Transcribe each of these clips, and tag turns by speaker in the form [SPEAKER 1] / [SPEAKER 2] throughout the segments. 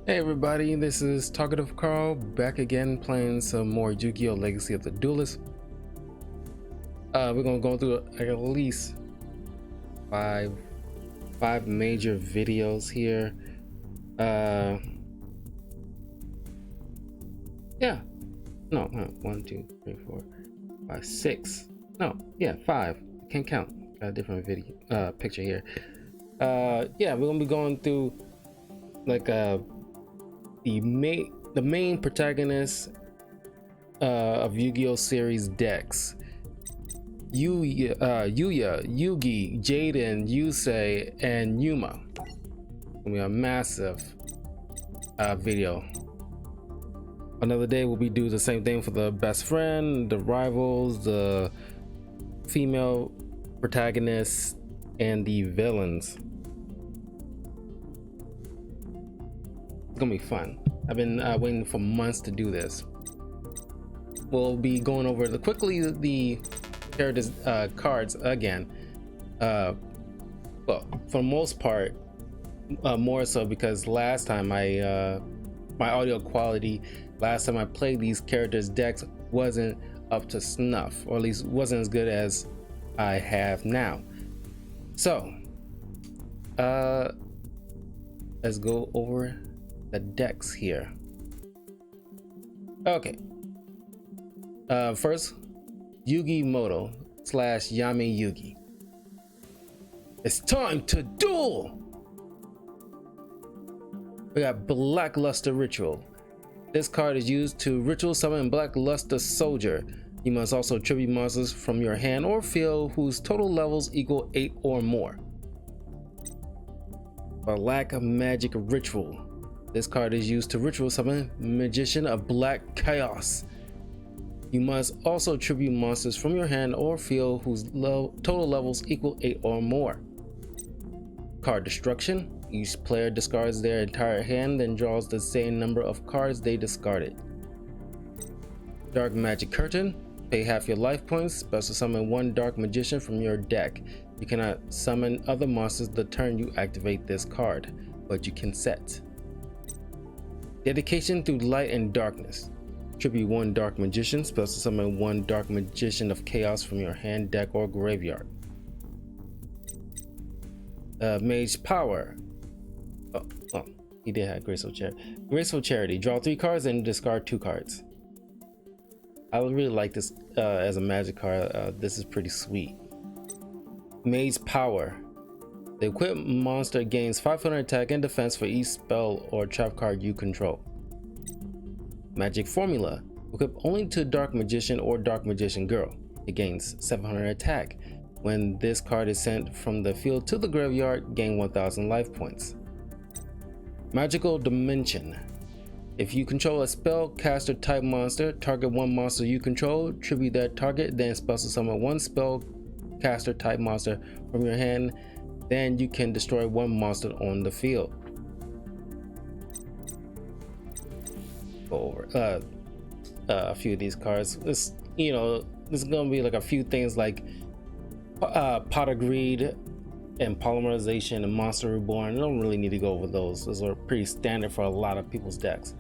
[SPEAKER 1] Hey everybody, this is Talkative Carl back again playing some more Yu-Gi-Oh! Legacy of the Duelist. We're gonna go through at least five major videos here. Yeah, no, 1, 2, 3, 4, 5, 6. No, yeah, 5. Can't count. Got a different video picture here. Yeah, we're gonna be going through like the main protagonist of Yu-Gi-Oh series decks. Yuya, Yugi, Jaden, Yusei, and Yuma. Gonna be a massive video. Another day we'll be doing the same thing for the best friend, the rivals, the female protagonists, and the villains. It's gonna be fun. I've been waiting for months to do this. We'll be going over the characters cards again. Well, for the most part, more so because last time my audio quality last time I played these characters decks wasn't up to snuff, or at least wasn't as good as I have now. So let's go over the decks here. Okay, first, Yugioh / Yami Yugi. It's time to duel! We got Blackluster Ritual. This card is used to ritual summon Blackluster Soldier. You must also tribute monsters from your hand or field whose total levels equal 8 or more. Black Magic Ritual. This card is used to ritual summon Magician of Black Chaos. You must also tribute monsters from your hand or field whose total levels equal 8 or more. Card Destruction. Each player discards their entire hand, then draws the same number of cards they discarded. Dark Magic Curtain. Pay half your life points. Special summon one Dark Magician from your deck. You cannot summon other monsters the turn you activate this card, but you can set. Dedication through Light and Darkness. Tribute one Dark Magician. Special summon one Dark Magician of Chaos from your hand, deck, or graveyard. Mage Power. Oh, he did have Graceful Charity. Graceful Charity. Draw 3 cards and discard 2 cards. I really like this as a magic card. This is pretty sweet. Mage Power. The equipped monster gains 500 attack and defense for each spell or trap card you control. Magic Formula. Equipped only to Dark Magician or Dark Magician Girl. It gains 700 attack. When this card is sent from the field to the graveyard, gain 1000 life points. Magical Dimension. If you control a spellcaster type monster, target one monster you control, tribute that target, then special summon one spellcaster type monster from your hand, then you can destroy one monster on the field. Go over a few of these cards. This, this is gonna be like a few things like Pot of Greed and Polymerization and Monster Reborn. I don't really need to go over those. Those are pretty standard for a lot of people's decks.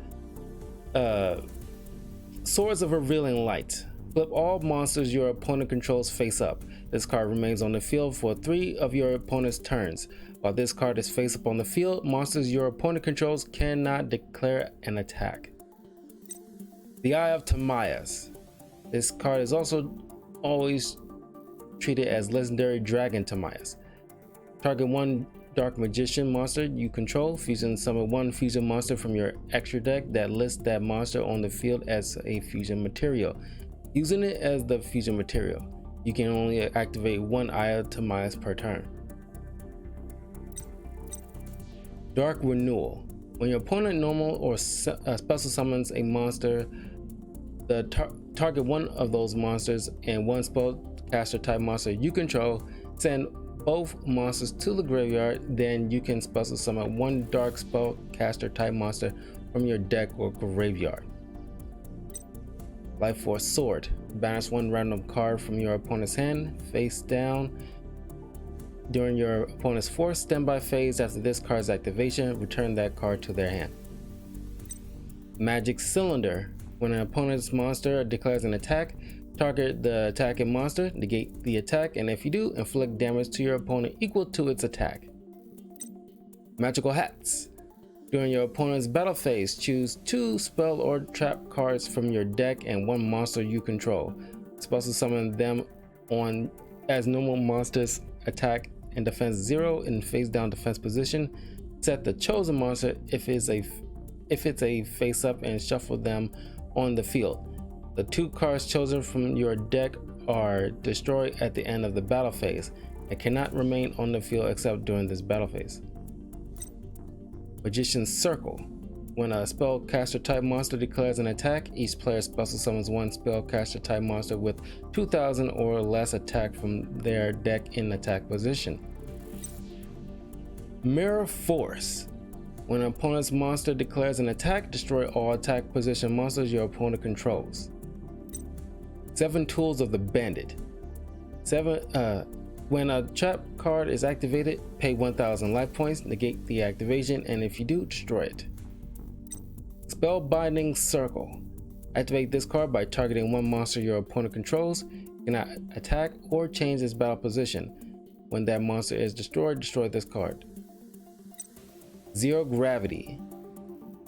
[SPEAKER 1] Swords of Revealing Light. Flip all monsters your opponent controls face up. This card remains on the field for 3 of your opponent's turns. While this card is face up on the field, monsters your opponent controls cannot declare an attack. The Eye of Timaeus. This card is also always treated as Legendary Dragon Timaeus. Target one Dark Magician monster you control, fusion summon one fusion monster from your extra deck that lists that monster on the field as a fusion material. Using it as the fusion material, you can only activate one Eye of Timaeus per turn. Dark Renewal. When your opponent normal or special summons a monster, target one of those monsters and one spellcaster type monster you control, send both monsters to the graveyard, then you can special summon one dark spellcaster type monster from your deck or graveyard. Life Force Sword. Banish one random card from your opponent's hand face down during your opponent's forced standby phase. After this card's activation, return that card to their hand. Magic Cylinder. When an opponent's monster declares an attack, target the attacking monster, negate the attack, and if you do, inflict damage to your opponent equal to its attack. Magical Hats. During your opponent's battle phase, choose 2 spell or trap cards from your deck and 1 monster you control. Special summon them on as normal monsters, attack and defense 0 in face down defense position. Set the chosen monster if it's a face up and shuffle them on the field. The 2 cards chosen from your deck are destroyed at the end of the battle phase and cannot remain on the field except during this battle phase. Magician's Circle. When a spellcaster type monster declares an attack, each player special summons 1 spellcaster type monster with 2000 or less attack from their deck in attack position. Mirror Force. When an opponent's monster declares an attack, destroy all attack position monsters your opponent controls. 7 Tools of the Bandit. When a trap card is activated, pay 1000 life points, negate the activation, and if you do, destroy it. Spellbinding Circle. Activate this card by targeting 1 monster your opponent controls, cannot attack or change its battle position. When that monster is destroyed, destroy this card. Zero Gravity.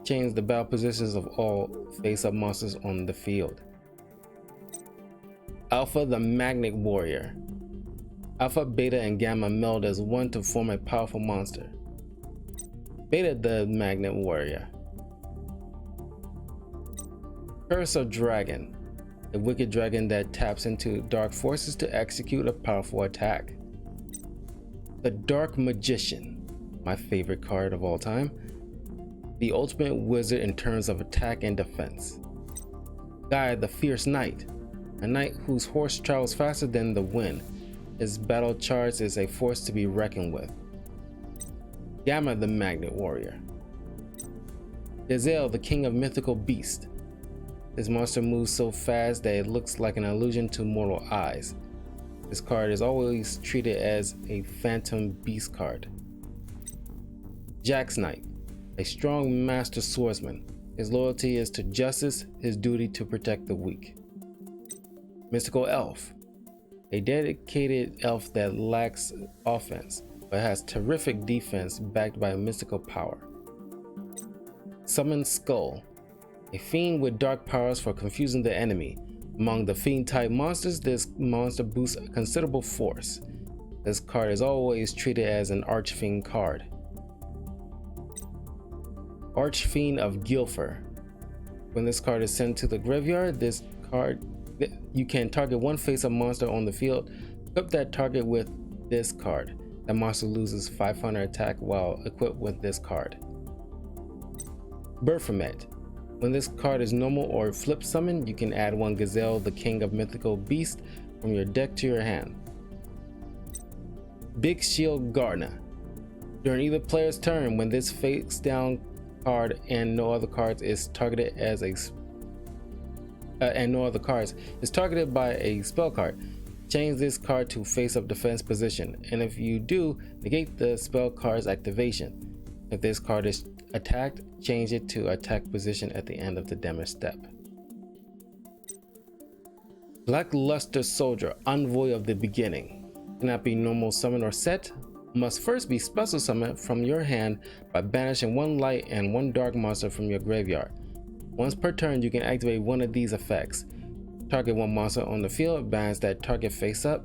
[SPEAKER 1] Change the battle positions of all face-up monsters on the field. Alpha the Magnet Warrior. Alpha, Beta, and Gamma meld as 1 to form a powerful monster. Beta the Magnet Warrior. Curse of Dragon. A wicked dragon that taps into dark forces to execute a powerful attack. The Dark Magician. My favorite card of all time. The ultimate wizard in terms of attack and defense. Guy the Fierce Knight. A knight whose horse travels faster than the wind. His battle charge is a force to be reckoned with. Gamma the Magnet Warrior. Gazelle, the king of mythical beasts. This monster moves so fast that it looks like an illusion to mortal eyes. This card is always treated as a phantom beast card. Jack's Knight, a strong master swordsman. His loyalty is to justice, his duty to protect the weak. Mystical Elf. A dedicated elf that lacks offense, but has terrific defense backed by mystical power. Summon Skull. A fiend with dark powers for confusing the enemy. Among the fiend type monsters, this monster boosts considerable force. This card is always treated as an Archfiend card. Archfiend of Gilfer. When this card is sent to the graveyard, you can target 1 face-up monster on the field. Equip that target with this card. That monster loses 500 attack while equipped with this card. Baphomet. When this card is normal or flip summoned, you can add 1 Gazelle, the king of mythical beast, from your deck to your hand. Big Shield Gardener. During either player's turn, when this face down card and no other cards is targeted by a spell card, change this card to face-up defense position, and if you do, negate the spell card's activation. If this card is attacked, change it to attack position at the end of the damage step. Blackluster Soldier, Envoy of the Beginning. Cannot be normal summon or set. Must first be special summoned from your hand by banishing 1 light and 1 dark monster from your graveyard. Once per turn, you can activate 1 of these effects. Target 1 monster on the field, banish that target face up.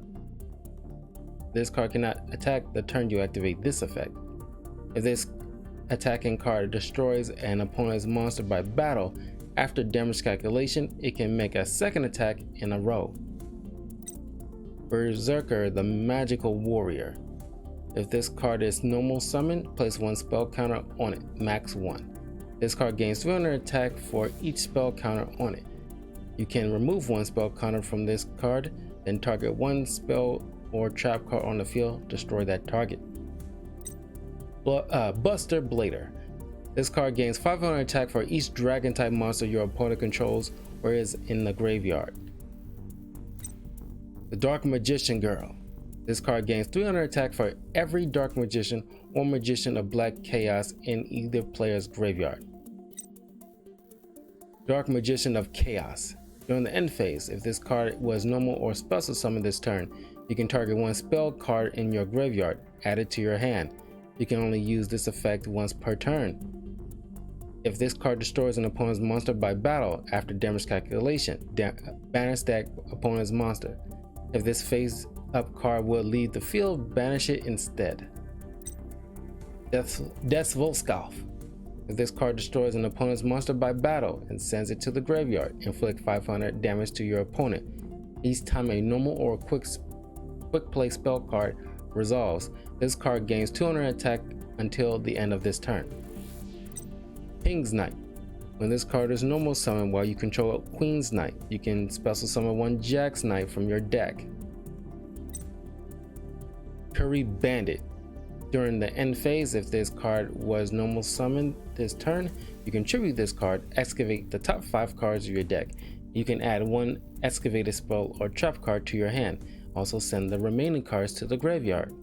[SPEAKER 1] This card cannot attack the turn you activate this effect. If this attacking card destroys an opponent's monster by battle, after damage calculation, it can make a 2nd attack in a row. Berserker the Magical Warrior. If this card is normal summoned, place 1 spell counter on it, max 1. This card gains 300 attack for each spell counter on it. You can remove 1 spell counter from this card, then target 1 spell or trap card on the field, destroy that target. Buster Blader. This card gains 500 attack for each dragon type monster your opponent controls or is in the graveyard. The Dark Magician Girl. This card gains 300 attack for every Dark Magician or Magician of Black Chaos in either player's graveyard. Dark Magician of Chaos. During the end phase, if this card was normal or special summoned this turn, you can target one spell card in your graveyard, add it to your hand. You can only use this effect once per turn. If this card destroys an opponent's monster by battle after damage calculation, banish that opponent's monster. If this face-up card will leave the field, banish it instead. Death's Volskalf. If this card destroys an opponent's monster by battle and sends it to the graveyard, inflict 500 damage to your opponent. Each time a normal or quick play spell card resolves, this card gains 200 attack until the end of this turn. King's Knight. When this card is normal summoned while you control Queen's Knight, you can special summon one Jack's Knight from your deck. Curry Bandit. During the end phase, if this card was normal summoned this turn, you can tribute this card, excavate the top 5 cards of your deck. You can add one excavated spell or trap card to your hand. Also send the remaining cards to the graveyard.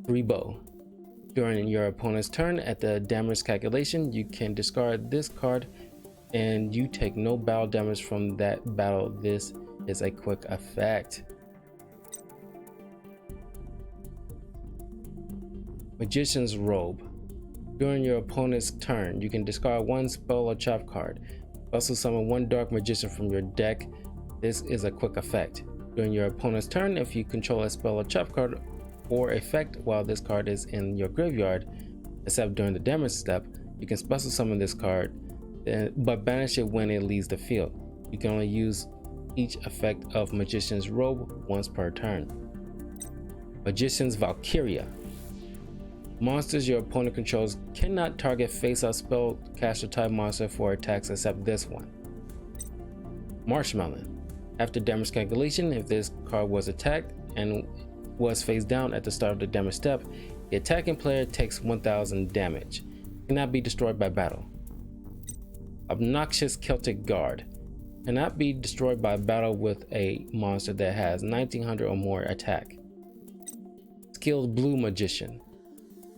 [SPEAKER 1] Rebo. During your opponent's turn at the damage calculation, you can discard this card and you take no battle damage from that battle. This is a quick effect. Magician's Robe. During your opponent's turn, you can discard one spell or trap card. Also summon one Dark Magician from your deck. This is a quick effect. During your opponent's turn, if you control a spell or trap card or effect while this card is in your graveyard, except during the damage step, you can special summon this card, but banish it when it leaves the field. You can only use each effect of Magician's Robe once per turn. Magician's Valkyria. Monsters your opponent controls cannot target face-up spellcaster type monster for attacks except this one. Marshmallow. After damage calculation, if this card was attacked and was face down at the start of the damage step, the attacking player takes 1000 damage. Cannot be destroyed by battle. Obnoxious Celtic Guard. Cannot be destroyed by battle with a monster that has 1900 or more attack. Skilled Blue Magician.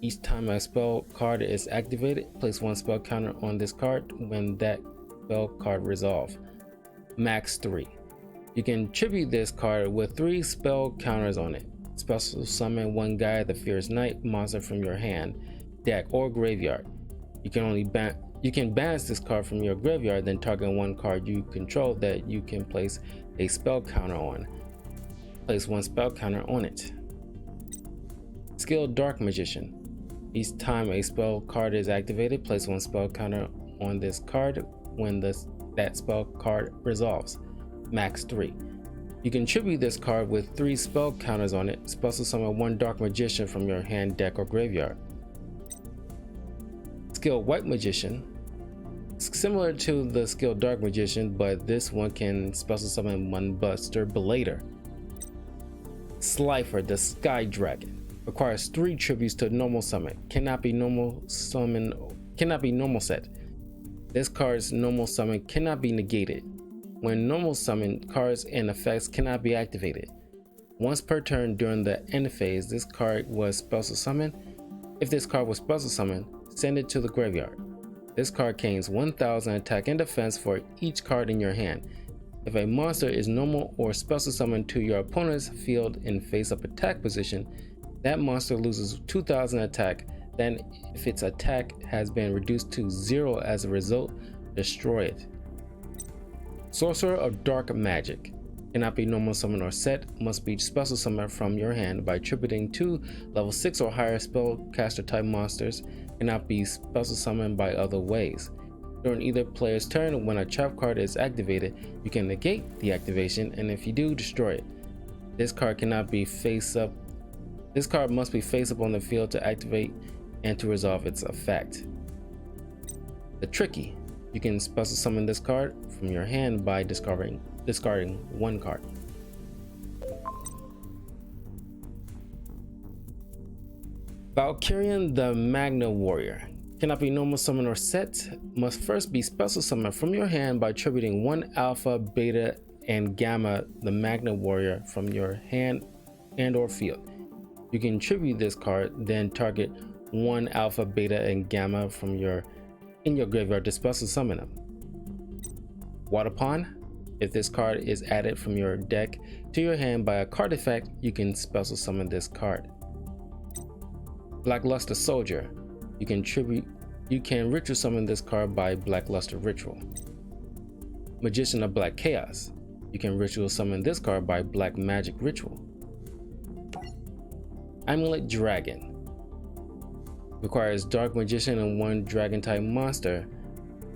[SPEAKER 1] Each time a spell card is activated, place one spell counter on this card when that spell card resolves. Max 3. You can tribute this card with 3 spell counters on it. Special summon one Gaia the Fierce Knight monster from your hand, deck, or graveyard. You can banish this card from your graveyard, then target one card you control that you can place a spell counter on. Place one spell counter on it. Skilled Dark Magician. Each time a spell card is activated, place one spell counter on this card when that spell card resolves. Max 3. You can tribute this card with 3 spell counters on it. Special summon one Dark Magician from your hand, deck, or graveyard. Skilled White Magician. Similar to the Skilled Dark Magician, but this one can special summon one Buster Blader. Slifer the Sky Dragon. Requires 3 tributes to normal summon. Cannot be normal set. This card's normal summon cannot be negated. When normal summon, cards and effects cannot be activated. Once per turn during the end phase, this card was special summoned. If this card was special summoned, send it to the graveyard. This card gains 1000 attack and defense for each card in your hand. If a monster is normal or special summoned to your opponent's field in face-up attack position, that monster loses 2000 attack. Then if its attack has been reduced to 0 as a result, destroy it. Sorcerer of Dark Magic. Cannot be normal summon or set. Must be special summoned from your hand by tributing 2 level 6 or higher spellcaster type monsters. Cannot be special summoned by other ways. During either player's turn, when a trap card is activated, you can negate the activation, and if you do, destroy it. This card cannot be face up. This card must be face up on the field to activate and to resolve its effect. The Tricky. You can special summon this card from your hand by discarding one card. Valkyrian the Magna Warrior. Cannot be normal summon or set. Must first be special summoned from your hand by tributing 1 Alpha, Beta, and Gamma the Magna Warrior from your hand and or field. You can tribute this card, then target 1 Alpha, Beta, and Gamma from in your graveyard to special summon them. Water Pawn. If this card is added from your deck to your hand by a card effect, you can special summon this card. Blackluster Soldier. You can ritual summon this card by Blackluster Ritual. Magician of Black Chaos. You can ritual summon this card by Black Magic Ritual. Amulet Dragon. Requires Dark Magician and one Dragon type monster.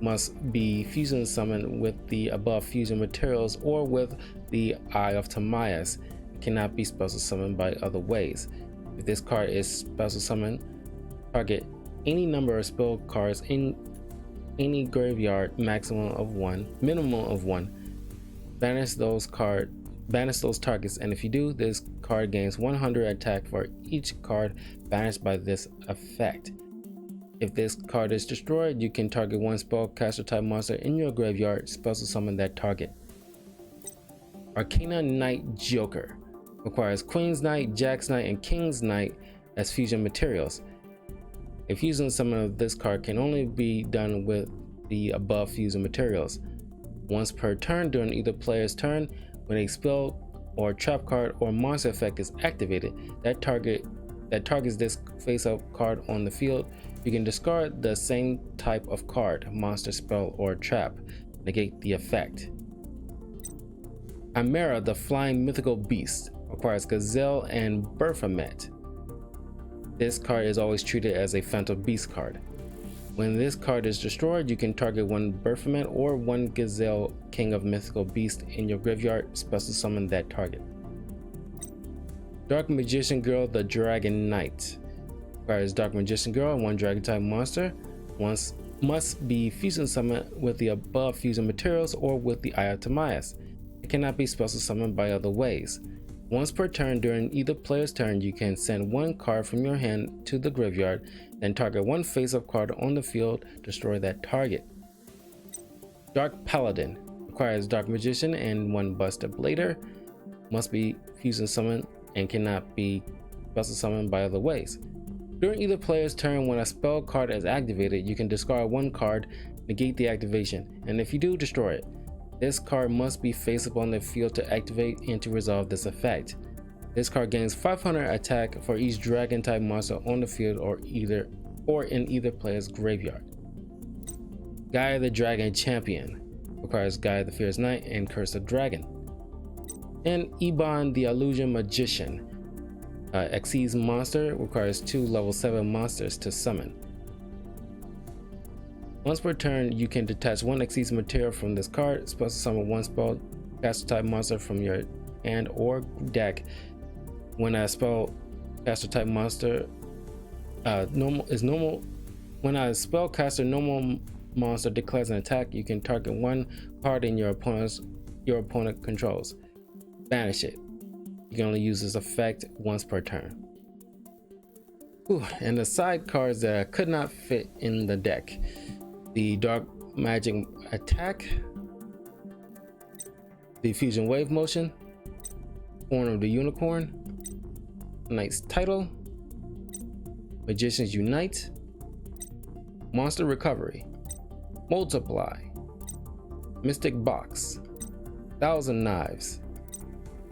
[SPEAKER 1] Must be fusion summoned with the above fusion materials or with the Eye of Timaeus. It cannot be special summoned by other ways. If this card is special summoned, target any number of spell cards in any graveyard, minimum of one. Banish those targets, and if you do, this card gains 100 attack for each card banished by this effect. If this card is destroyed, you can target one spellcaster type monster in your graveyard, special summon that target. Arcana Knight Joker. Requires Queen's Knight, Jack's Knight, and King's Knight as fusion materials. A fusion summon of this card can only be done with the above fusion materials. Once per turn during either player's turn, when a spell or trap card or monster effect is activated that targets this face-up card on the field, you can discard the same type of card, monster, spell, or trap. Negate the effect. Chimera, the Flying Mythical Beast. Requires Gazelle and Baphomet. This card is always treated as a Phantom Beast card. When this card is destroyed, you can target one Baphomet or one Gazelle, King of Mythical Beast in your graveyard, special summon that target. Dark Magician Girl, the Dragon Knight. Requires Dark Magician Girl and one Dragon type monster. Must be fusion summoned with the above fusion materials or with the Eye of Timaeus. It cannot be special summoned by other ways. Once per turn during either player's turn, you can send one card from your hand to the graveyard, then target one face-up card on the field, destroy that target. Dark Paladin. Requires Dark Magician and one Buster Blader. Must be fusion summoned and cannot be special summoned by other ways. During either player's turn, when a spell card is activated, you can discard one card, negate the activation, and if you do, destroy it. This card must be face up on the field to activate and to resolve this effect. This card gains 500 attack for each dragon type monster on the field or in either player's graveyard. Gaia the Dragon Champion. Requires Gaia the Fierce Knight and Curse of Dragon. And Ebon the Illusion Magician. Xyz monster. Requires 2 level 7 monsters to summon. Once per turn, you can detach one Xyz material from this card, special summon one spellcaster type monster from your hand or deck. When a spellcaster type monster when a spellcaster normal monster declares an attack, you can target one card in your opponent controls. Banish it. You can only use this effect once per turn. And the side cards that could not fit in the deck. The Dark Magic Attack, the Fusion Wave Motion, Horn of the Unicorn, Knight's Title, Magicians Unite, Monster Recovery, Multiply, Mystic Box, Thousand Knives,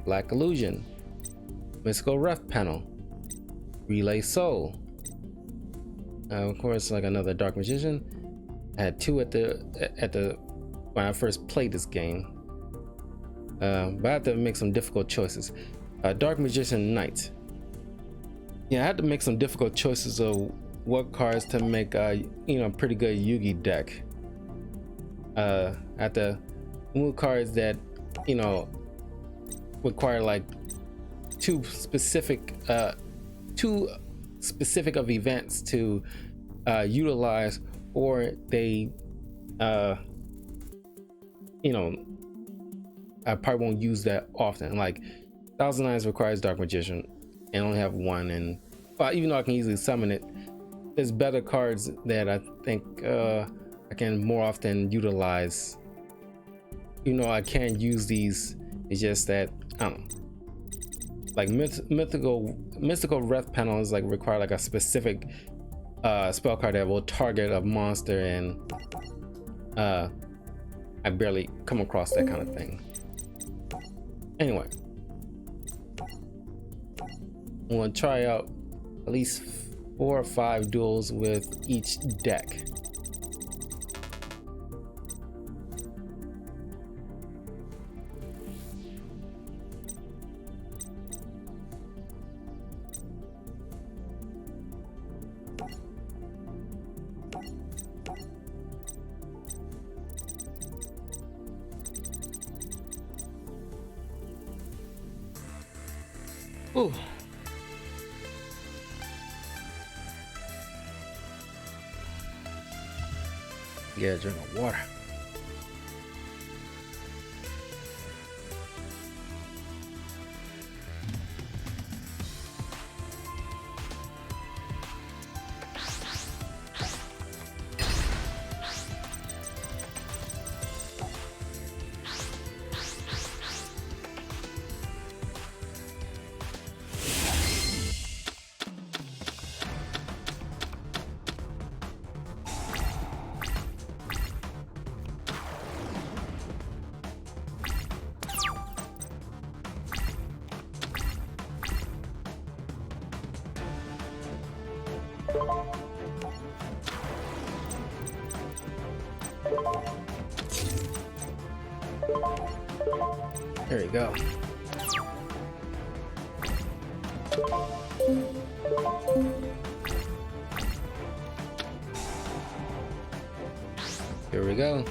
[SPEAKER 1] Black Illusion, Mystical Ref Panel, Relay Soul. Of course, like another Dark Magician. I had 2 when I first played this game, but I had to make some difficult choices. Dark Magician Knight. Yeah, I had to make some difficult choices of what cards to make a pretty good Yugi deck. I had to move cards that require like too specific of events to utilize, or they I probably won't use that often. Like Thousand Knives requires Dark Magician and only have 1, and even though I can easily summon it, there's better cards that I think I can more often utilize. I can use these, it's just that I don't know, like mystical ref panels like require like a specific spell card that will target a monster, and I barely come across that kind of thing. Anyway, I'm gonna try out at least 4 or 5 duels with each deck. Ooh. Yeah, drink of water. There you go. Here we go.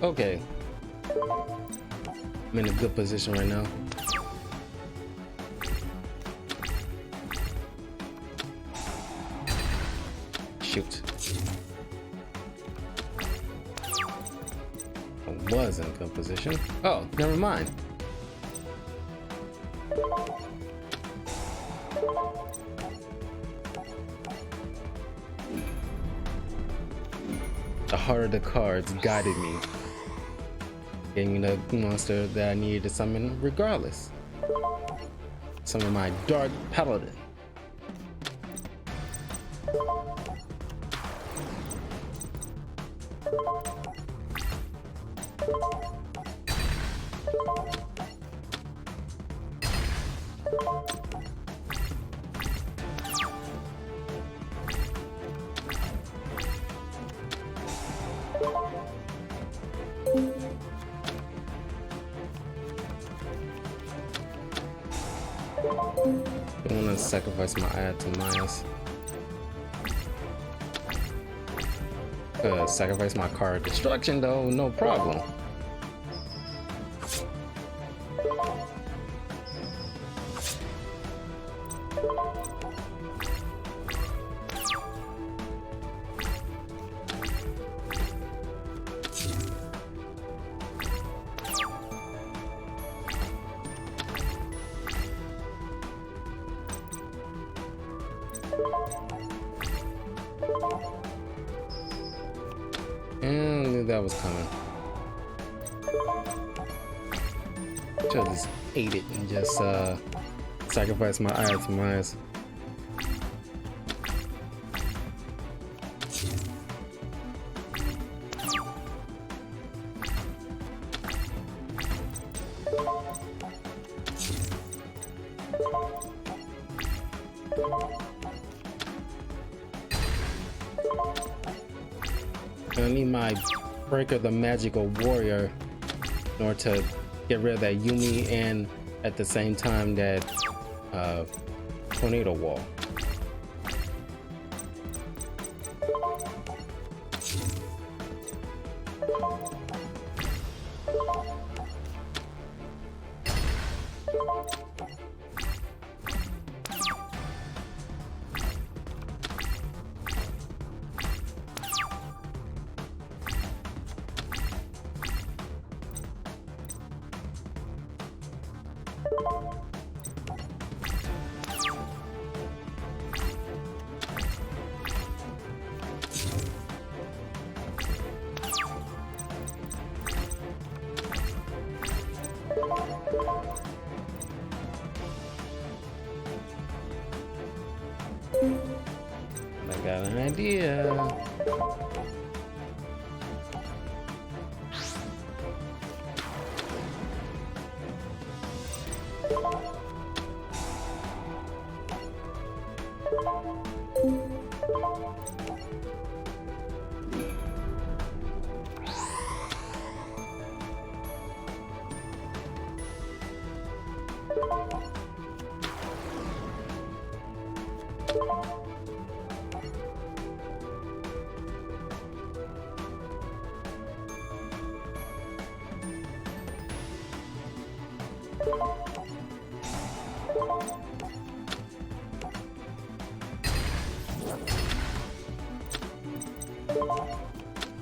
[SPEAKER 1] Okay. I'm in a good position right now. Shoot. I was in a good position. Oh, never mind. The heart of the cards guided me. Gave me the monster that I needed to summon regardless. Summon my Dark Paladin. I don't want to sacrifice my ad to Maya's. Sacrifice my card destruction though, no problem. And I knew that was coming. Should have just ate it and just sacrifice my eye to my eyes. I need my Breaker the Magical Warrior in order to get rid of that Yumi and at the same time that Tornado Wall. I got an idea.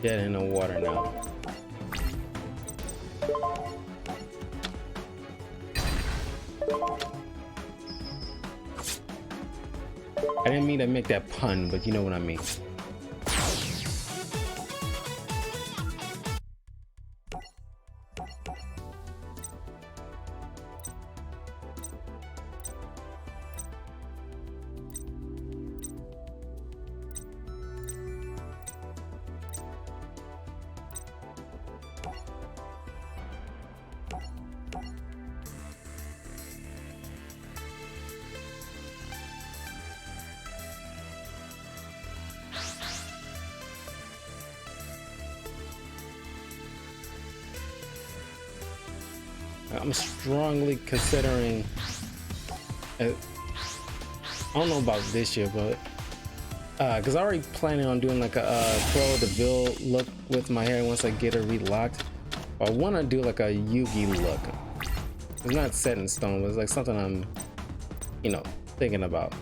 [SPEAKER 1] Get in the water now. I didn't mean to make that pun, but you know what I mean. I'm strongly considering, I don't know about this year, but because I already planning on doing like a Pro DeVille look with my hair once I get it relocked. I want to do like a Yugi look. It's not set in stone, but it's like something I'm, you know, thinking about.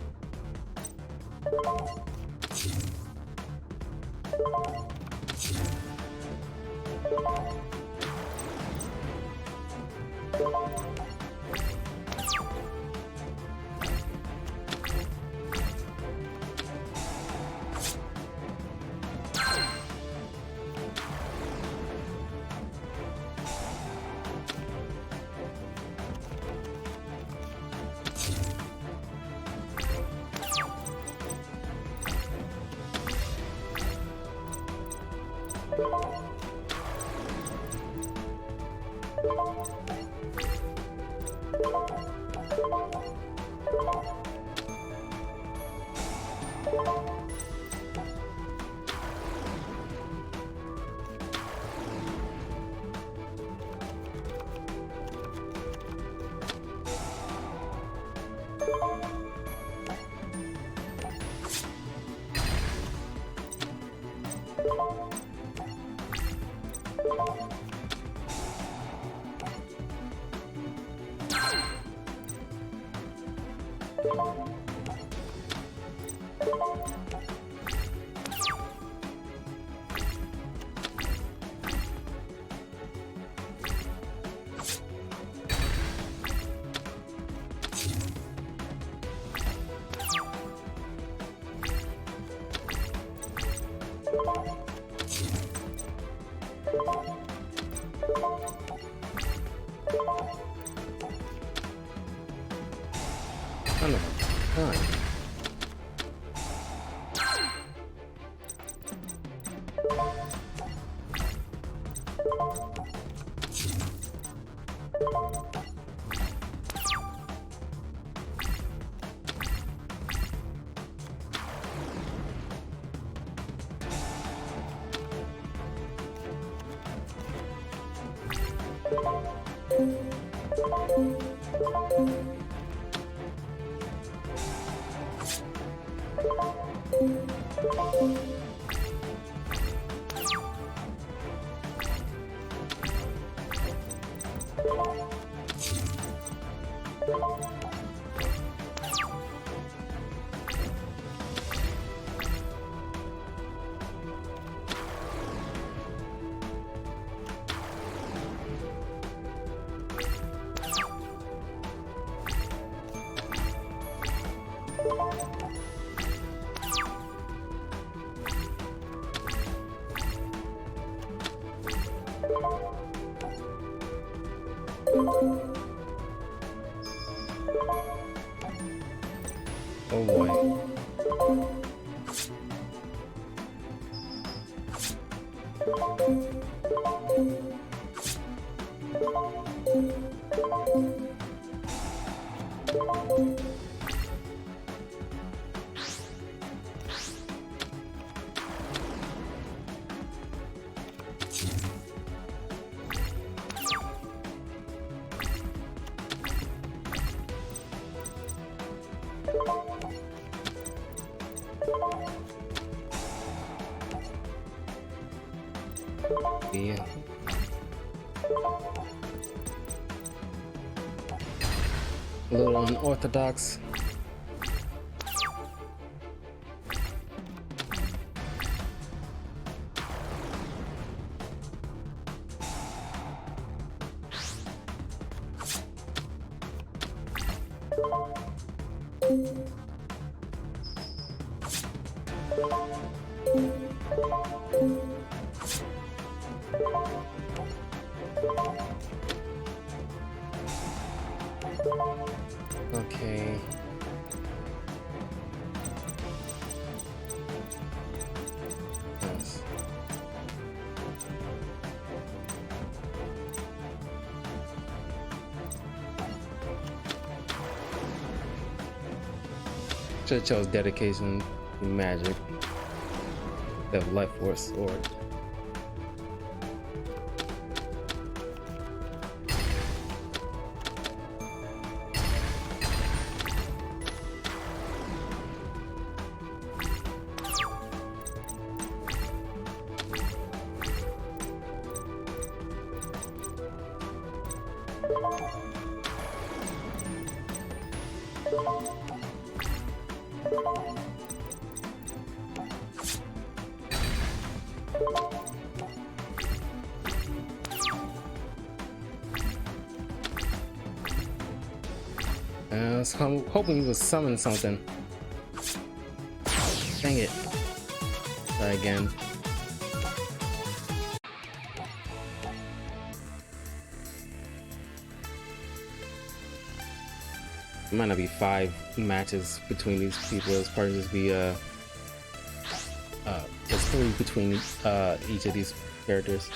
[SPEAKER 1] Son of a gun. Oh boy. Yeah. A little unorthodox. Okay. Yes. Should chose dedication to magic. The life force sword. I was hoping he would summon something. Dang it. Try again. It might not be 5 matches between these people. It's probably just be there's 3 between each of these characters.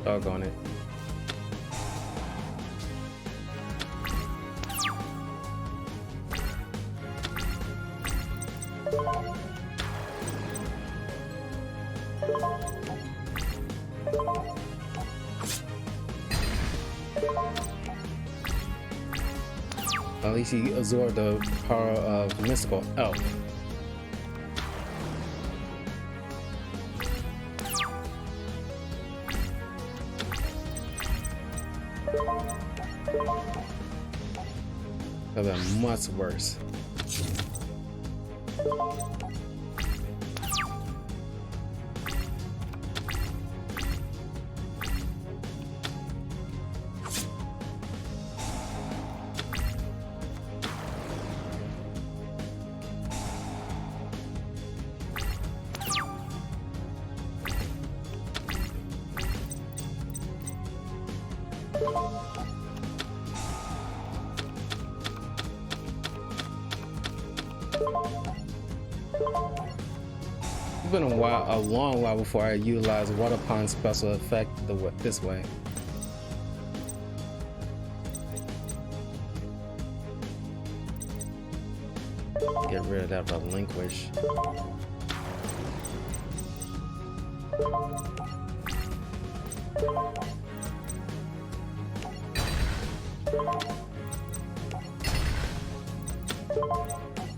[SPEAKER 1] Doggone it. At least he absorbed the power of mystical elf. That would have been much worse. It's been a long while before I utilized Water Pond special effect this way. Get rid of that relinquish.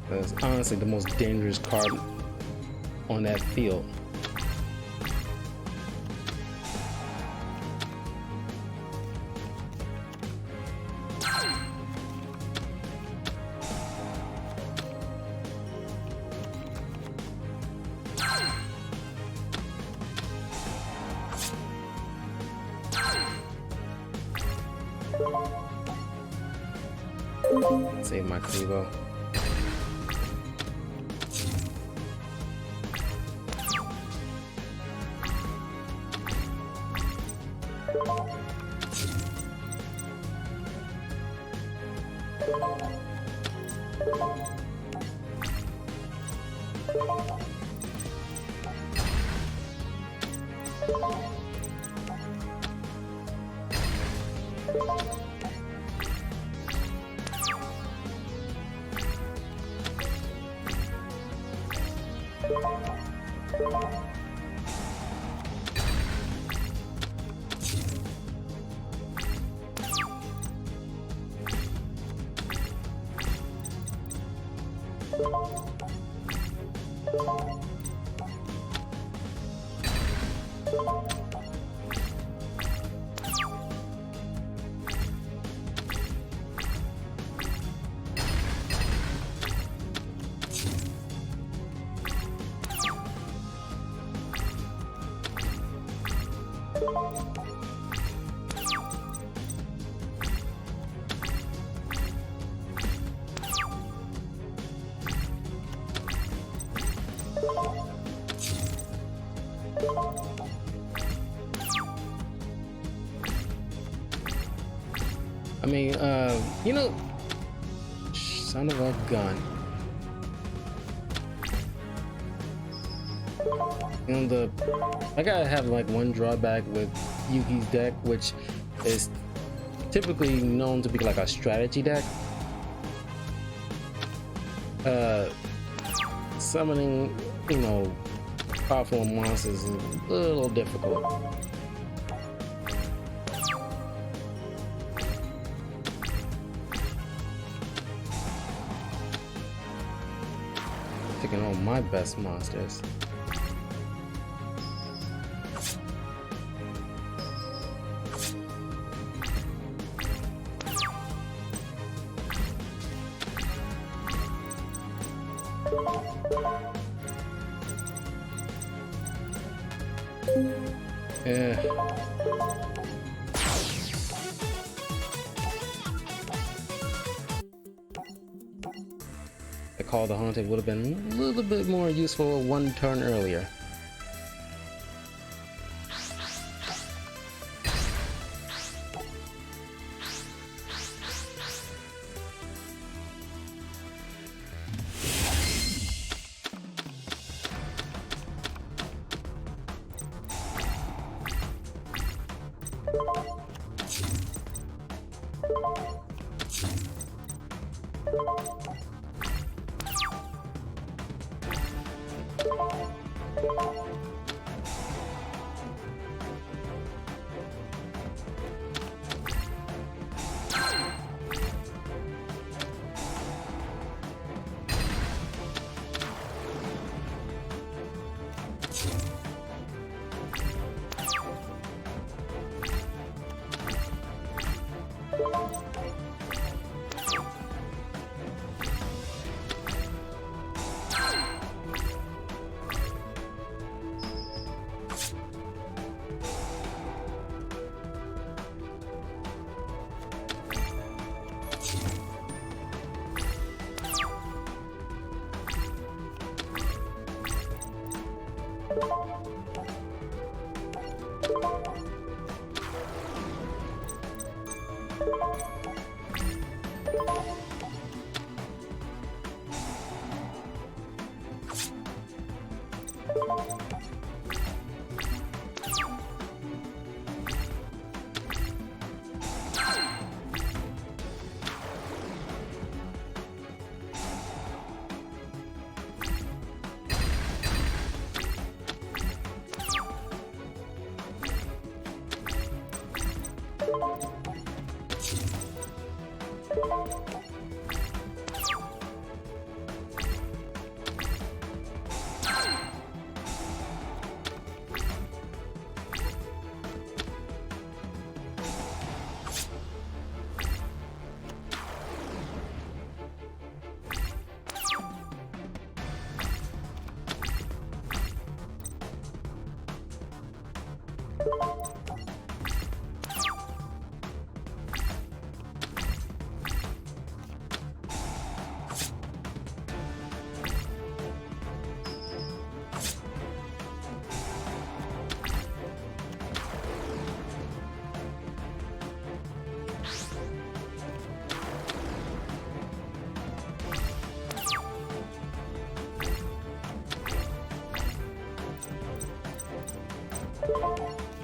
[SPEAKER 1] That's honestly the most dangerous card on that field. Save my Clevo. I mean, you know, son of a gun. You know, I gotta have like one drawback with Yugi's deck, which is typically known to be like a strategy deck. Summoning, you know, powerful monsters is a little difficult. Taking all my best monsters. Yeah. The Call the Haunted would have been a little bit more useful one turn earlier.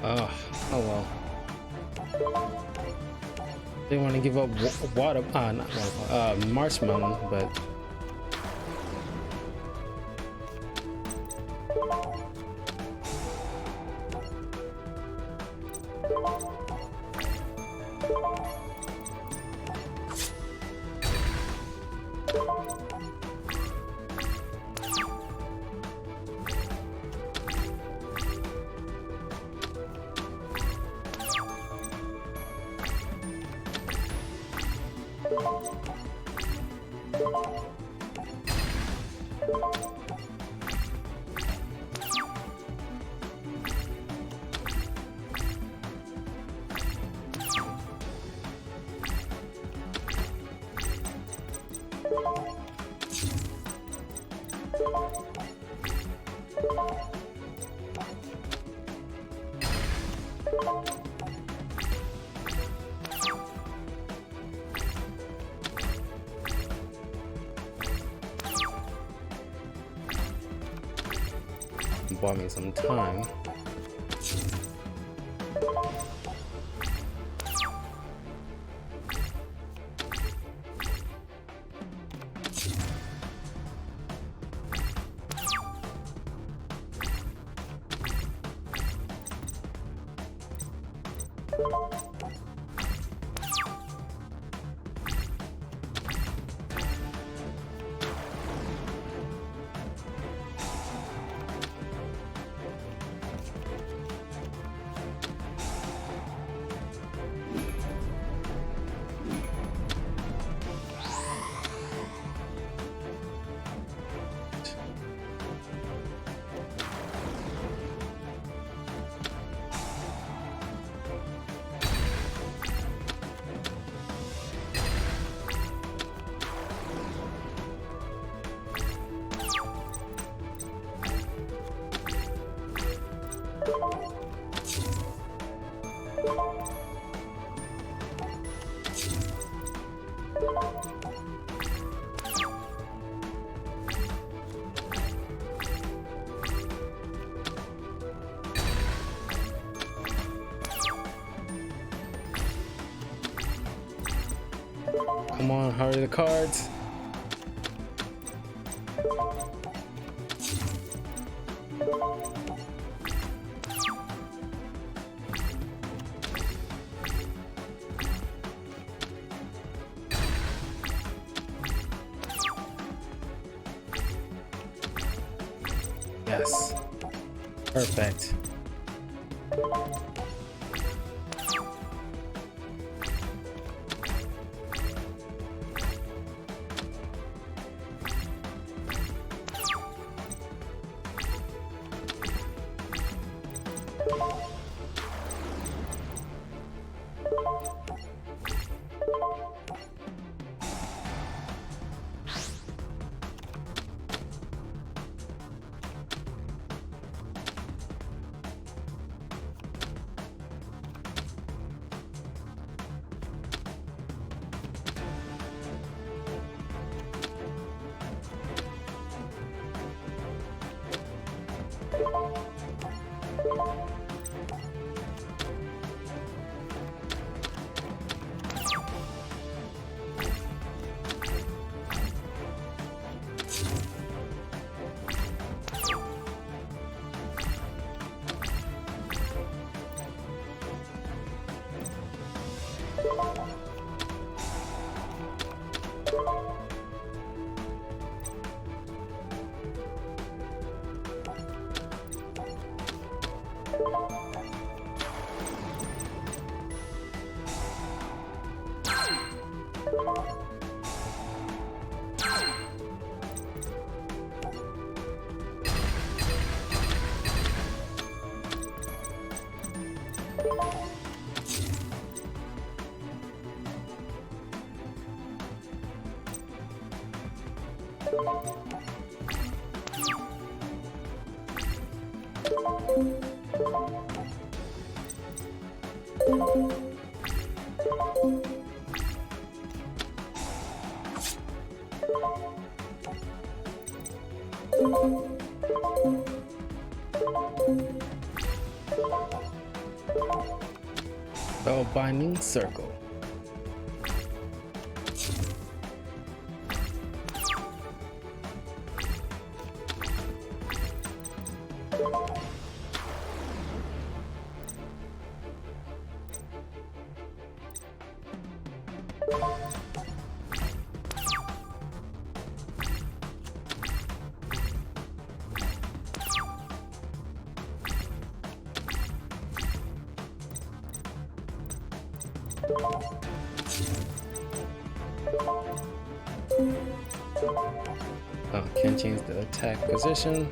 [SPEAKER 1] Oh, oh well. They want to give up water, not water, marshmallow, but bought me some time. Come on, hurry the cards. Yes. Perfect. Spellbinding Circle. Oh, can't change the attack position.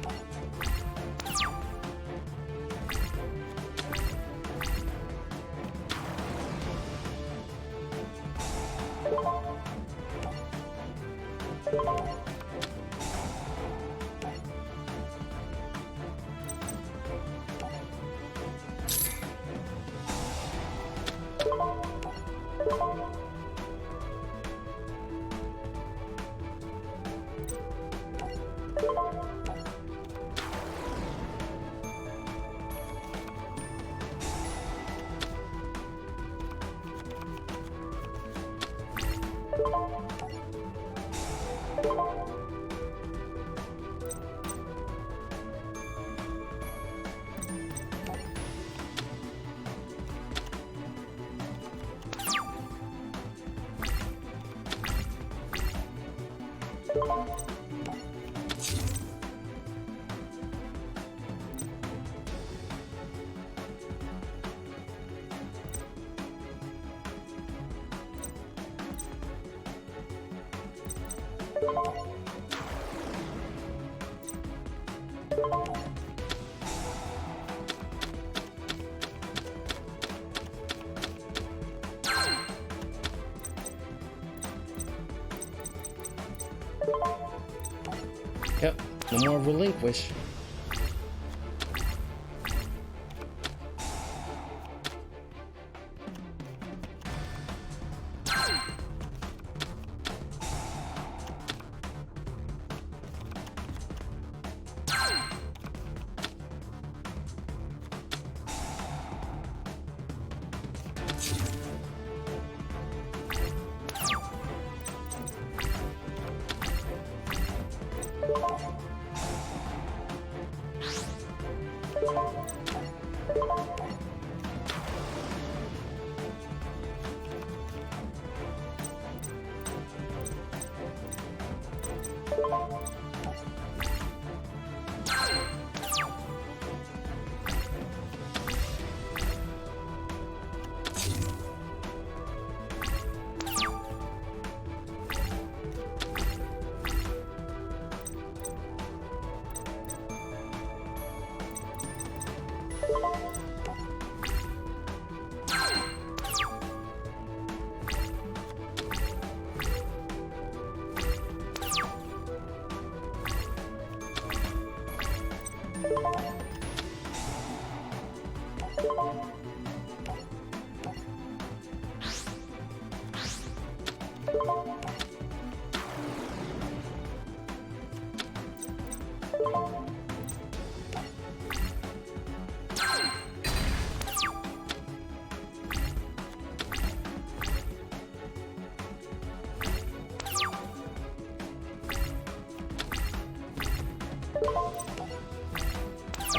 [SPEAKER 1] Yep, no more relinquish.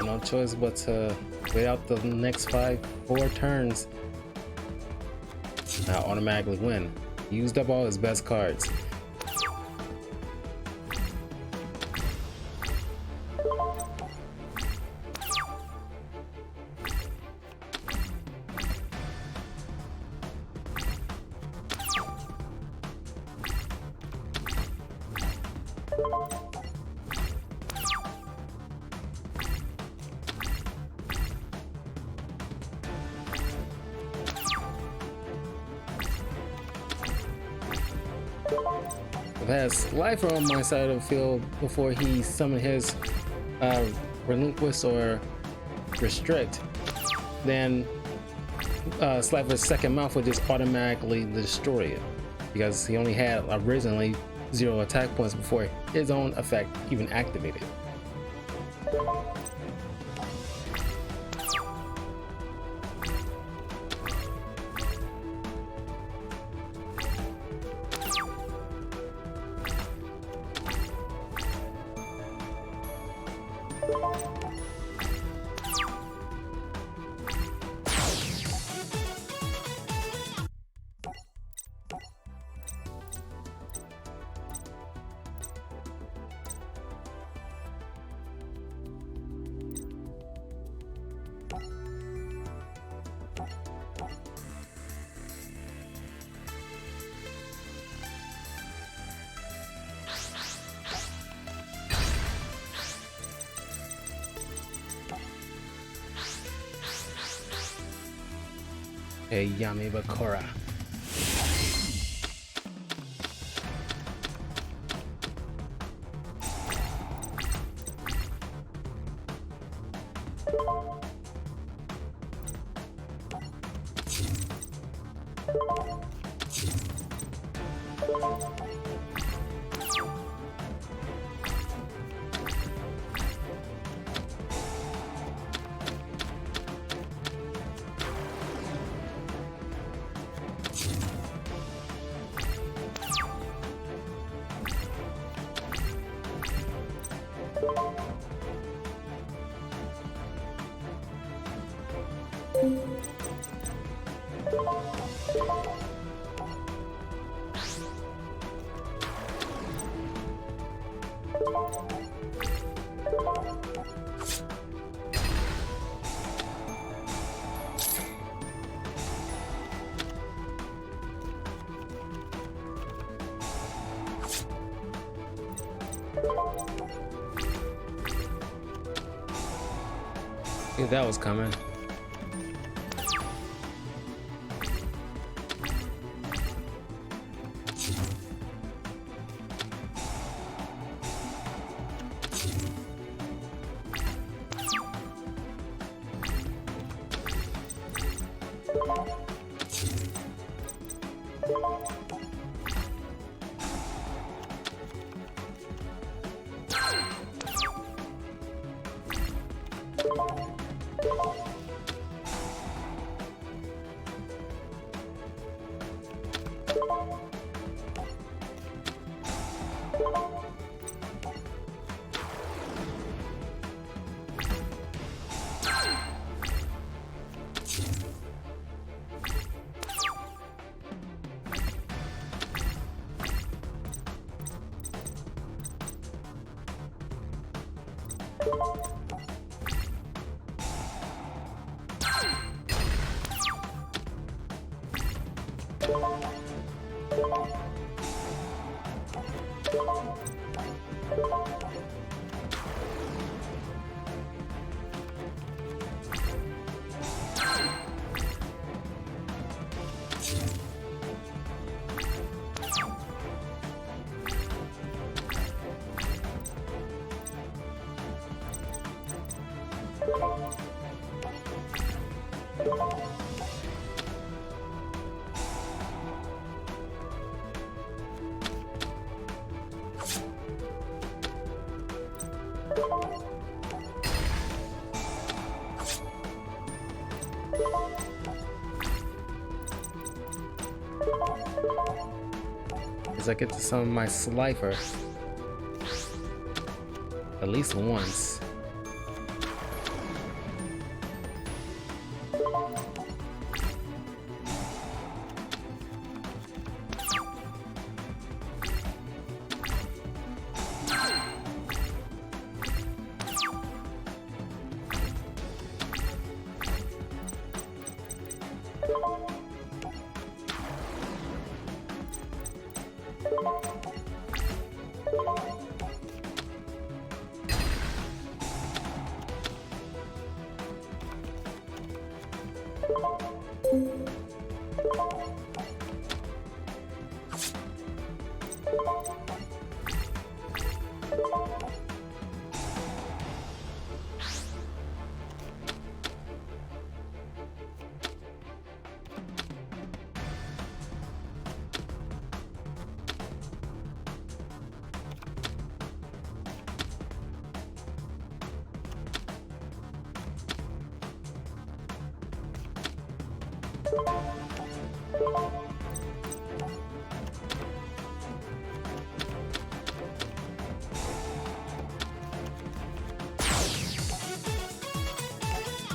[SPEAKER 1] No choice but to wait out the next 4 turns. I automatically win. Used up all his best cards. I've had Slifer on my side of the field before he summoned his relinquish or restrict. Then Slifer's second mouth would just automatically destroy it because he only had originally 0 attack points before his own effect even activated. Hey, Yami Bakura. Yeah, that was coming. As I get to summon my Slifer at least once.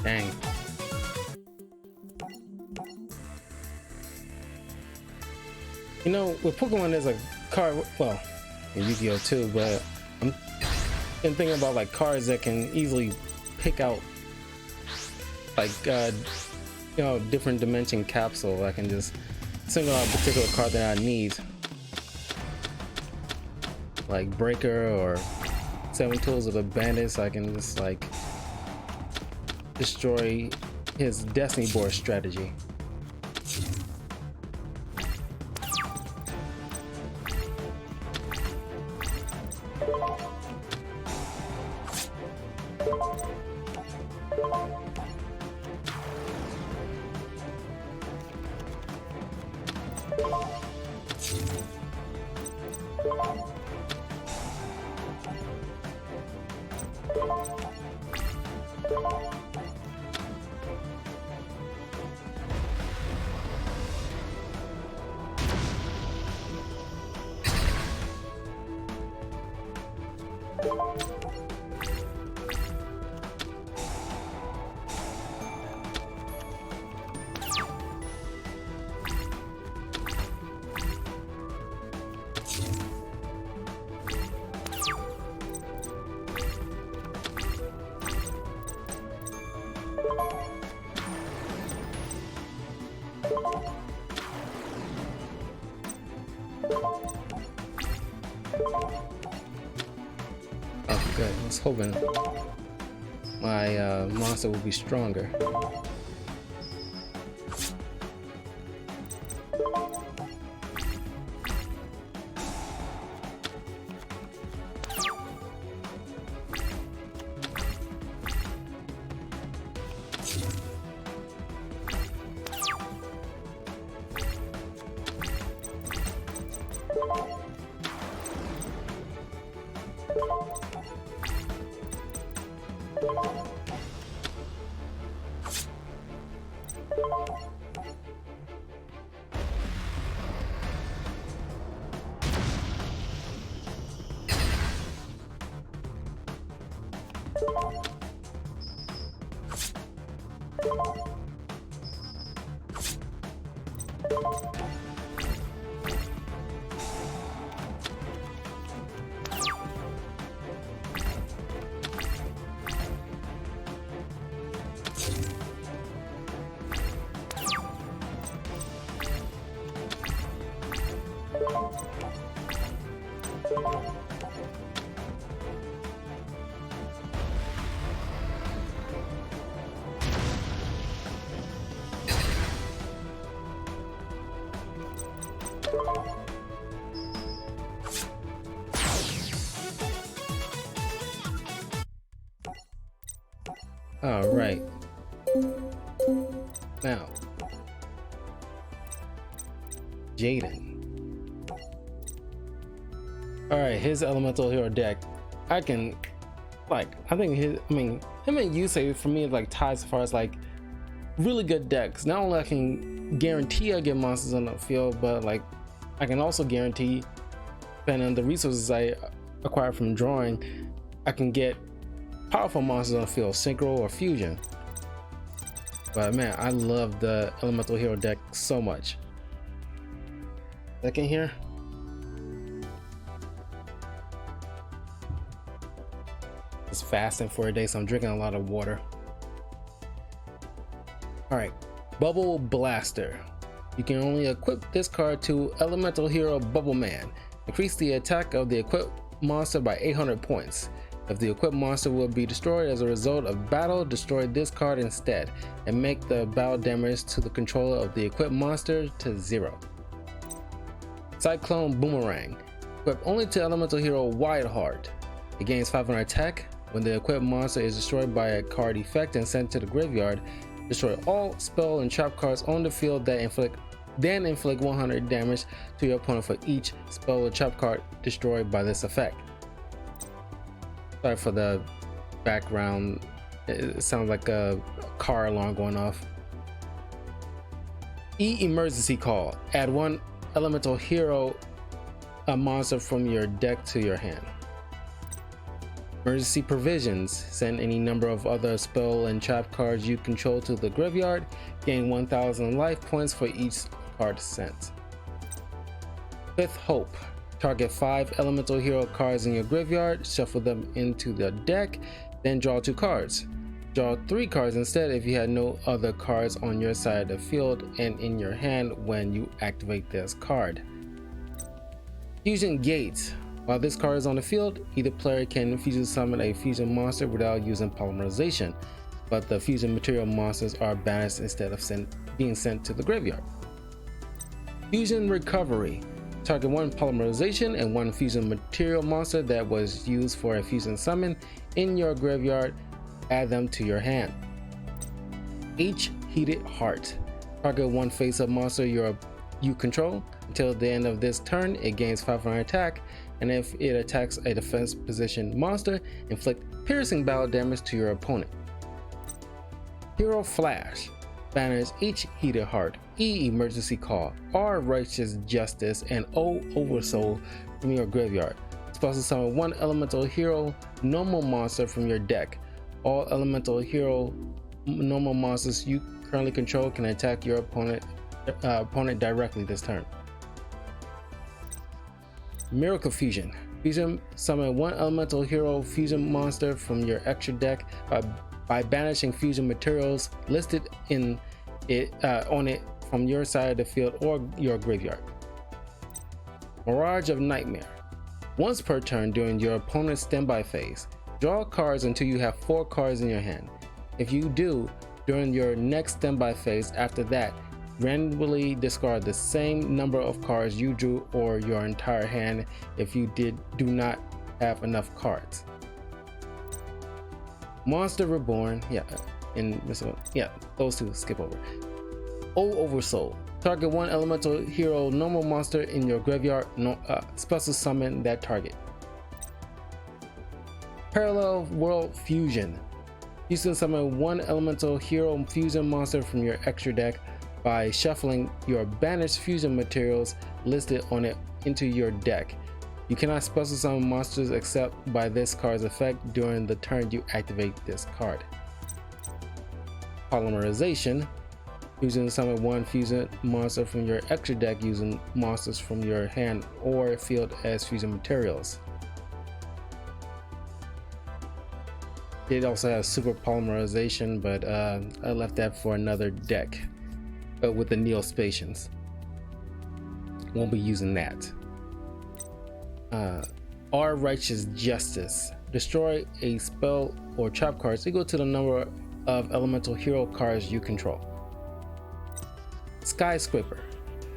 [SPEAKER 1] Dang. You know, with Pokemon, there's a card, well, in Yu-Gi-Oh too, but I'm been thinking about like cards that can easily pick out like you know, different dimension capsule. I can just single out a particular card that I need, like Breaker or 7 Tools of the Bandit, so I can just like destroy his Destiny board strategy. Oh, good. I was hoping my monster will be stronger. All right. Now, Jaden. All right, his elemental hero deck. I can, like, I think him and Yusei for me like ties as far as like really good decks. Not only I can guarantee I get monsters on the field, but like I can also guarantee, depending on the resources I acquire from drawing, I can get powerful monsters on the field, synchro or fusion. But man, I love the elemental hero deck so much. Second here. It's fasting for a day, so I'm drinking a lot of water. All right, Bubble Blaster. You can only equip this card to elemental hero Bubble Man. Increase the attack of the equipped monster by 800 points. If the equipped monster will be destroyed as a result of battle, destroy this card instead, and make the battle damage to the controller of the equipped monster to 0. Cyclone Boomerang. Equipped only to elemental hero Wideheart. It gains 500 attack. When the equipped monster is destroyed by a card effect and sent to the graveyard, destroy all spell and trap cards on the field that inflict 100 damage to your opponent for each spell or trap card destroyed by this effect. Sorry for the background. It sounds like a car alarm going off. Emergency Call. Add one elemental hero, a monster from your deck to your hand. Emergency Provisions. Send any number of other spell and trap cards you control to the graveyard. Gain 1000 life points for each card sent. Fifth Hope. Target 5 elemental hero cards in your graveyard, shuffle them into the deck, then draw 2 cards. Draw 3 cards instead if you had no other cards on your side of the field and in your hand when you activate this card. Fusion Gate. While this card is on the field, either player can fusion summon a fusion monster without using polymerization, but the fusion material monsters are banished instead of being sent to the graveyard. Fusion Recovery. Target 1 polymerization and 1 fusion material monster that was used for a fusion summon in your graveyard. Add them to your hand. Heated Heart. Target 1 face-up monster you control. Until the end of this turn, it gains 500 attack, and if it attacks a defense position monster, inflict piercing battle damage to your opponent. Hero Flash. Banish each Heated Heart, E Emergency Call, R Righteous Justice, and O Oversoul from your graveyard. Special summon 1 elemental hero normal monster from your deck. All elemental hero normal monsters you currently control can attack your opponent directly this turn. Miracle Fusion. Fusion summon 1 elemental hero fusion monster from your extra deck by banishing fusion materials listed on it from your side of the field or your graveyard. Mirage of Nightmare. Once per turn during your opponent's standby phase, draw cards until you have 4 cards in your hand. If you do, during your next standby phase after that, randomly discard the same number of cards you drew or your entire hand if you do not have enough cards. Monster Reborn, those two skip over. O Oversoul. Target 1 elemental hero normal monster in your graveyard, special summon that target. Parallel World Fusion. You can summon 1 elemental hero fusion monster from your extra deck by shuffling your banished fusion materials listed on it into your deck. You cannot special summon monsters except by this card's effect during the turn you activate this card. Polymerization. Fusion summon 1 fusion monster from your extra deck using monsters from your hand or field as fusion materials. It also has super polymerization, but I left that for another deck with the Neospatians. Won't be using that. R Righteous Justice. Destroy a spell or trap cards equal to the number of elemental hero cards you control. Skyscraper.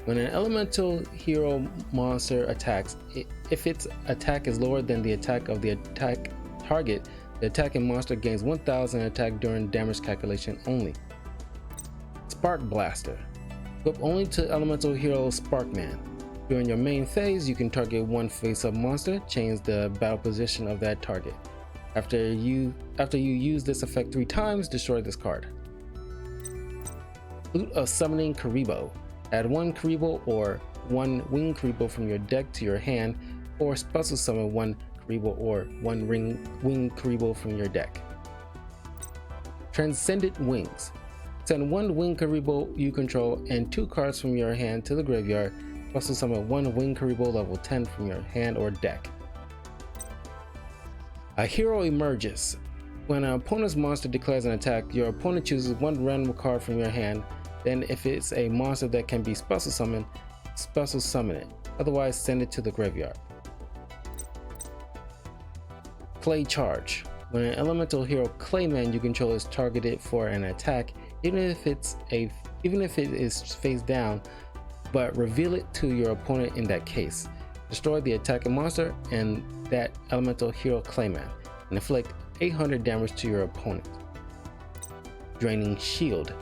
[SPEAKER 1] When an elemental hero monster attacks, if its attack is lower than the attack of the attack target, the attacking monster gains 1000 attack during damage calculation only. Spark Blaster. Equip only to elemental hero Sparkman. During your main phase, you can target 1 face-up monster, change the battle position of that target. After you use this effect 3 times, destroy this card. Loot of Summoning Karibo. Add 1 Karibo or 1 Wing Karibo from your deck to your hand, or special summon 1 Karibo or 1 Wing Karibo from your deck. Transcendent Wings. Send 1 Wing Karibo you control and 2 cards from your hand to the graveyard. Also summon 1 Wing Karibo level 10 from your hand or deck. A hero emerges. When an opponent's monster declares an attack, your opponent chooses 1 random card from your hand. Then if it's a monster that can be special summon it. Otherwise, send it to the graveyard. Clay Charge. When an elemental hero Clayman you control is targeted for an attack, even if it is face down, but reveal it to your opponent in that case. Destroy the attacking monster and that elemental hero Clayman, and inflict 800 damage to your opponent. Draining Shield.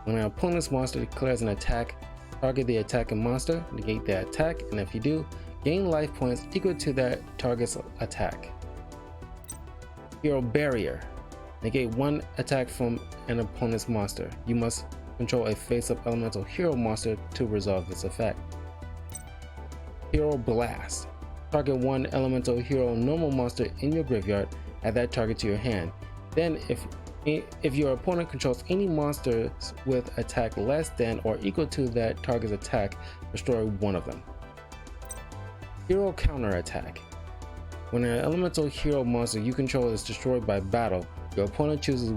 [SPEAKER 1] When an opponent's monster declares an attack, target the attacking monster, negate the attack, and if you do, gain life points equal to that target's attack. Hero Barrier. Negate 1 attack from an opponent's monster. You must control a face-up elemental hero monster to resolve this effect. Hero Blast. Target one elemental hero normal monster in your graveyard, add that target to your hand. Then if your opponent controls any monsters with attack less than or equal to that target's attack, destroy one of them. Hero Counter Attack. When an elemental hero monster you control is destroyed by battle, your opponent chooses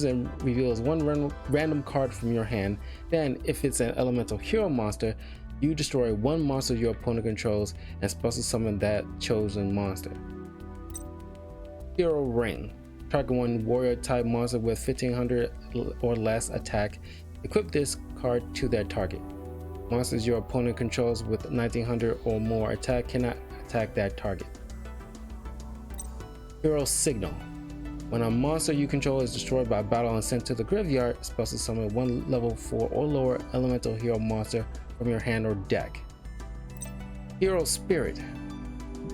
[SPEAKER 1] and reveals one random card from your hand. Then, if it's an elemental hero monster, you destroy one monster your opponent controls and special summon that chosen monster. Hero Ring. Target one warrior type monster with 1500 or less attack. Equip this card to that target. Monsters your opponent controls with 1900 or more attack cannot attack that target. Hero Signal. When a monster you control is destroyed by battle and sent to the graveyard, special summon one level 4 or lower elemental hero monster from your hand or deck. Hero Spirit.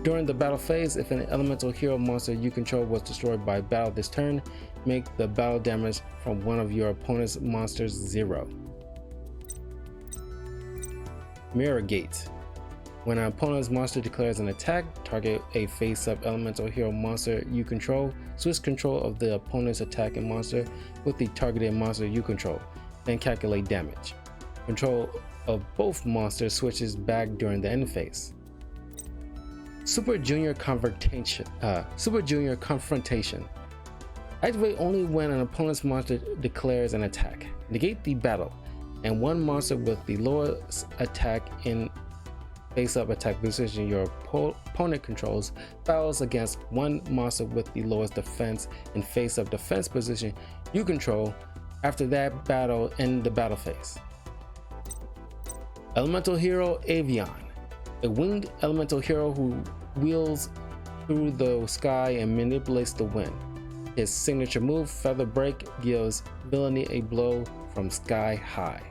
[SPEAKER 1] During the battle phase, if an elemental hero monster you control was destroyed by battle this turn, make the battle damage from one of your opponent's monsters 0. Mirror Gate. When an opponent's monster declares an attack, target a face-up elemental hero monster you control, switch control of the opponent's attacking monster with the targeted monster you control, then calculate damage. Control of both monsters switches back during the end phase. Super Junior Confrontation. Activate only when an opponent's monster declares an attack. Negate the battle, and one monster with the lowest attack in face-up attack position your opponent controls battles against one monster with the lowest defense in face-up defense position you control. After that battle, end the battle phase. Elemental Hero Avion. A winged elemental hero who wheels through the sky and manipulates the wind. His signature move, Feather Break, gives Villainy a blow from sky high.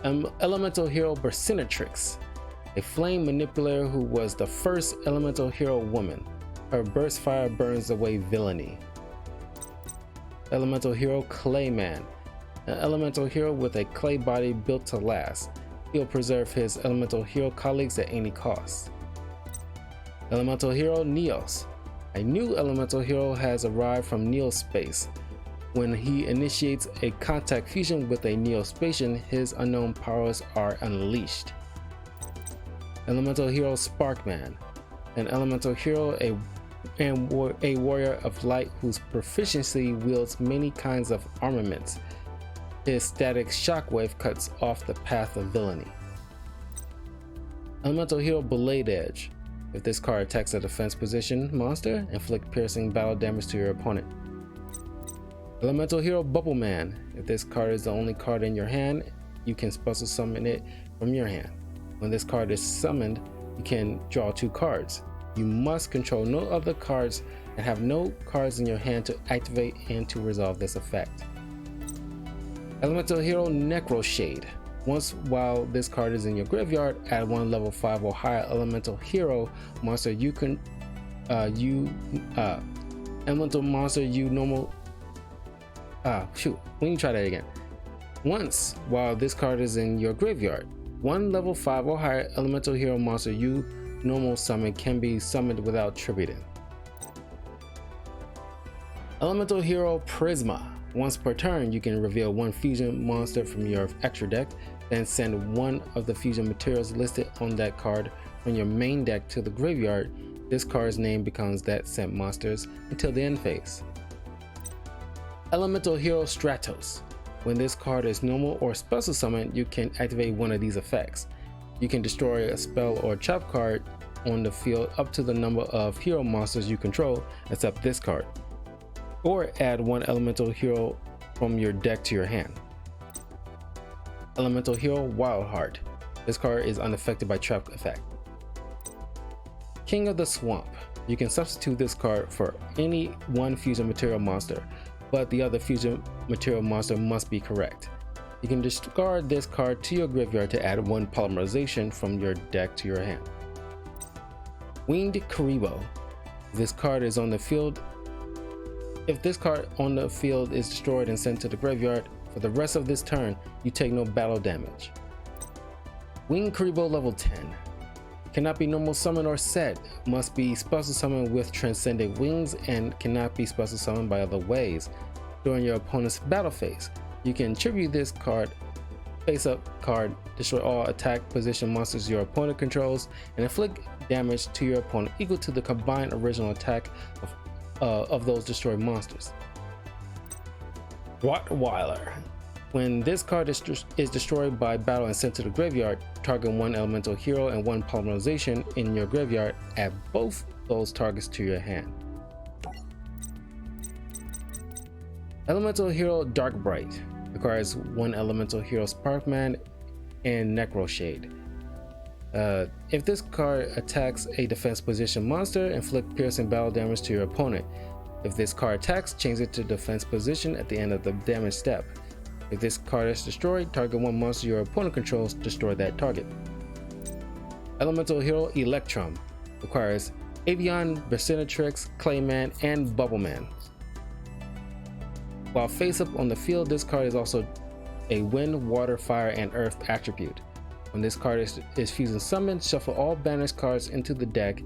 [SPEAKER 1] Elemental Hero Burstinatrix. A flame manipulator who was the first elemental hero woman. Her burst fire burns away villainy. Elemental Hero Clayman. An elemental hero with a clay body built to last. He'll preserve his elemental hero colleagues at any cost. Elemental Hero Neos. A new elemental hero has arrived from Neospace. When he initiates a contact fusion with a Neospatian, his unknown powers are unleashed. Elemental Hero Sparkman. An elemental hero and a warrior of light whose proficiency wields many kinds of armaments. His static shockwave cuts off the path of villainy. Elemental Hero Blade Edge. If this card attacks a defense position monster, inflict piercing battle damage to your opponent. Elemental Hero Bubble Man. If this card is the only card in your hand, you can special summon it from your hand. When this card is summoned, you can draw 2 cards. You must control no other cards and have no cards in your hand to activate and to resolve this effect. Elemental Hero Necro Shade. Once while this card is in your graveyard, add one level 5 or higher elemental hero monster elemental monster you normal. We need to try that again. Once while this card is in your graveyard, one level 5 or higher elemental hero monster you normal summon can be summoned without tributing. Elemental Hero Prisma. Once per turn, you can reveal one fusion monster from your extra deck, then send one of the fusion materials listed on that card from your main deck to the graveyard. This card's name becomes that sent monsters until the end phase. Elemental Hero Stratos. When this card is normal or special summoned, you can activate one of these effects. You can destroy a spell or trap card on the field up to the number of hero monsters you control, except this card. Or add one elemental hero from your deck to your hand. Elemental Hero Wildheart. This card is unaffected by trap effect. King of the Swamp. You can substitute this card for any one fusion material monster, but the other fusion material monster must be correct. You can discard this card to your graveyard to add one polymerization from your deck to your hand. Winged Karibo. This card is on the field. If this card on the field is destroyed and sent to the graveyard, for the rest of this turn, you take no battle damage. Wing Kuriboh level 10. Cannot be normal summon or set, must be special summoned with transcendent wings, and cannot be special summoned by other ways. During your opponent's battle phase, you can tribute this card, face up card, destroy all attack position monsters your opponent controls, and inflict damage to your opponent equal to the combined original attack of those destroyed monsters. Rottweiler. When this card is destroyed by battle and sent to the graveyard, target one elemental hero and one polymerization in your graveyard, add both those targets to your hand. Elemental hero Darkbright requires one elemental hero Sparkman and Necroshade. If this card attacks a defense position monster, inflict piercing battle damage to your opponent. If this card attacks, change it to defense position at the end of the damage step. If this card is destroyed, target one monster your opponent controls, destroy that target. Elemental hero Electrum requires Avian, Bercinatrix, Clayman, and Bubbleman. While face up on the field, this card is also a wind, water, fire, and earth attribute. When this card is fusion summoned, shuffle all banished cards into the deck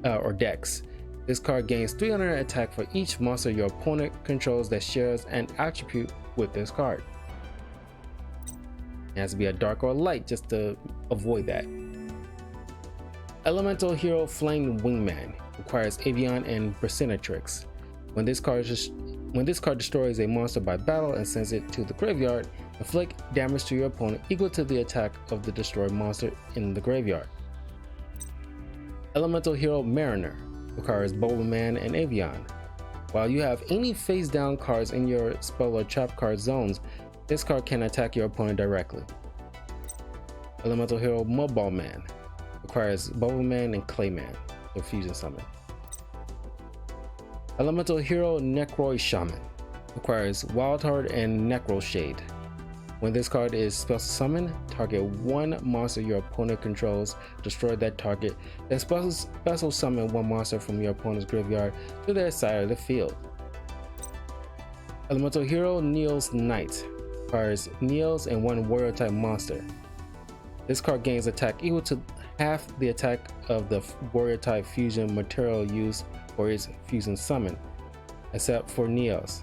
[SPEAKER 1] or decks. This card gains 300 attack for each monster your opponent controls that shares an attribute with this card. It has to be a dark or a light just to avoid that. Elemental hero Flame Wingman requires Avian and Bercinatrix. When this card destroys a monster by battle and sends it to the graveyard, inflict damage to your opponent equal to the attack of the destroyed monster in the graveyard. Elemental hero Mariner requires Bowlerman and Avian. While you have any face down cards in your spell or trap card zones, this card can attack your opponent directly. Elemental hero Mudball Man requires Bubbleman and Clayman for fusion summon. Elemental hero Necroid Shaman requires Wildheart and Necroshade. When this card is special summoned, target one monster your opponent controls, destroy that target, then special summon one monster from your opponent's graveyard to their side of the field. Elemental hero Neil's Knight requires Neil's and one warrior type monster. This card gains attack equal to half the attack of the warrior type fusion material used for its fusion summon, except for Neil's.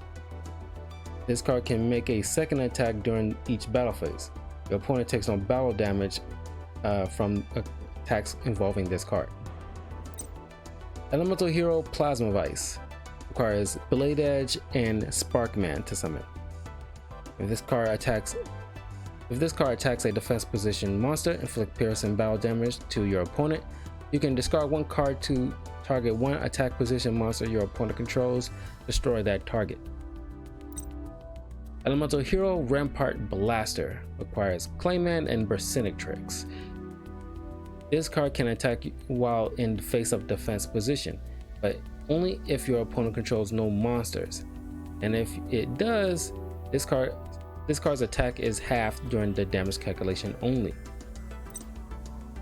[SPEAKER 1] This card can make a second attack during each battle phase. Your opponent takes no battle damage from attacks involving this card. Elemental hero Plasma Vice requires Blade Edge and Sparkman to summon. If this card attacks a defense position monster, inflict piercing battle damage to your opponent. You can discard one card to target one attack position monster your opponent controls, destroy that target. Elemental hero Rampart Blaster requires Clayman and Bercinatrix. This card can attack while in face-up defense position, but only if your opponent controls no monsters. And if it does, this card's attack is halved during the damage calculation only.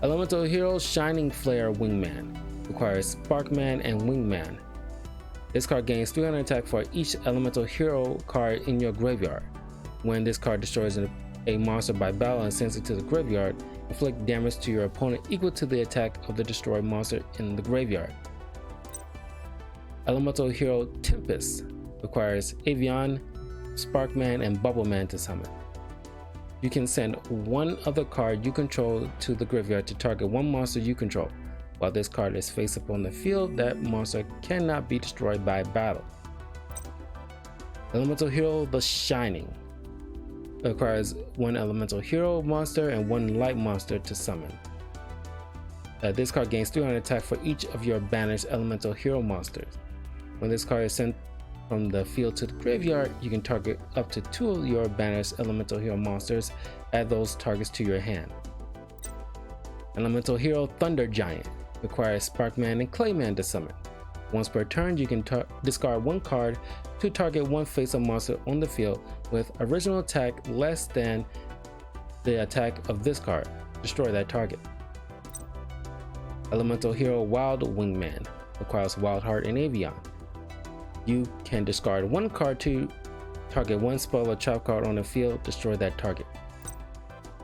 [SPEAKER 1] Elemental hero Shining Flare Wingman requires Sparkman and Wingman. This card gains 300 attack for each elemental hero card in your graveyard. When this card destroys a monster by battle and sends it to the graveyard, inflict damage to your opponent equal to the attack of the destroyed monster in the graveyard. Elemental hero Tempest requires Avian, Sparkman, and Bubbleman to summon. You can send one other card you control to the graveyard to target one monster you control. While this card is face up on the field, that monster cannot be destroyed by battle. Elemental hero The Shining requires one elemental hero monster and one light monster to summon. This card gains 300 attack for each of your banished elemental hero monsters. When this card is sent from the field to the graveyard, you can target up to 2 of your banished elemental hero monsters, add those targets to your hand. Elemental hero Thunder Giant requires Sparkman and Clayman to summon. Once per turn, you can discard one card to target one face-up monster on the field with original attack less than the attack of this card. Destroy that target. Elemental hero Wild Wingman requires Wildheart and Avian. You can discard one card to target one spell or trap card on the field, destroy that target.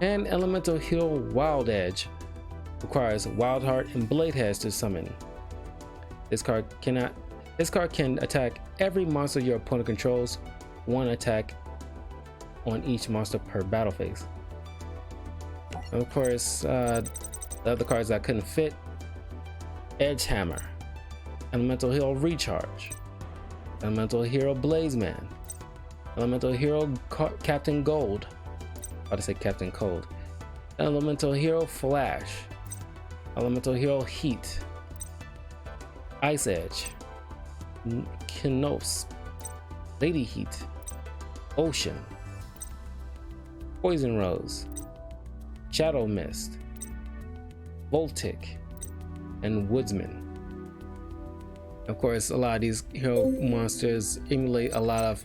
[SPEAKER 1] And Elemental Heal Wild Edge requires Wild Heart and Blade Heads to summon. This card can attack every monster your opponent controls, one attack on each monster per battle phase. And of course, the other cards that couldn't fit: Edge Hammer, Elemental Hero Recharge, Elemental Hero Blazeman, Elemental Hero Captain Gold, I'll just say Captain Cold, Elemental Hero Flash, Elemental Hero Heat, Ice Edge, Kinos, Lady Heat, Ocean, Poison Rose, Shadow Mist, Voltic, and Woodsman. Of course, a lot of these hero monsters emulate a lot of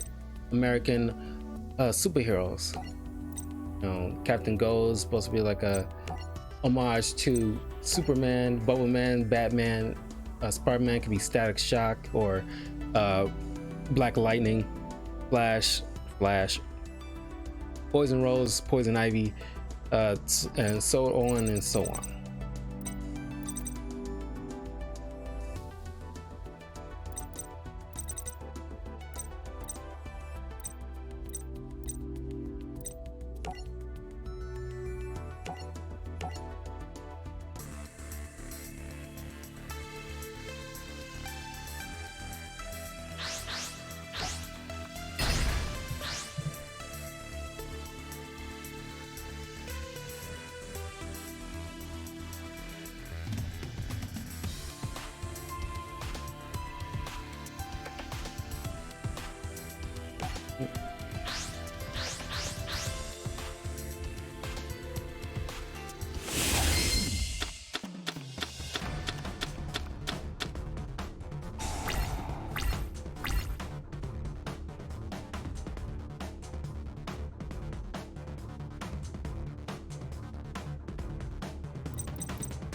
[SPEAKER 1] American superheroes. You know, Captain Gold is supposed to be like a homage to Superman, Bubbleman, Batman. Spider-Man could be Static Shock or Black Lightning, Flash, Poison Rose, Poison Ivy, and so on and so on.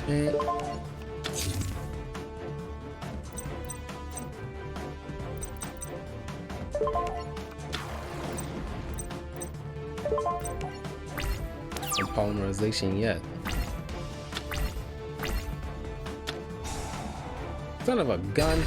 [SPEAKER 1] And polymerization yet. Son of a gun.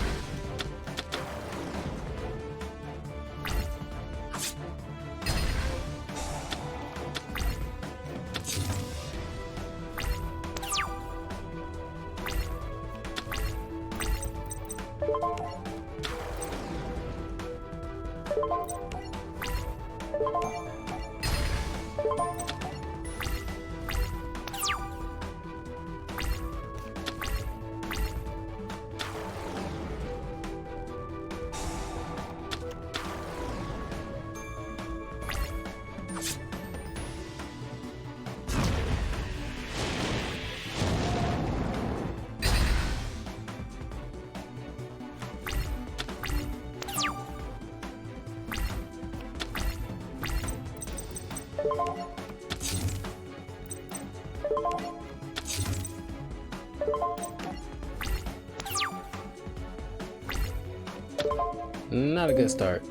[SPEAKER 1] Not a good start.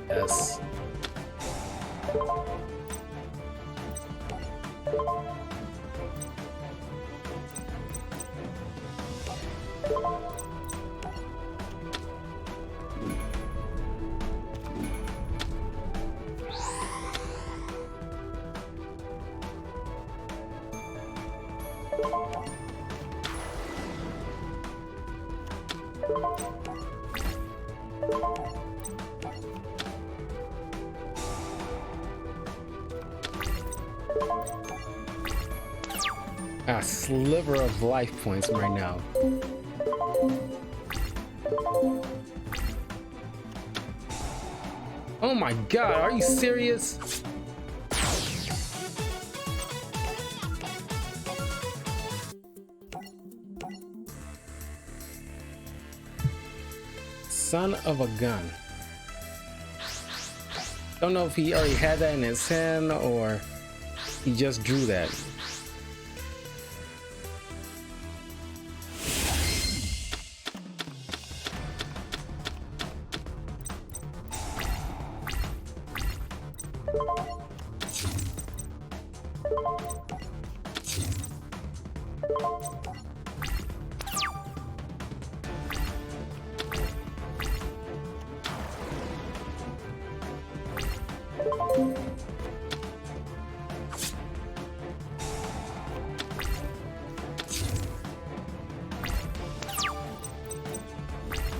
[SPEAKER 1] Yes. A sliver of life points right now. Oh my god, are you serious? Son of a gun. Don't know if he already had that in his hand or he just drew that.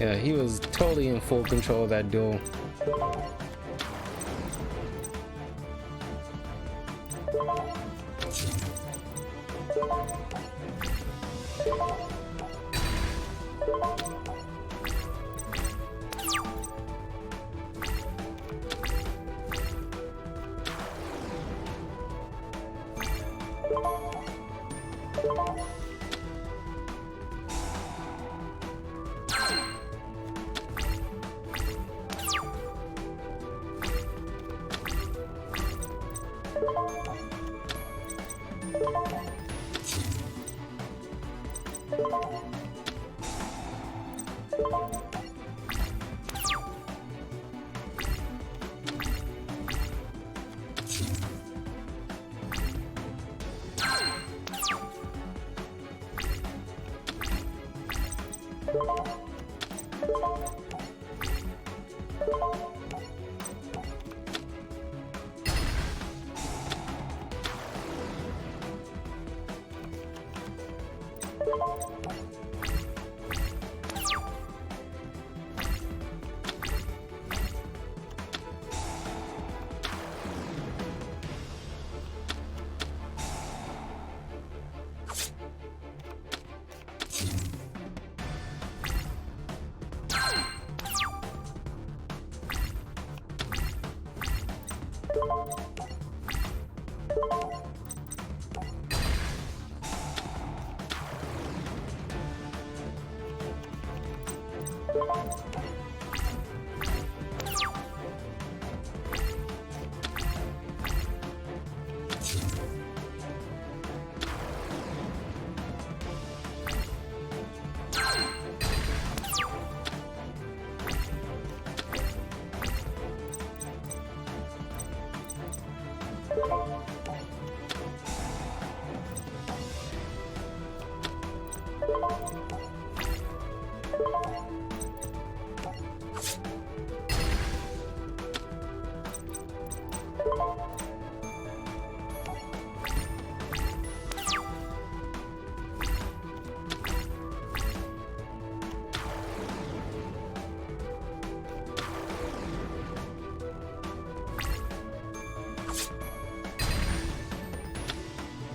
[SPEAKER 1] Yeah, he was totally in full control of that duel.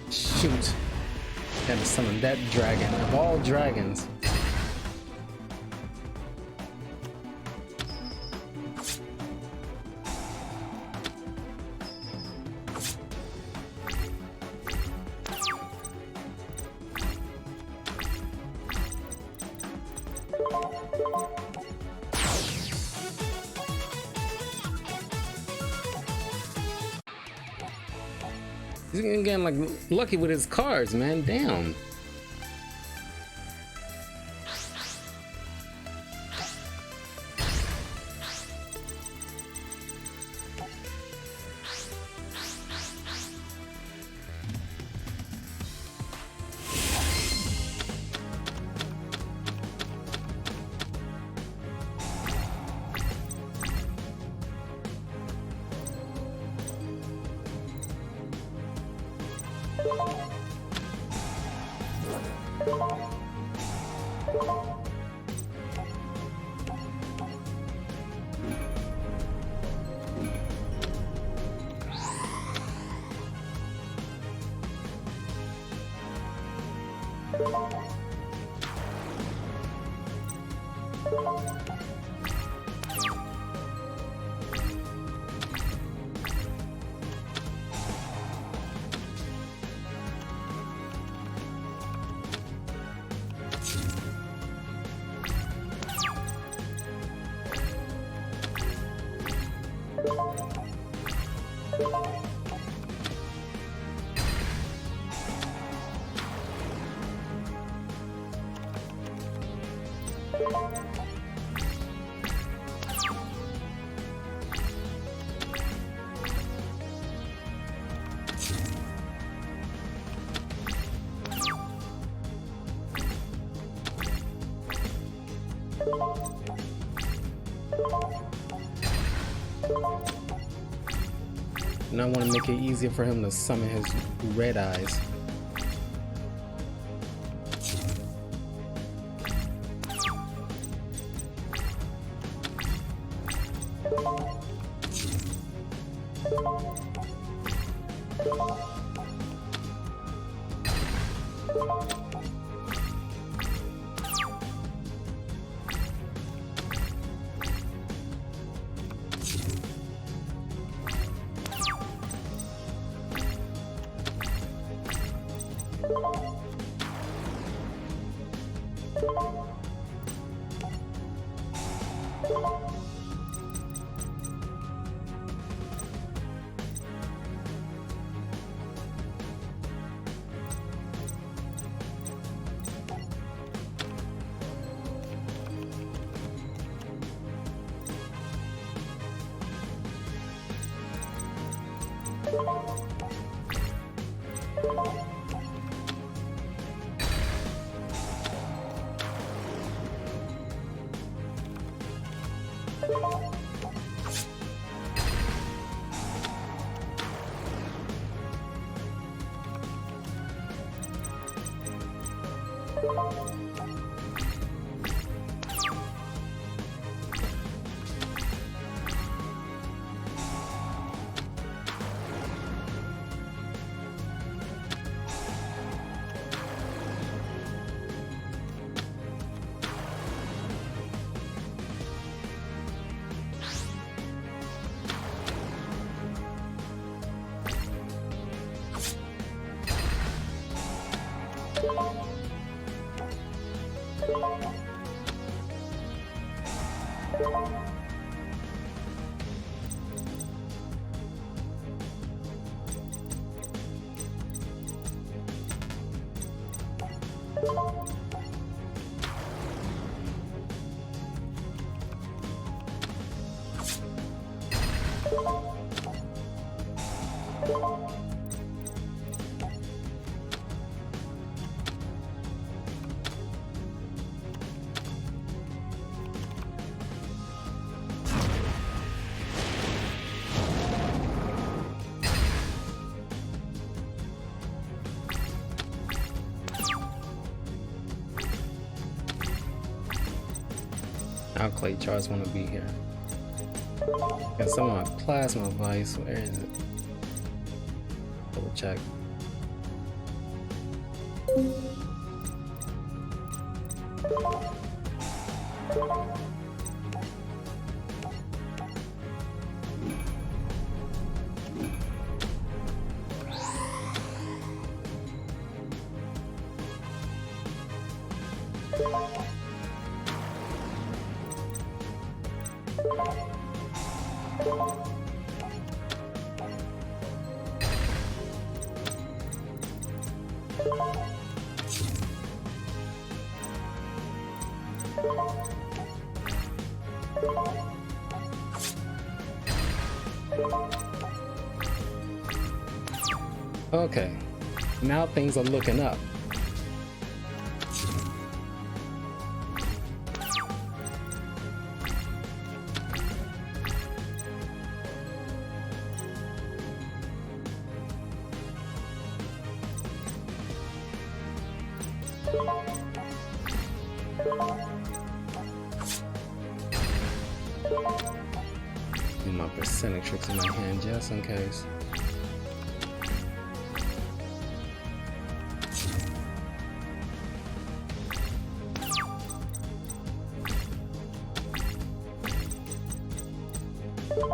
[SPEAKER 1] Shoot. Gotta summon that dragon of all dragons. He's getting like lucky with his cards, man. Damn. And I want to make it easier for him to summon his red eyes. Now Clay Charles want to be here. Got some of my plasma vice. Where is it? Double check. Okay, now things are looking up. Leave my percentage tricks in my hand just in case. There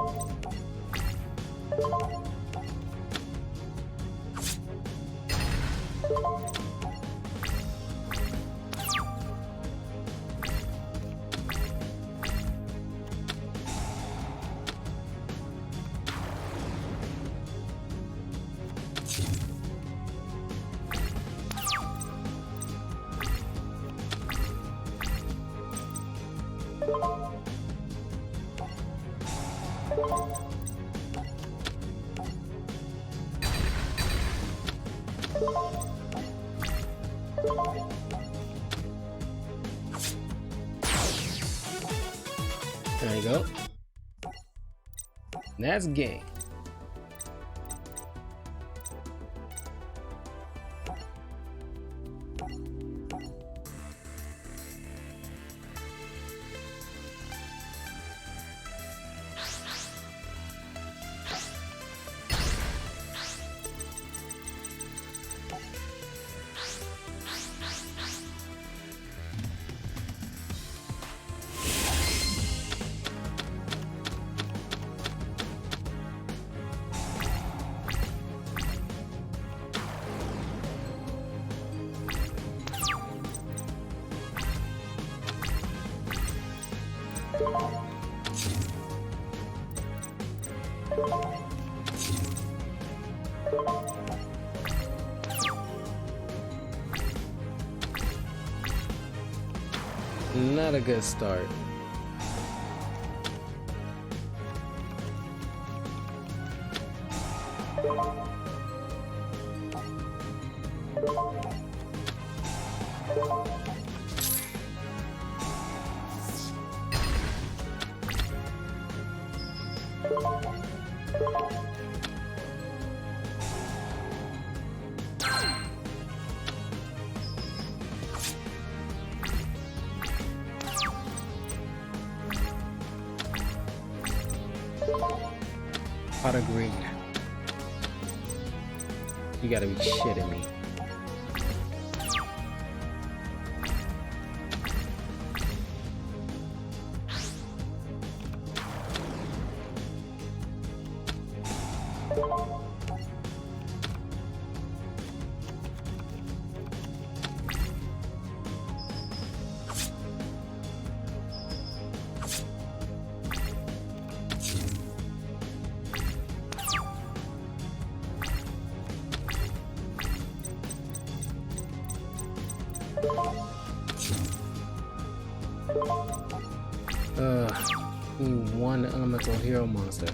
[SPEAKER 1] you go. And that's game. Not a good start. Pot of greed. You gotta be shitting me. One elemental hero monster.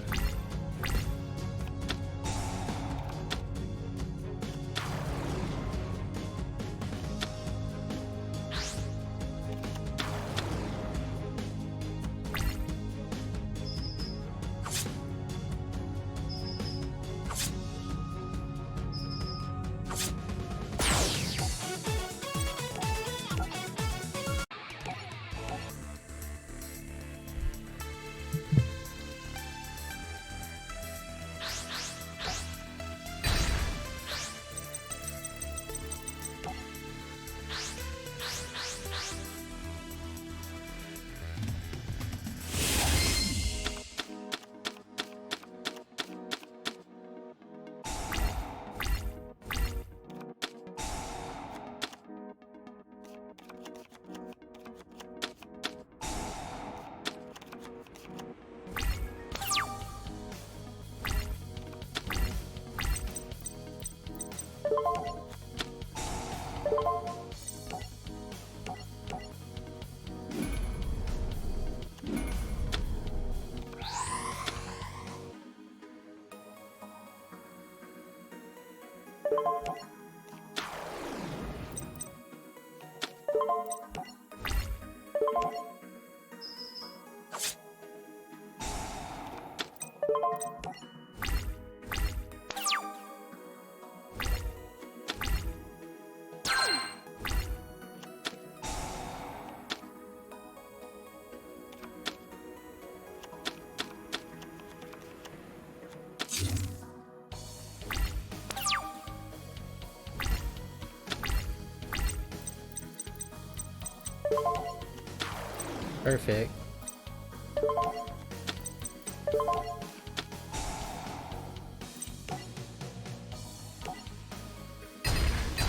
[SPEAKER 1] Perfect.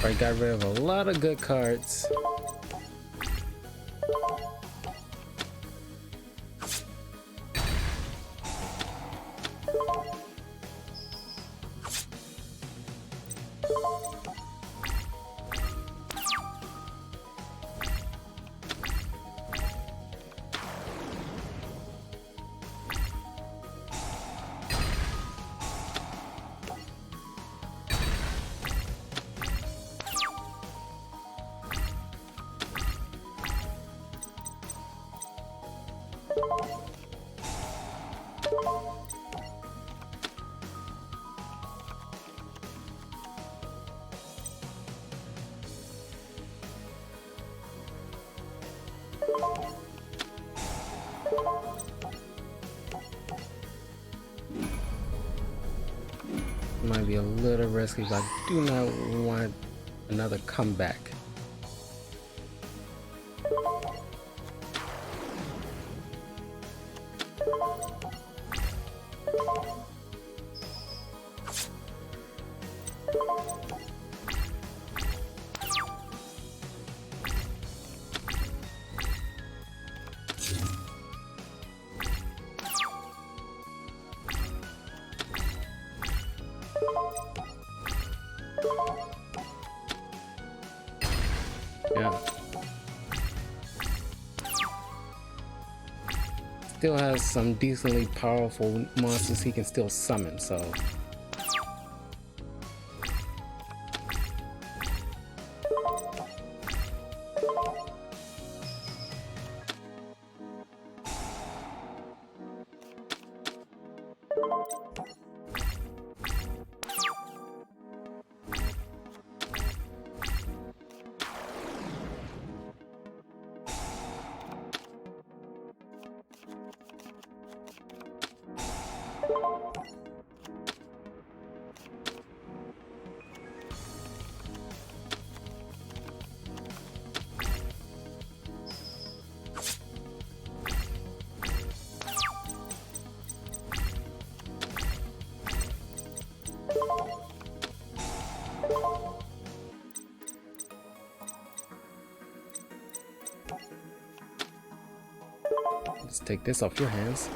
[SPEAKER 1] Alright, got rid of a lot of good cards. Might be a little risky, but I do not want another comeback. Yeah. Still has some decently powerful monsters he can still summon, so. Let's take this off your hands.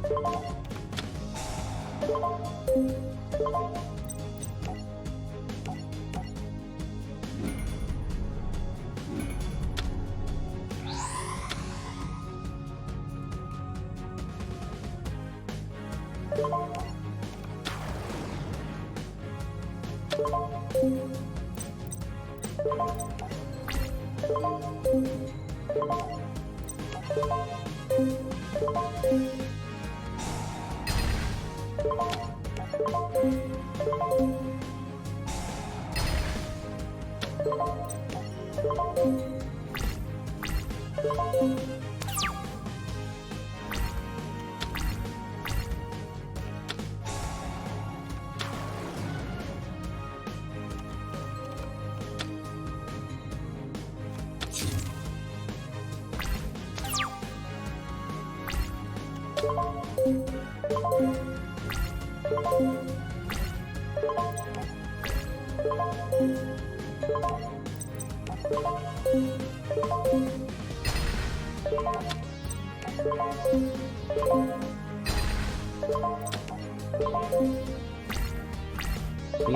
[SPEAKER 1] Need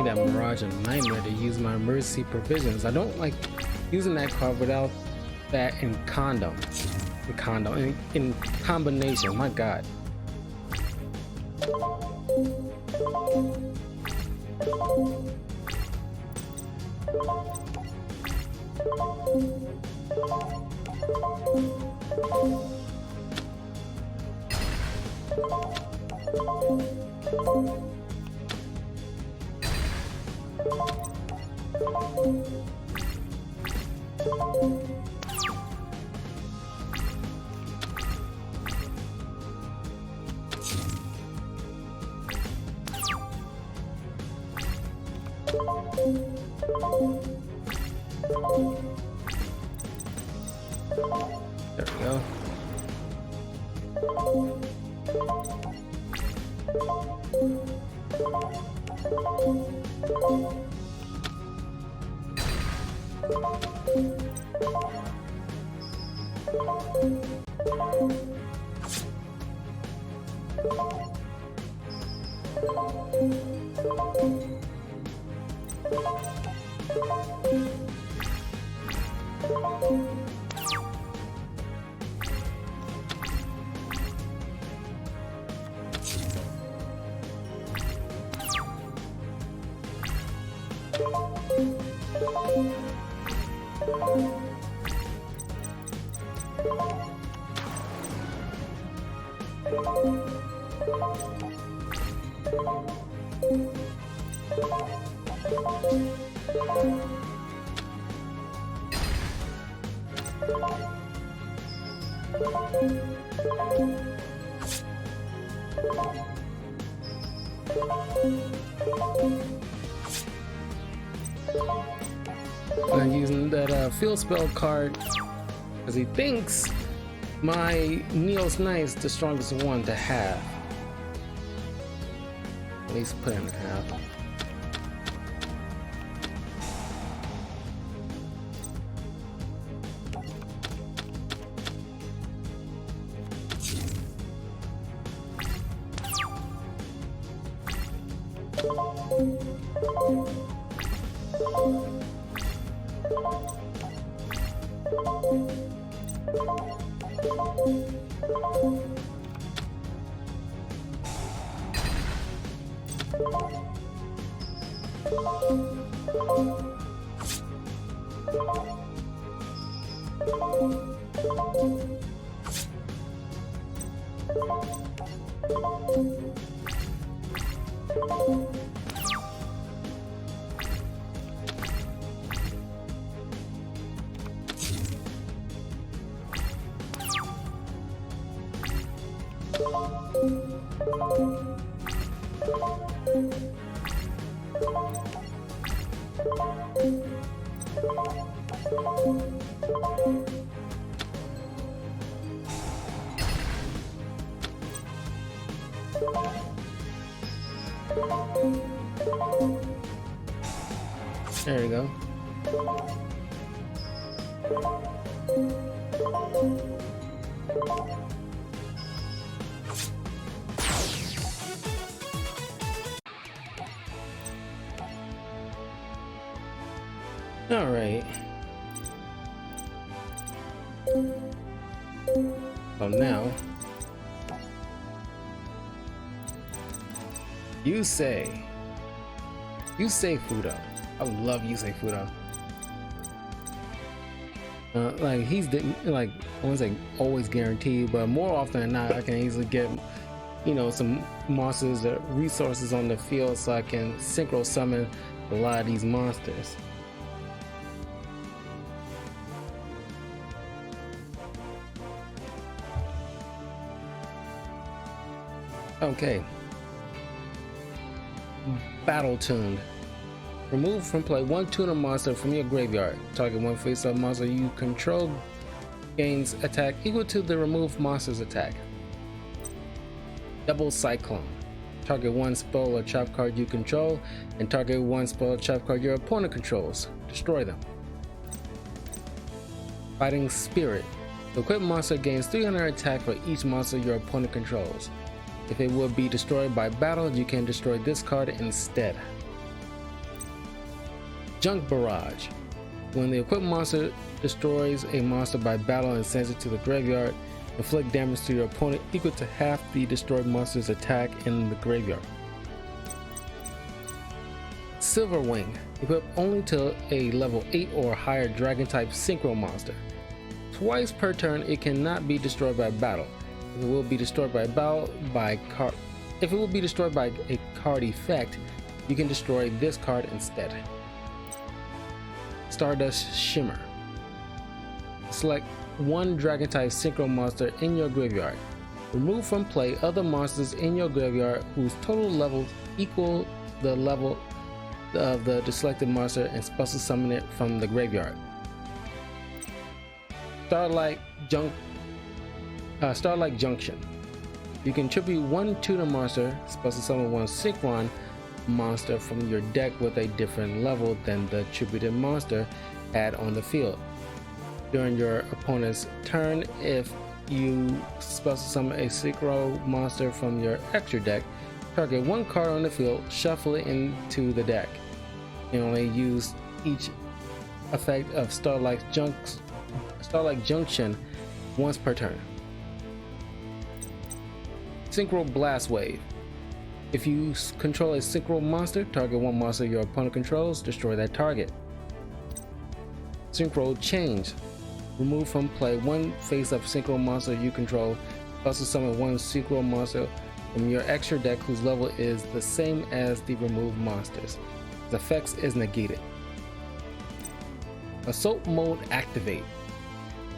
[SPEAKER 1] that Mirage and Nightmare to use my emergency provisions. I don't like using that card without that in in combination. My God. There we go. I'm using that field spell card because he thinks my Neos Knight's the strongest one to have. At least put him in half. There we go. All right. So now, you say Fudo. I love Yusei Fudo. Like he's like, I wouldn't say always guaranteed, but more often than not, I can easily get, you know, some monsters or resources on the field so I can synchro summon a lot of these monsters. Okay. Battle tuned. Remove from play one tuner monster from your graveyard. Target one face-up monster you control gains attack equal to the removed monster's attack. Double Cyclone. Target one spell or trap card you control and target one spell or trap card your opponent controls. Destroy them. Fighting Spirit. The equipped monster gains 300 attack for each monster your opponent controls. If it will be destroyed by battle, you can destroy this card instead. Junk Barrage. When the equipped monster destroys a monster by battle and sends it to the graveyard, inflict damage to your opponent equal to half the destroyed monster's attack in the graveyard. Silver Wing. Equip only to a level 8 or higher dragon type synchro monster. Twice per turn, it cannot be destroyed by battle. If it will be destroyed by battle if it will be destroyed by a card effect, you can destroy this card instead. Stardust Shimmer. Select one dragon type synchro monster in your graveyard. Remove from play other monsters in your graveyard whose total levels equal the level of the selected monster and special summon it from the graveyard. Starlight Junction. You can tribute one tuner monster, special summon one synchron monster from your deck with a different level than the tributed monster had on the field. During your opponent's turn, if you special summon a synchro monster from your extra deck, target one card on the field, shuffle it into the deck. You can only use each effect of Starlight Junction once per turn. Synchro Blast Wave. If you control a synchro monster, target one monster your opponent controls, destroy that target. Synchro Change. Remove from play one face-up synchro monster you control, also summon one synchro monster from your extra deck whose level is the same as the removed monsters. The effects is negated. Assault Mode Activate.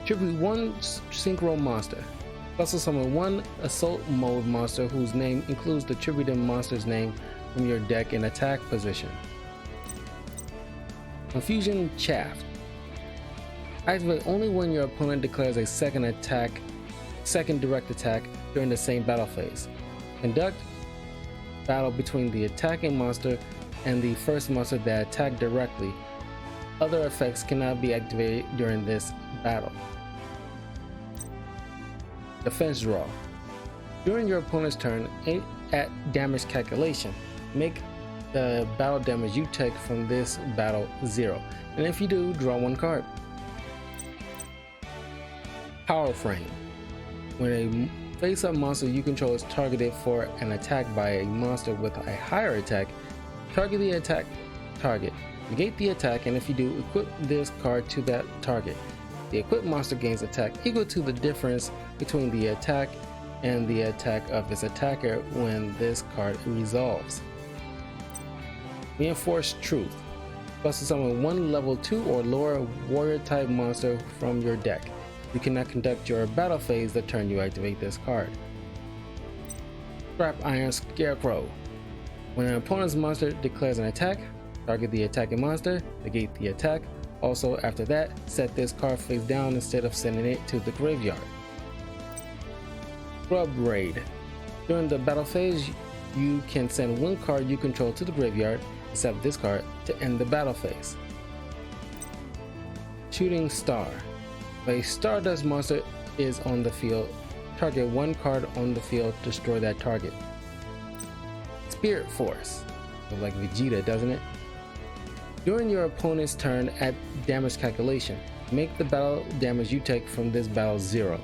[SPEAKER 1] Tribute one synchro monster. Also summon one Assault Mode monster whose name includes the tributed monster's name from your deck in attack position. Confusion Shaft. Activate only when your opponent declares a second direct attack during the same battle phase. Conduct battle between the attacking monster and the first monster that attacked directly. Other effects cannot be activated during this battle. Defense Draw. During your opponent's turn, at damage calculation, make the battle damage you take from this battle 0, and if you do, draw one card. Power Frame. When a face-up monster you control is targeted for an attack by a monster with a higher attack, target the attack target, negate the attack, and if you do, equip this card to that target. The equipped monster gains attack equal to the difference between the attack and the attack of its attacker when this card resolves. Reinforced Truth. Special summon one level 2 or lower warrior type monster from your deck. You cannot conduct your battle phase the turn you activate this card. Scrap Iron Scarecrow. When an opponent's monster declares an attack, target the attacking monster, negate the attack. Also, after that, set this card face down instead of sending it to the graveyard. Scrub Raid. During the battle phase, you can send one card you control to the graveyard, except this card, to end the battle phase. Shooting Star. If a Stardust monster is on the field, target one card on the field, destroy that target. Spirit Force. Looks like Vegeta, doesn't it? During your opponent's turn at damage calculation, make the battle damage you take from this battle 0.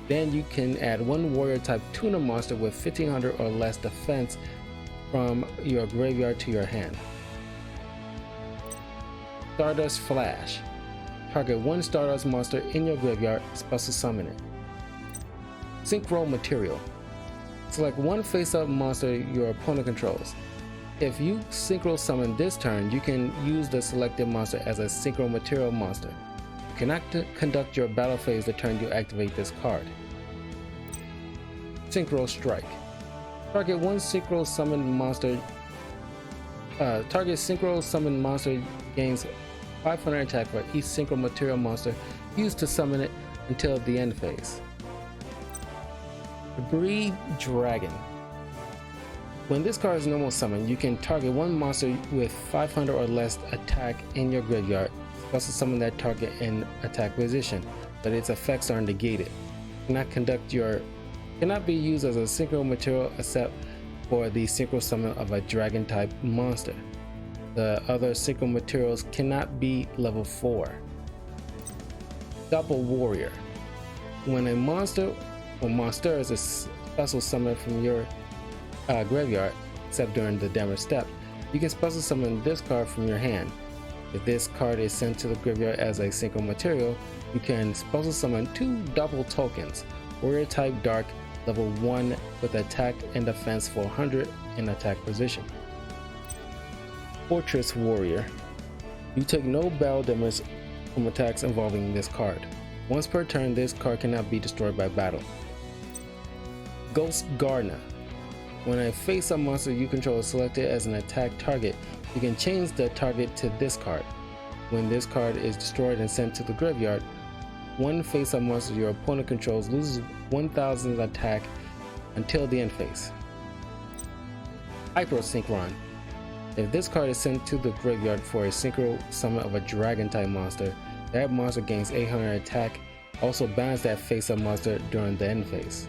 [SPEAKER 1] Then you can add one warrior type tuner monster with 1500 or less defense from your graveyard to your hand. Stardust Flash. Target one Stardust monster in your graveyard, special summon it. Synchro Material. Select one face-up monster your opponent controls. If you synchro summon this turn, you can use the selected monster as a synchro material monster. You cannot conduct your battle phase the turn you activate this card. Synchro Strike. Target one synchro summoned monster. Target synchro summoned monster gains 500 attack for each synchro material monster used to summon it until the end phase. Debris Dragon. When this card is normal summon, you can target one monster with 500 or less attack in your graveyard, special summon that target in attack position, but its effects are negated. Cannot be used as a synchro material except for the synchro summon of a dragon type monster. The other synchro materials cannot be level 4. Double Warrior. When a monster or monsters is special summoned from your graveyard, except during the damage step, you can special summon this card from your hand. If this card is sent to the graveyard as a synchro material, you can special summon 2 double tokens, warrior type dark, level 1 with attack and defense 400 in attack position. Fortress Warrior. You take no battle damage from attacks involving this card. Once per turn, this card cannot be destroyed by battle. Ghost Gardener. When a face-up monster you control is selected as an attack target, you can change the target to this card. When this card is destroyed and sent to the graveyard, one face-up monster your opponent controls loses 1000 attack until the end phase. Hypersynchron. If this card is sent to the graveyard for a synchro summon of a dragon type monster, that monster gains 800 attack. Also bans that face-up monster during the end phase.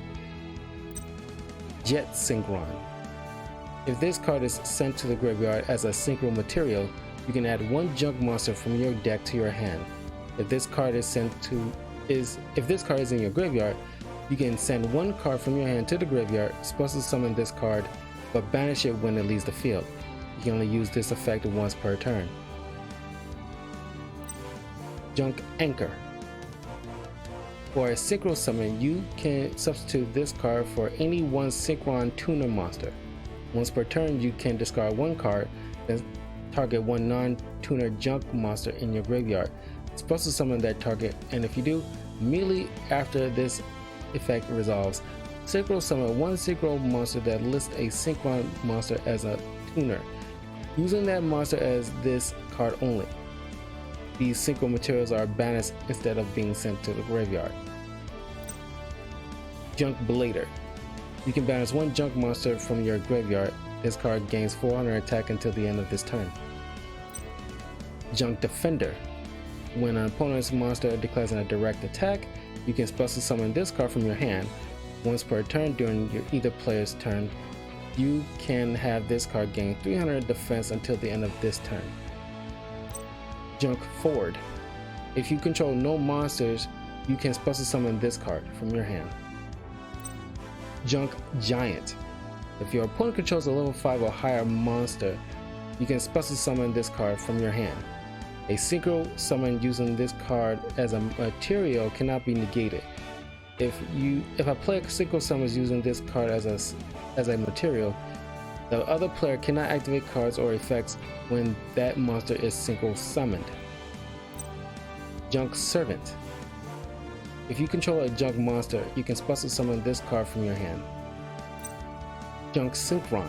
[SPEAKER 1] Jet Synchron. If this card is sent to the graveyard as a synchro material, you can add one junk monster from your deck to your hand. If this card is in your graveyard, you can send one card from your hand to the graveyard, special summon this card, but banish it when it leaves the field. You can only use this effect once per turn. Junk Anchor. For a synchro summon, you can substitute this card for any one synchron tuner monster. Once per turn, you can discard one card, then target one non-tuner junk monster in your graveyard. Special summon that target, and if you do, immediately after this effect resolves, synchro summon one synchro monster that lists a synchron monster as a tuner, using that monster as this card only. These synchro materials are banished instead of being sent to the graveyard. Junk Blader. You can banish one junk monster from your graveyard. This card gains 400 attack until the end of this turn. Junk Defender. When an opponent's monster declares a direct attack, you can special summon this card from your hand. Once per turn during either player's turn, you can have this card gain 300 defense until the end of this turn. Junk Ford. If you control no monsters, you can special summon this card from your hand. Junk Giant. If your opponent controls a level 5 or higher monster, you can special summon this card from your hand. A synchro summon using this card as a material cannot be negated. If a player synchro summons using this card as a material, the other player cannot activate cards or effects when that monster is synchro summoned. Junk Servant. If you control a junk monster, you can special summon this card from your hand. Junk Synchron.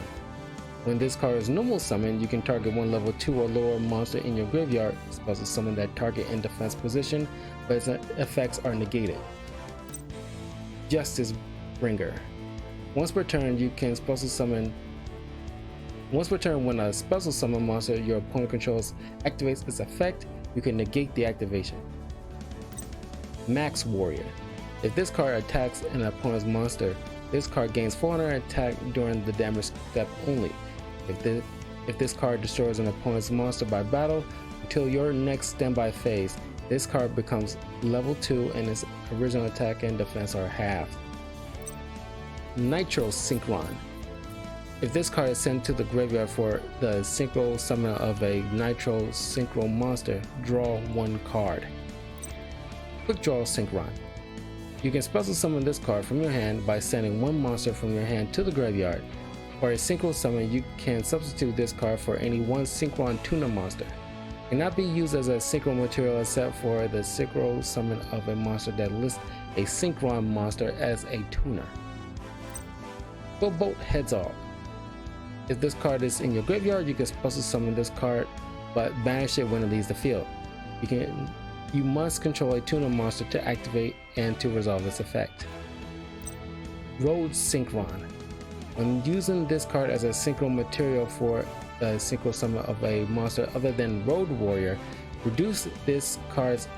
[SPEAKER 1] When this card is normal summoned, you can target one level 2 or lower monster in your graveyard, special summon that target in defense position, but its effects are negated. Justice Bringer. Once per turn, when a special summon monster your opponent controls activates its effect, you can negate the activation. Max Warrior. If this card attacks an opponent's monster, this card gains 400 attack during the damage step only. If this card destroys an opponent's monster by battle until your next standby phase, this card becomes level 2 and its original attack and defense are halved. Nitro Synchron. If this card is sent to the graveyard for the synchro summon of a Nitro Synchro monster, draw 1 card. Quick Draw Synchron. You can special summon this card from your hand by sending 1 monster from your hand to the graveyard. For a synchro summon, you can substitute this card for any 1 Synchron tuner monster. It cannot be used as a synchro material except for the synchro summon of a monster that lists a Synchron monster as a tuner. Bolt Heads Off. If this card is in your graveyard, you can special summon this card, but banish it when it leaves the field. You must control a tuner monster to activate and to resolve its effect. Road Synchron. When using this card as a synchro material for the synchro summon of a monster other than Road Warrior, reduce this card's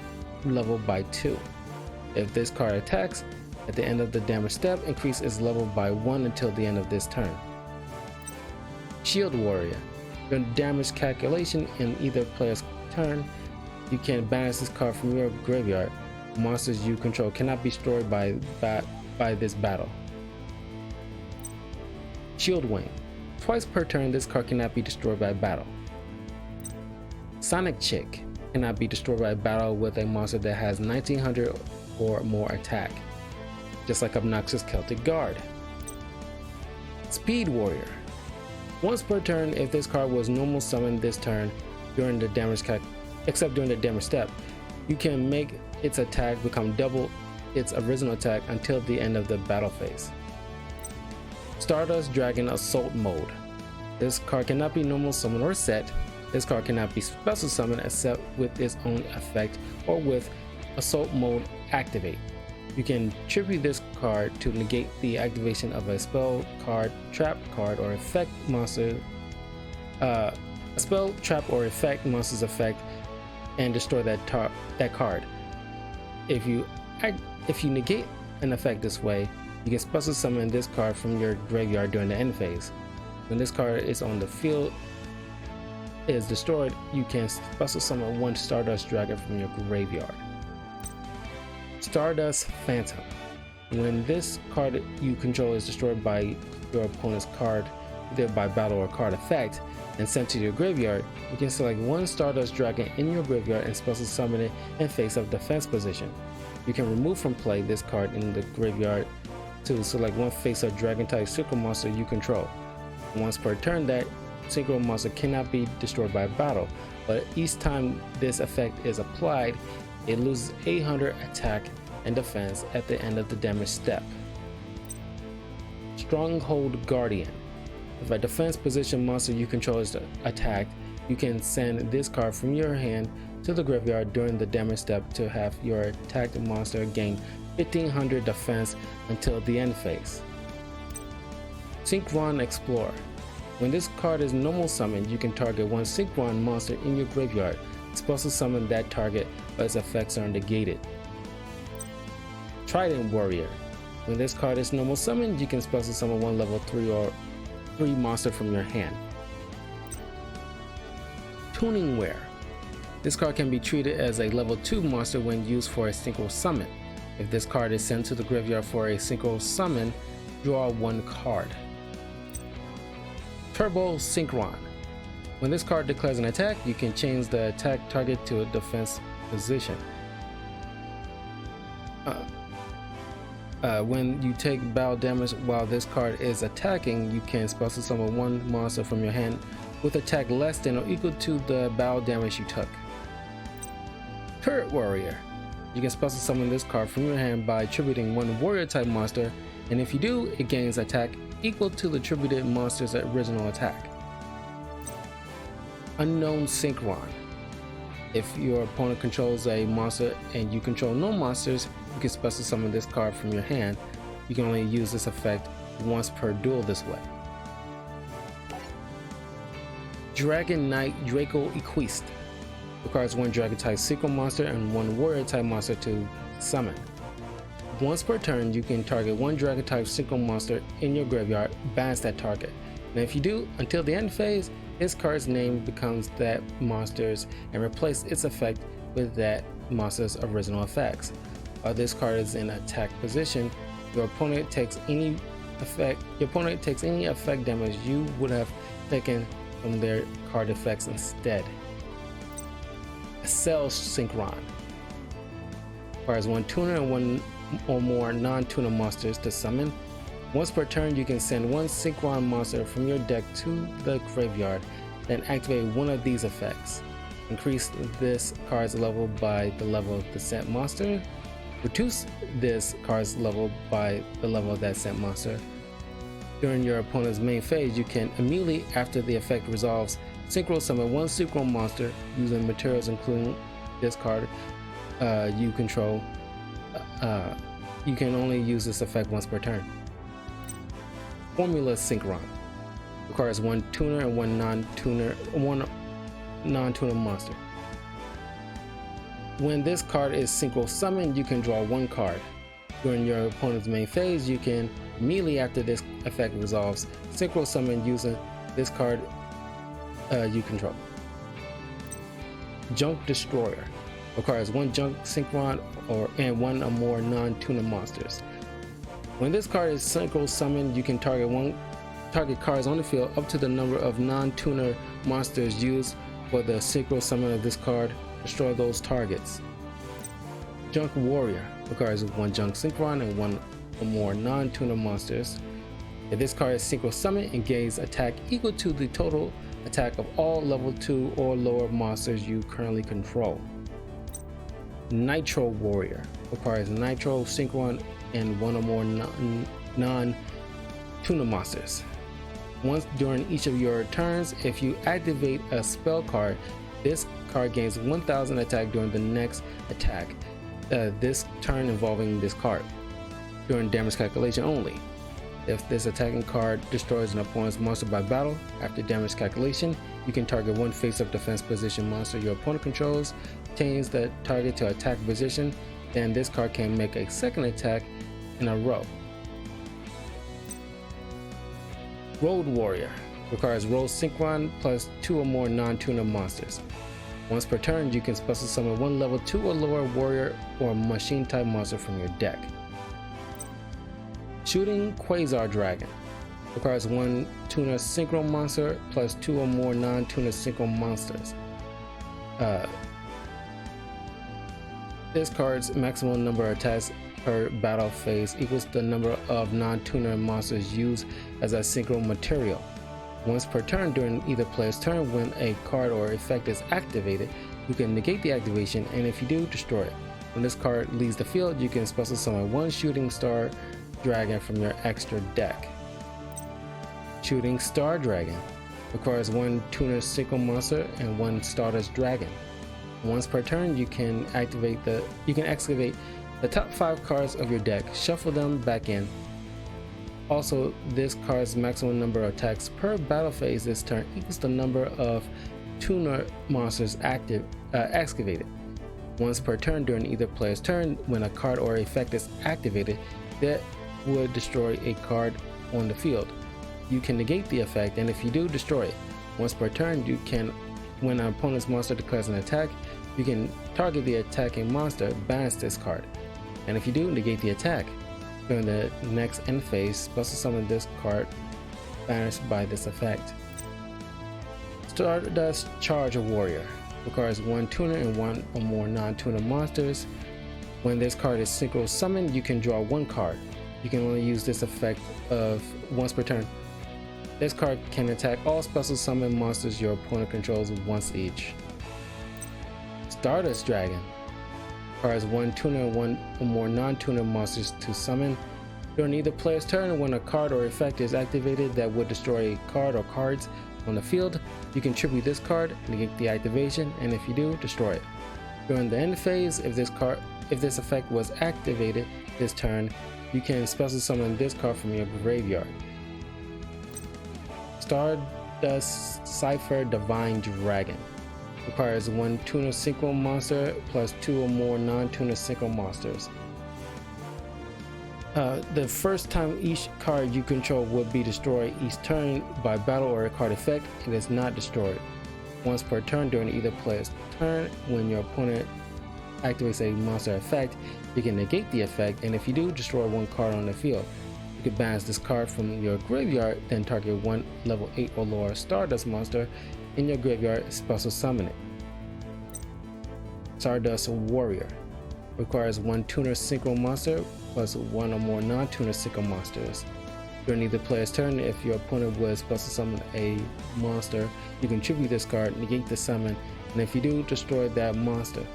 [SPEAKER 1] level by 2. If this card attacks, at the end of the damage step, increase its level by 1 until the end of this turn. Shield Warrior. During damage calculation in either player's turn, you can banish this card from your graveyard. Monsters you control cannot be destroyed by this battle. Shield Wing. Twice per turn, this card cannot be destroyed by battle. Sonic Chick. Cannot be destroyed by battle with a monster that has 1900 or more attack, just like Obnoxious Celtic Guard. Speed Warrior. Once per turn, if this card was normal summoned this turn during the damage except during the damage step, you can make its attack become double its original attack until the end of the battle phase. Stardust Dragon Assault Mode. This card cannot be normal summoned or set. This card cannot be special summoned except with its own effect or with Assault Mode activate. You can tribute this card to negate the activation of a spell, card, trap card, or effect monster. A spell, trap, or effect monster's effect, and destroy that card. If you negate an effect this way, you can special summon this card from your graveyard during the end phase. When this card is on the field is destroyed, you can special summon 1 Stardust Dragon from your graveyard. Stardust Phantom. When this card you control is destroyed by your opponent's card, either by battle or card effect, and sent to your graveyard, you can select 1 Stardust Dragon in your graveyard and special summon it in face-up defense position. You can remove from play this card in the graveyard to select 1 face-up Dragon-type synchro monster you control. Once per turn, that synchro monster cannot be destroyed by battle, but each time this effect is applied, it loses 800 attack and defense at the end of the damage step. Stronghold Guardian. If a defense position monster you control is attacked, you can send this card from your hand to the graveyard during the damage step to have your attacked monster gain 1500 defense until the end phase. Synchron Explorer. When this card is normal summoned, you can target 1 Synchron monster in your graveyard, special summon that target, but its effects are negated. Trident Warrior. When this card is normal summoned, you can special summon 1 level 3 or 3 monster from your hand. Tuning Wear. This card can be treated as a level 2 monster when used for a synchro summon. If this card is sent to the graveyard for a synchro summon, draw 1 card. Turbo Synchron. When this card declares an attack, you can change the attack target to a defense position. When you take battle damage while this card is attacking, you can special summon 1 monster from your hand with attack less than or equal to the battle damage you took. Turret Warrior. You can special summon this card from your hand by tributing 1 warrior type monster, and if you do, it gains attack equal to the tributed monster's original attack. Unknown Synchron. If your opponent controls a monster and you control no monsters, you can special summon this card from your hand. You can only use this effect once per duel this way. Dragon Knight Draco Equist. Requires 1 dragon type synchro monster and 1 warrior type monster to summon. Once per turn, you can target 1 dragon type synchro monster in your graveyard, banish that target. And if you do, until the end phase, this card's name becomes that monster's and replace its effect with that monster's original effects. While this card is in attack position, your opponent takes any effect damage you would have taken from their card effects instead. Cell Synchron requires 1 tuner and 1 or more non-tuner monsters to summon. Once per turn, you can send 1 Synchron monster from your deck to the graveyard, then activate one of these effects. Increase this card's level by the level of the sent monster. Reduce this card's level by the level of that sent monster. During your opponent's main phase, you can immediately after the effect resolves, synchro summon 1 synchro monster using materials including this card you control. You can only use this effect once per turn. Formula Synchron requires 1 tuner and 1 non-tuner monster. When this card is synchro summoned, you can draw 1 card. During your opponent's main phase, you can immediately after this effect resolves, synchro summon using this card you control. Junk Destroyer requires 1 junk synchron and 1 or more non-tuner monsters. When this card is synchro summoned, you can target cards on the field up to the number of non-tuner monsters used for the synchro summon of this card. Destroy those targets. Junk Warrior requires 1 junk synchron and 1 or more non-tuner monsters. If this card is synchro summoned, it gains attack equal to the total attack of all level 2 or lower monsters you currently control. Nitro Warrior requires Nitro synchron and 1 or more non-tuner monsters. Once during each of your turns, if you activate a spell card, this card gains 1000 attack during the next attack this turn involving this card, during damage calculation only. If this attacking card destroys an opponent's monster by battle, after damage calculation, you can target 1 face-up defense position monster your opponent controls, change the target to attack position, then this card can make a second attack in a row. Road Warrior requires Road Synchron plus 2 or more non-tuner monsters. Once per turn, you can special summon 1 level 2 or lower warrior or machine type monster from your deck. Shooting Quasar Dragon requires 1 tuner synchro monster plus 2 or more non-tuner synchro monsters. This card's maximum number of attacks per battle phase equals the number of non-tuner monsters used as a synchro material. Once per turn during either player's turn, when a card or effect is activated, you can negate the activation, and if you do, destroy it. When this card leaves the field, you can special summon 1 Shooting Star Dragon from your extra deck. Shooting Star Dragon requires 1 tuner synchro monster and 1 Stardust Dragon. Once per turn, you can excavate the top 5 cards of your deck, shuffle them back in. Also, this card's maximum number of attacks per battle phase this turn equals the number of tuner monsters excavated. Once per turn during either player's turn, when a card or effect is activated that would destroy a card on the field, you can negate the effect, and if you do, destroy it. Once per turn, you can, when an opponent's monster declares an attack, you can target the attacking monster, banish this card, and if you do, negate the attack. During the next end phase, special summon this card banished by this effect. Stardust Charge Warrior requires 1 tuner and 1 or more non-tuner monsters. When this card is synchro summoned, you can draw 1 card. You can only use this effect of once per turn. This card can attack all special summon monsters your opponent controls once each. Stardust Dragon requires 1 tuner and 1 or more non-tuner monsters to summon. During either player's turn, when a card or effect is activated that would destroy a card or cards on the field, you can tribute this card, negate the activation, and if you do, destroy it. During the end phase, if this effect was activated this turn, you can special summon this card from your graveyard. Stardust Cypher Divine Dragon requires 1 tuner synchro monster plus 2 or more non-tuner synchro monsters. The first time each card you control will be destroyed each turn by battle or a card effect, it is not destroyed once per turn during either player's turn. When your opponent activates a monster effect, you can negate the effect, and if you do, destroy one card on the field. You can banish this card from your graveyard, then target one level 8 or lower Stardust monster in your graveyard, special summon it. Stardust Warrior requires one tuner synchro monster plus one or more non-tuner synchro monsters. During either player's turn, if your opponent would special summon a monster, you can tribute this card, negate the summon, and if you do, destroy that monster.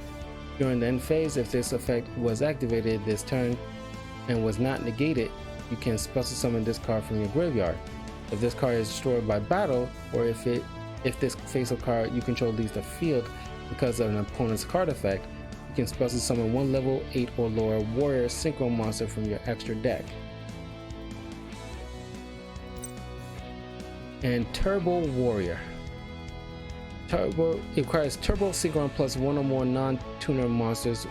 [SPEAKER 1] During the end phase, if this effect was activated this turn and was not negated, you can special summon this card from your graveyard. If this card is destroyed by battle, or if this face-up card you control leaves the field because of an opponent's card effect, you can special summon one level 8 or lower warrior synchro monster from your extra deck. And Turbo Warrior. It requires Turbo Synchron plus one or more non-tuner monsters.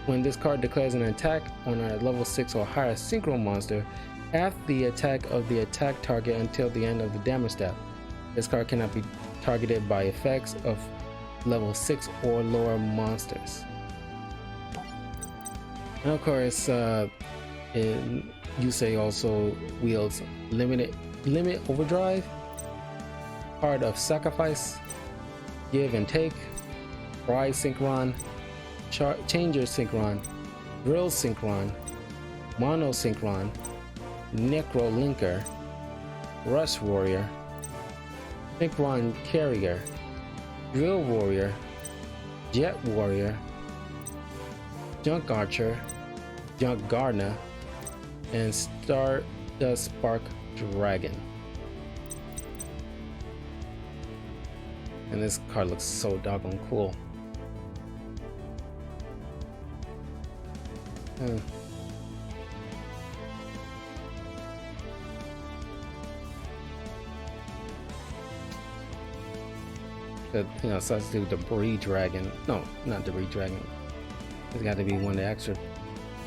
[SPEAKER 1] When this card declares an attack on a level 6 or higher synchro monster, half the attack of the attack target until the end of the damage step. This card cannot be targeted by effects of level 6 or lower monsters. And of course, Yusei also wields Limit Overdrive, Heart of Sacrifice, Give and Take, Pride Synchron, Changer Synchron, Drill Synchron, Mono Synchron, Necro Linker, Rush Warrior, Synchron Carrier, Drill Warrior, Jet Warrior, Junk Archer, Junk Gardener, and Stardust Spark Dragon. And this card looks so doggone cool. Substitute the Breed Dragon. No, not the Breed Dragon. It's got to be one of the extra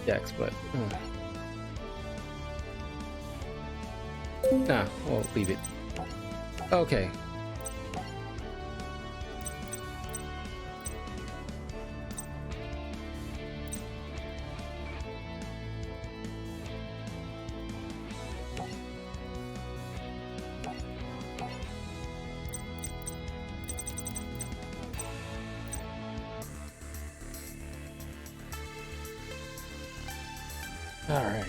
[SPEAKER 1] decks, but we'll leave it. Okay. All right.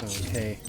[SPEAKER 1] Okay.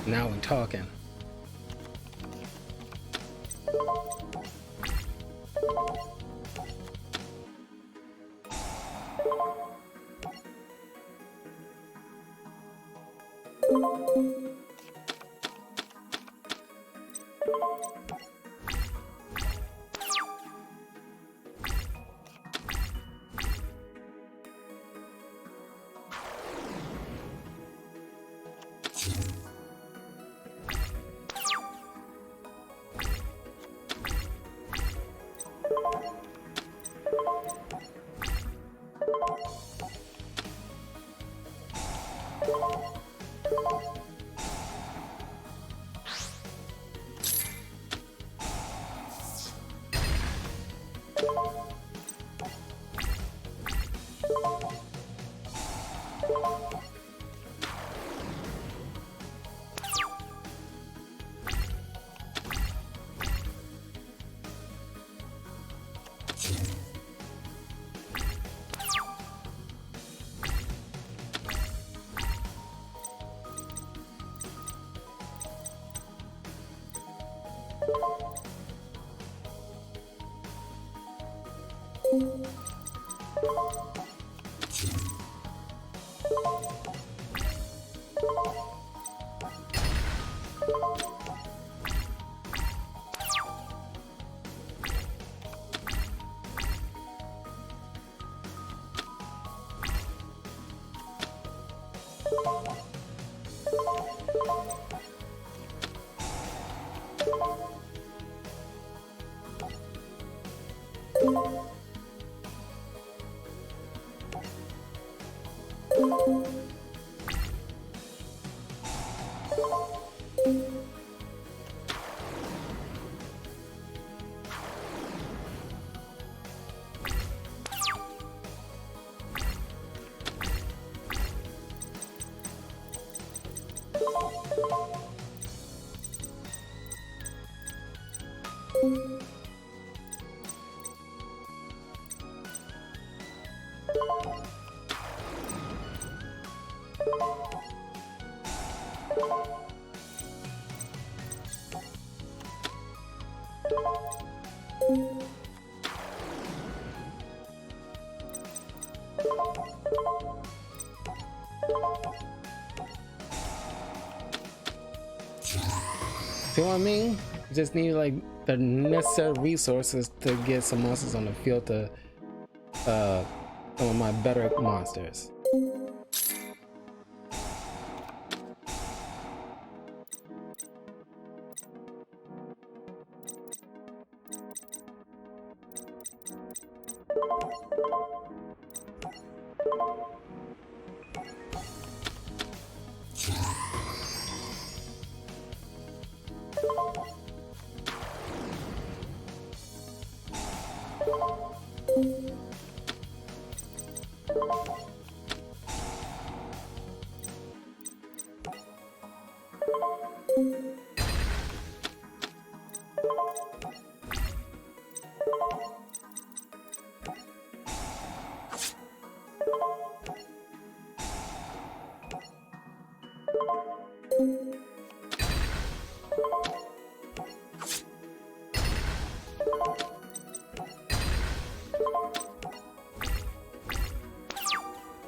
[SPEAKER 1] Now we're talking. See what I mean? Just need like the necessary resources to get some monsters on the field to some of my better monsters.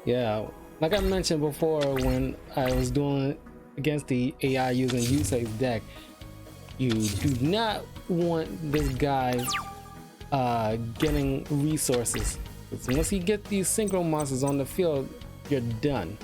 [SPEAKER 1] Yeah, like I mentioned before, when I was doing against the AI using Yusei's deck, you do not want this guy getting resources. Once you get these synchro monsters on the field, you're done.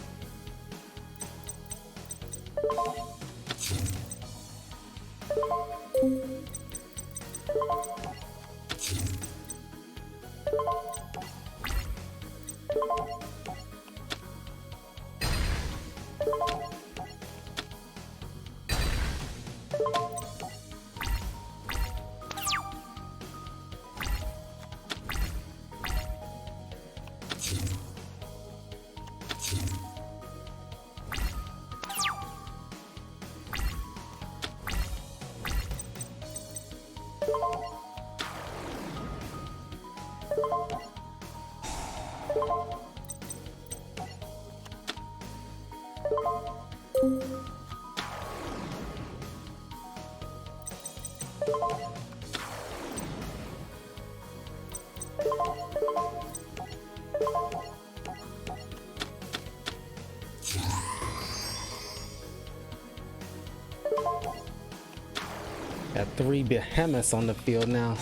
[SPEAKER 1] Got 3 behemoths on the field now.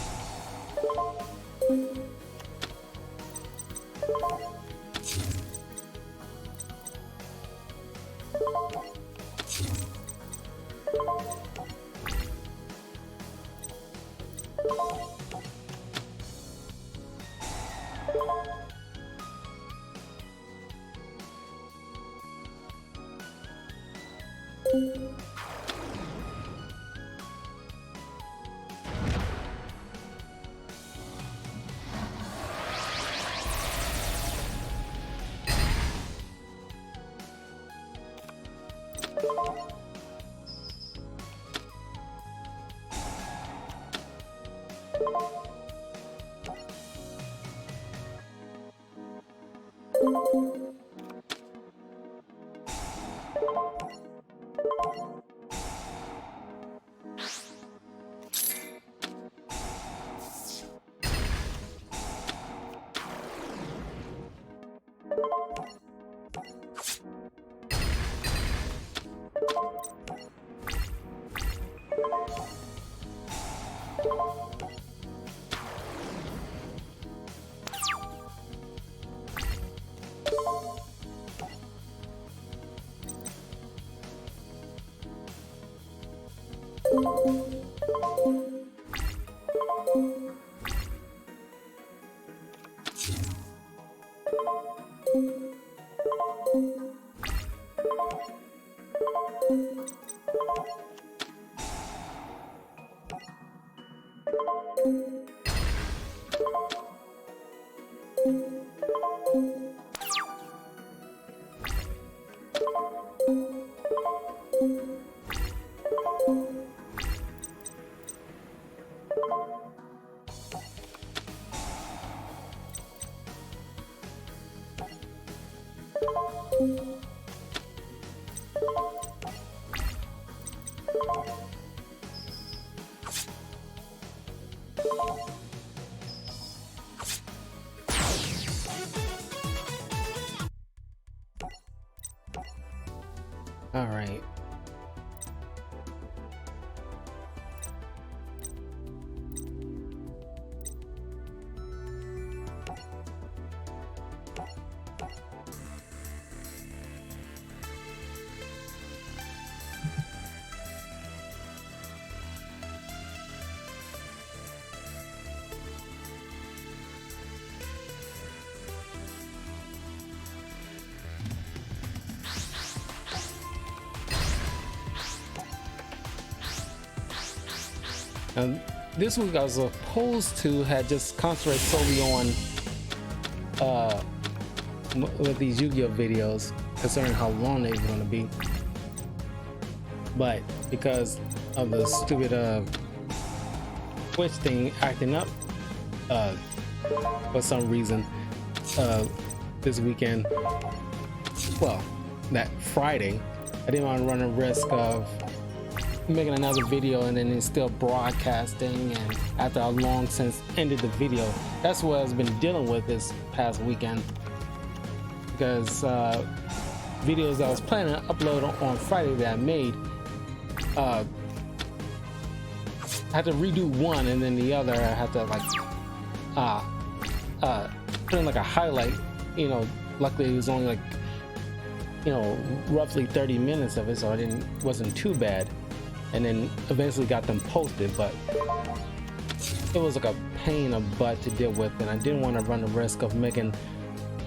[SPEAKER 1] All right. This week I was supposed to have just concentrate solely on with these Yu-Gi-Oh videos, considering how long they were going to be, but because of the stupid Twitch thing acting up for some reason this weekend, well, that Friday, I didn't want to run a risk of making another video and then it's still broadcasting, and after I long since ended the video. That's what I've been dealing with this past weekend, because videos I was planning to upload on Friday that I made, I had to redo one, and then the other I had to like put in like a highlight, you know. Luckily it was only like, you know, roughly 30 minutes of it, so wasn't too bad, and then eventually got them posted. But it was like a pain in the butt to deal with, and I didn't want to run the risk of making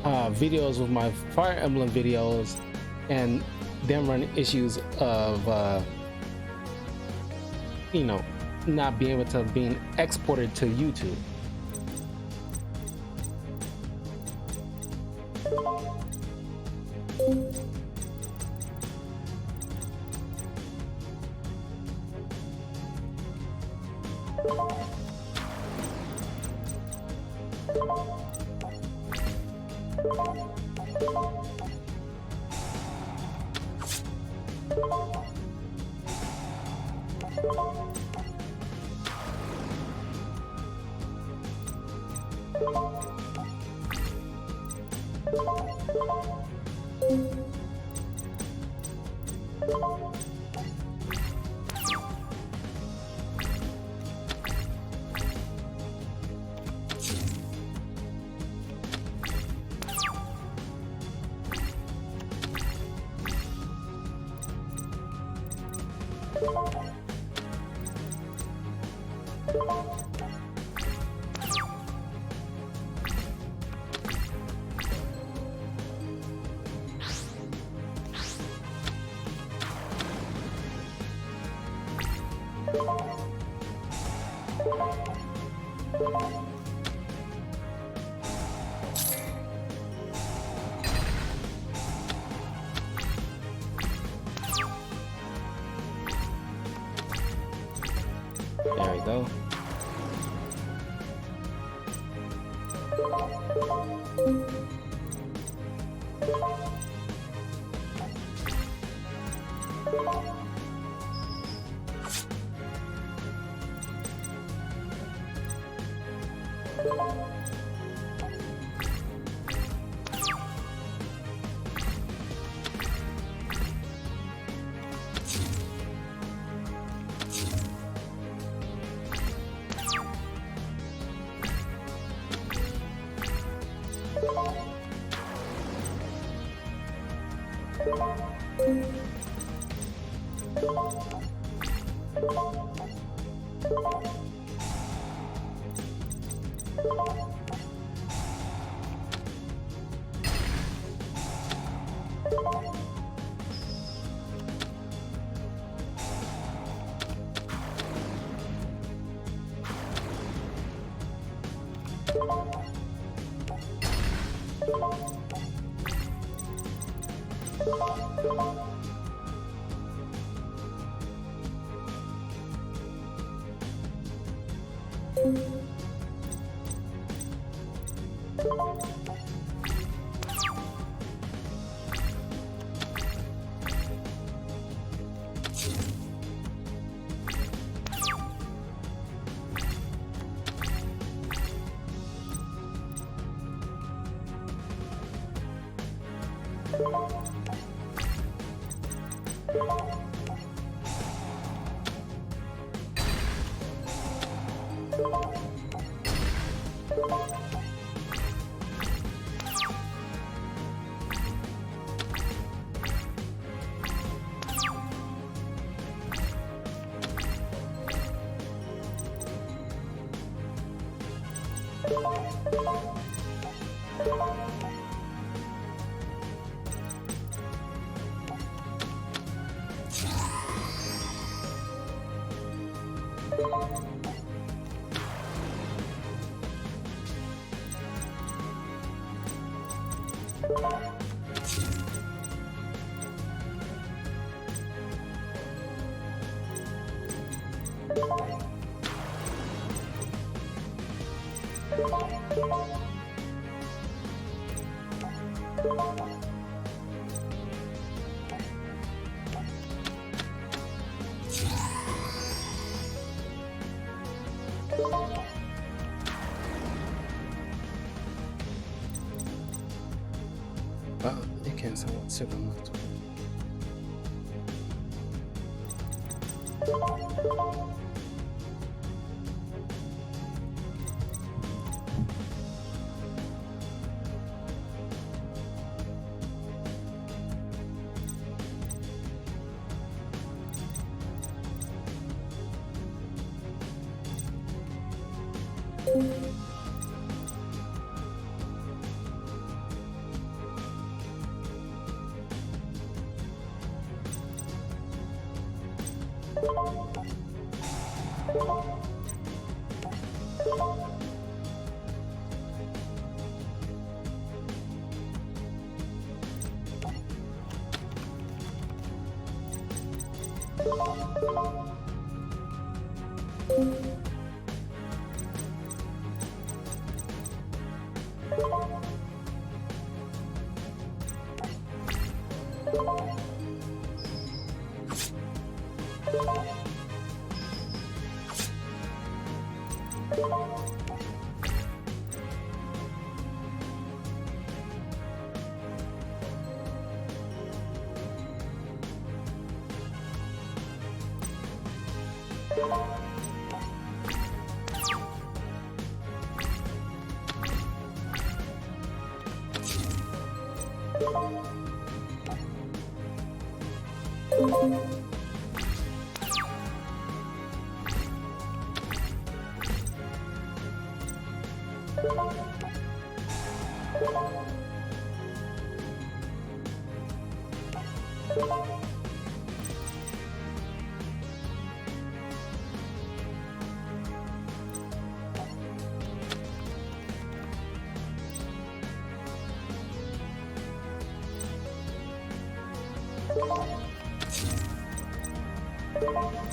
[SPEAKER 1] videos with my Fire Emblem videos and then run issues of you know, not being able to being exported to YouTube. There we go. It cancel second month.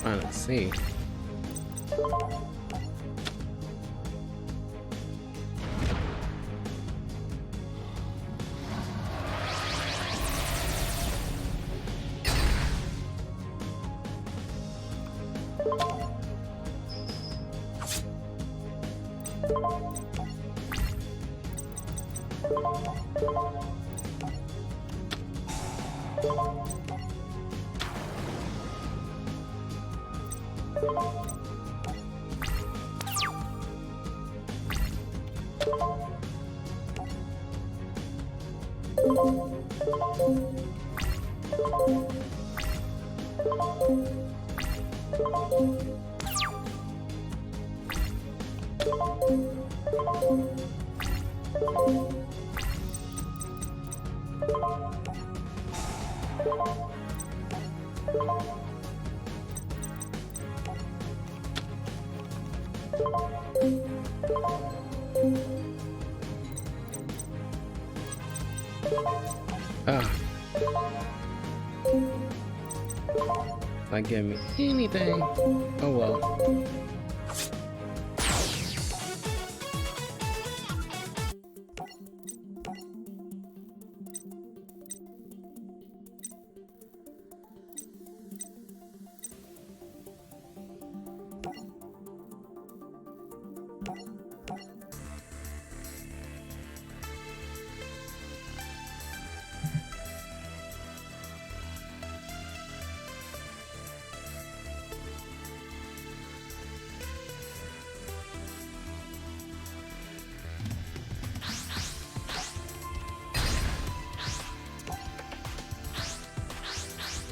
[SPEAKER 1] Let's see. Not giving me anything. Oh well.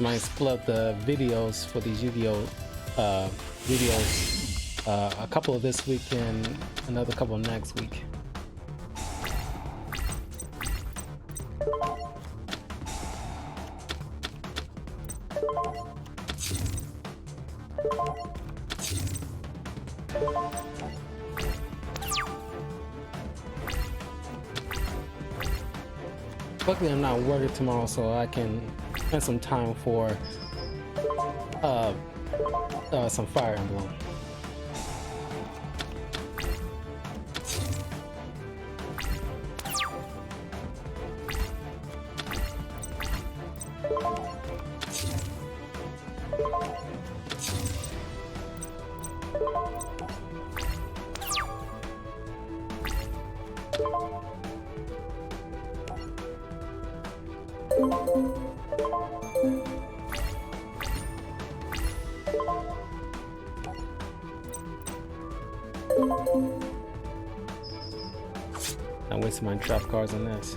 [SPEAKER 1] Might split up the videos for these Yu-Gi-Oh videos. A couple this week and another couple next week. Luckily, I'm not working tomorrow, so I can spend some time for some Fire Emblem. I'm wasting my trap cards on this.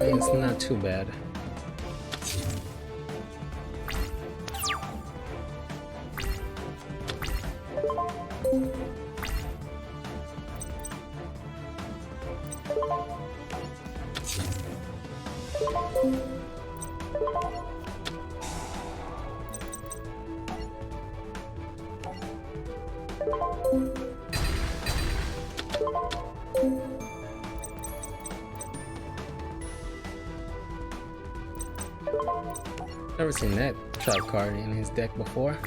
[SPEAKER 1] Yeah, it's not too bad. Never seen that trap card in his deck before.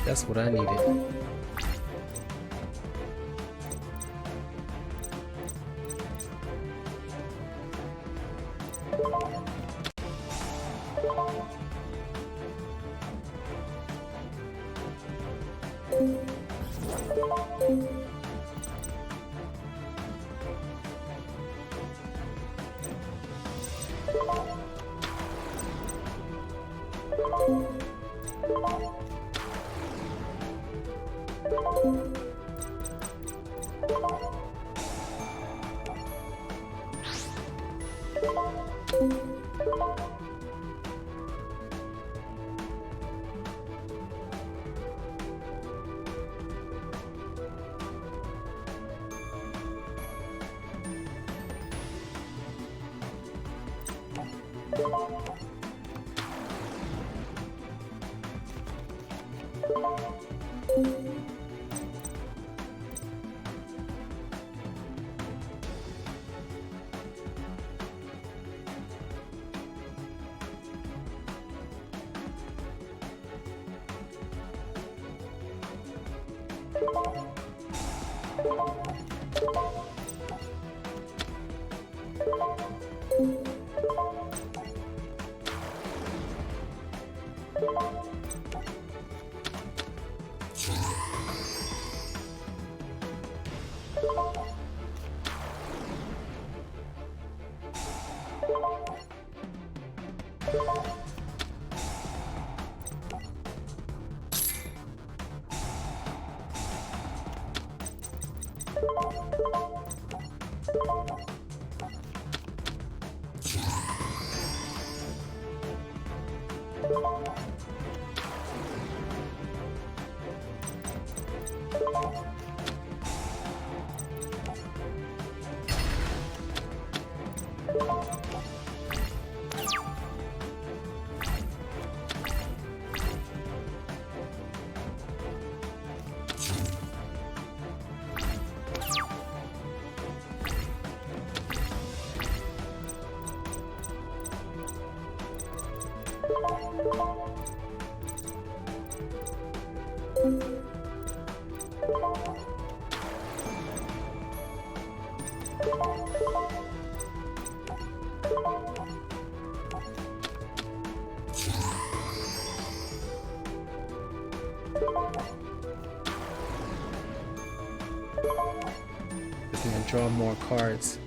[SPEAKER 1] That's what I needed. Just gonna draw more cards.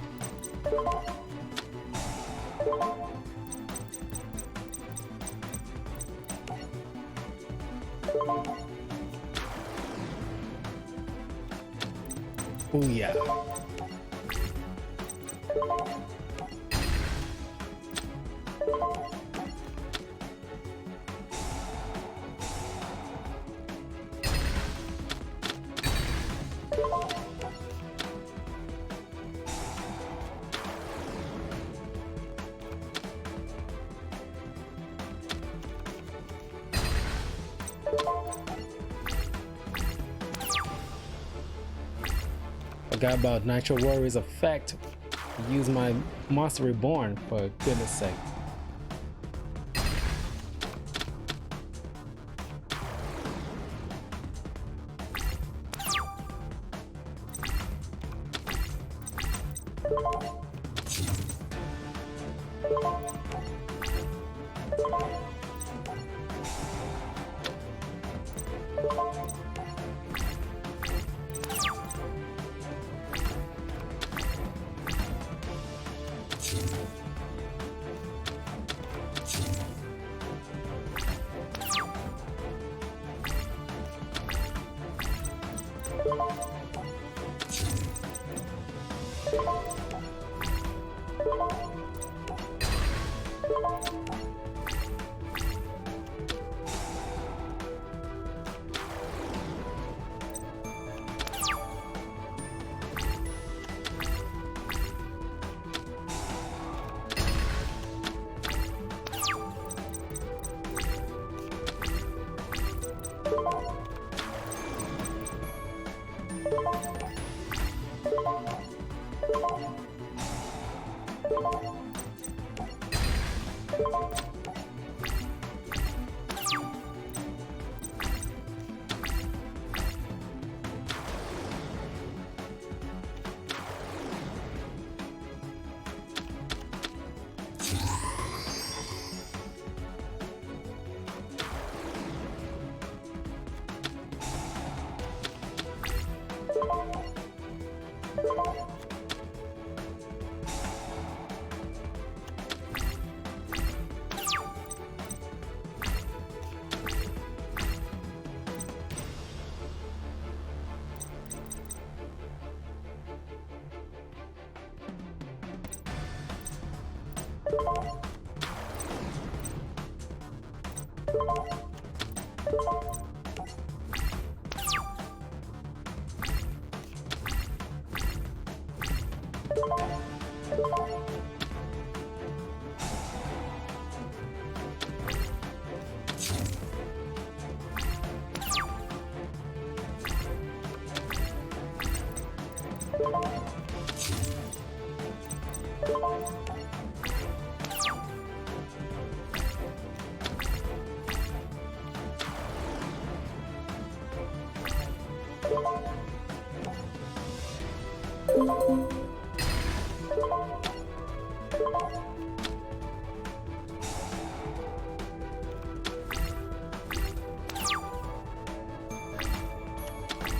[SPEAKER 1] Oh yeah. Forgot about Nitro Warrior's effect. Use my Monster Reborn, for goodness sake.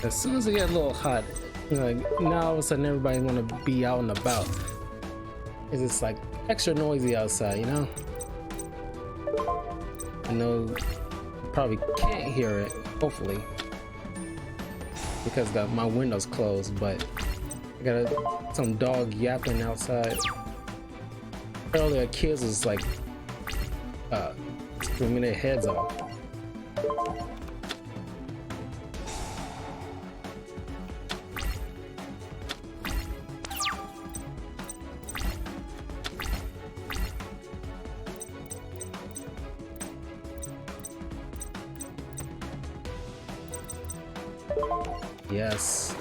[SPEAKER 1] As soon as it gets a little hot, like now all of a sudden everybody want to be out and about. It's just like extra noisy outside, you know? I know you probably can't hear it, hopefully, because my window's closed, but I got some dog yapping outside. Earlier, kids was like screaming their heads off. Yes.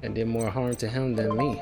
[SPEAKER 1] And did more harm to him than me.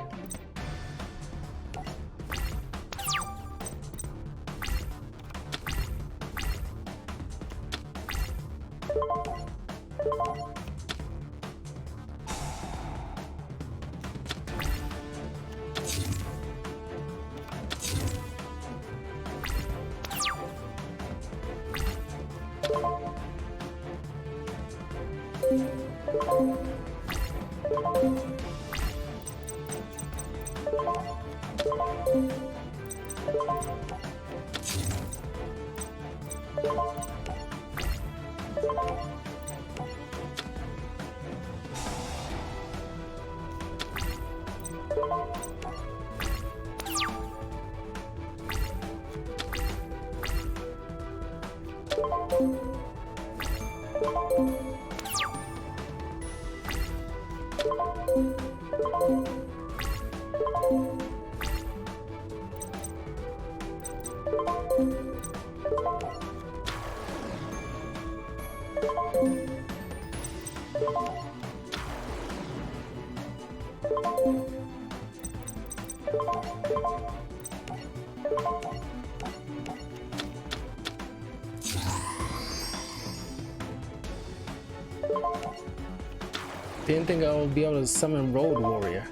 [SPEAKER 1] Didn't think I would be able to summon Road Warrior.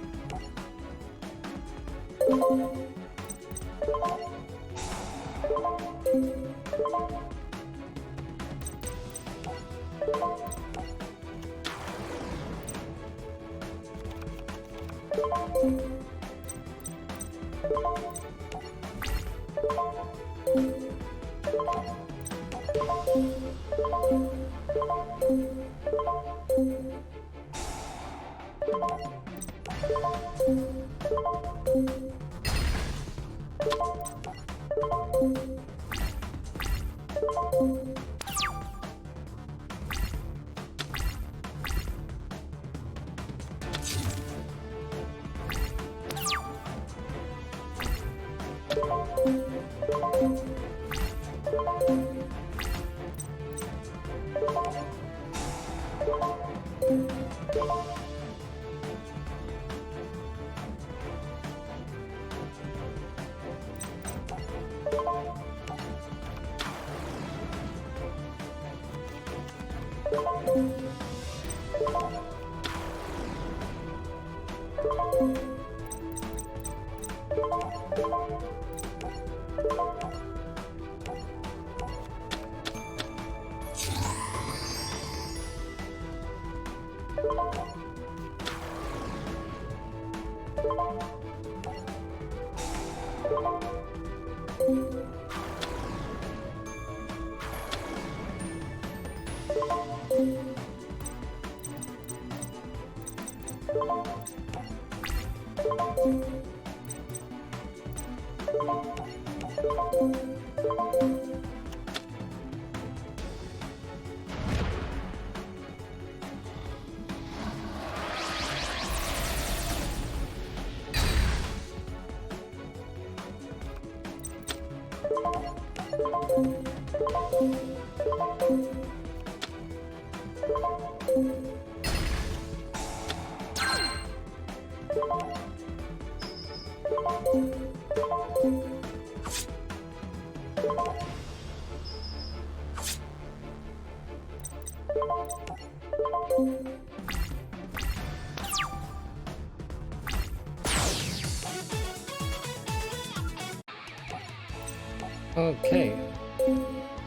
[SPEAKER 1] Okay,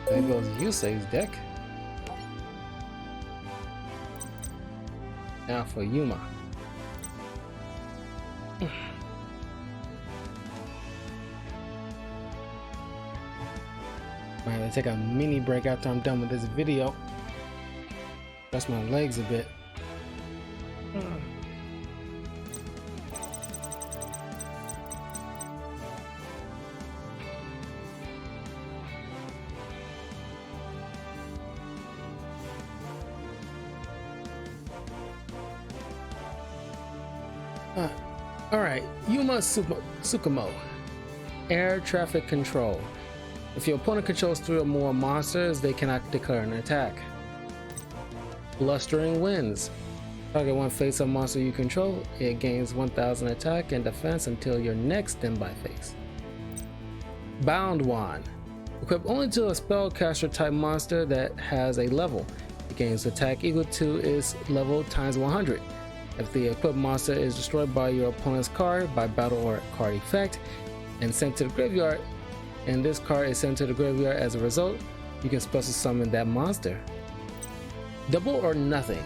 [SPEAKER 1] there goes Yusei's deck. Now for Yuma. I'm gonna take a mini break after I'm done with this video. Rest my legs a bit. Alright, Yuma Tsukumo. Air traffic control. If your opponent controls 3 or more monsters, they cannot declare an attack. Blustering Winds. Target one face-up monster you control. It gains 1000 attack and defense until your next standby phase. Bound Wand. Equipped only to a spellcaster type monster that has a level. It gains attack equal to its level times 100. If the equipped monster is destroyed by your opponent's card by battle or card effect and sent to the graveyard, and this card is sent to the graveyard as a result, you can special summon that monster. Double or Nothing.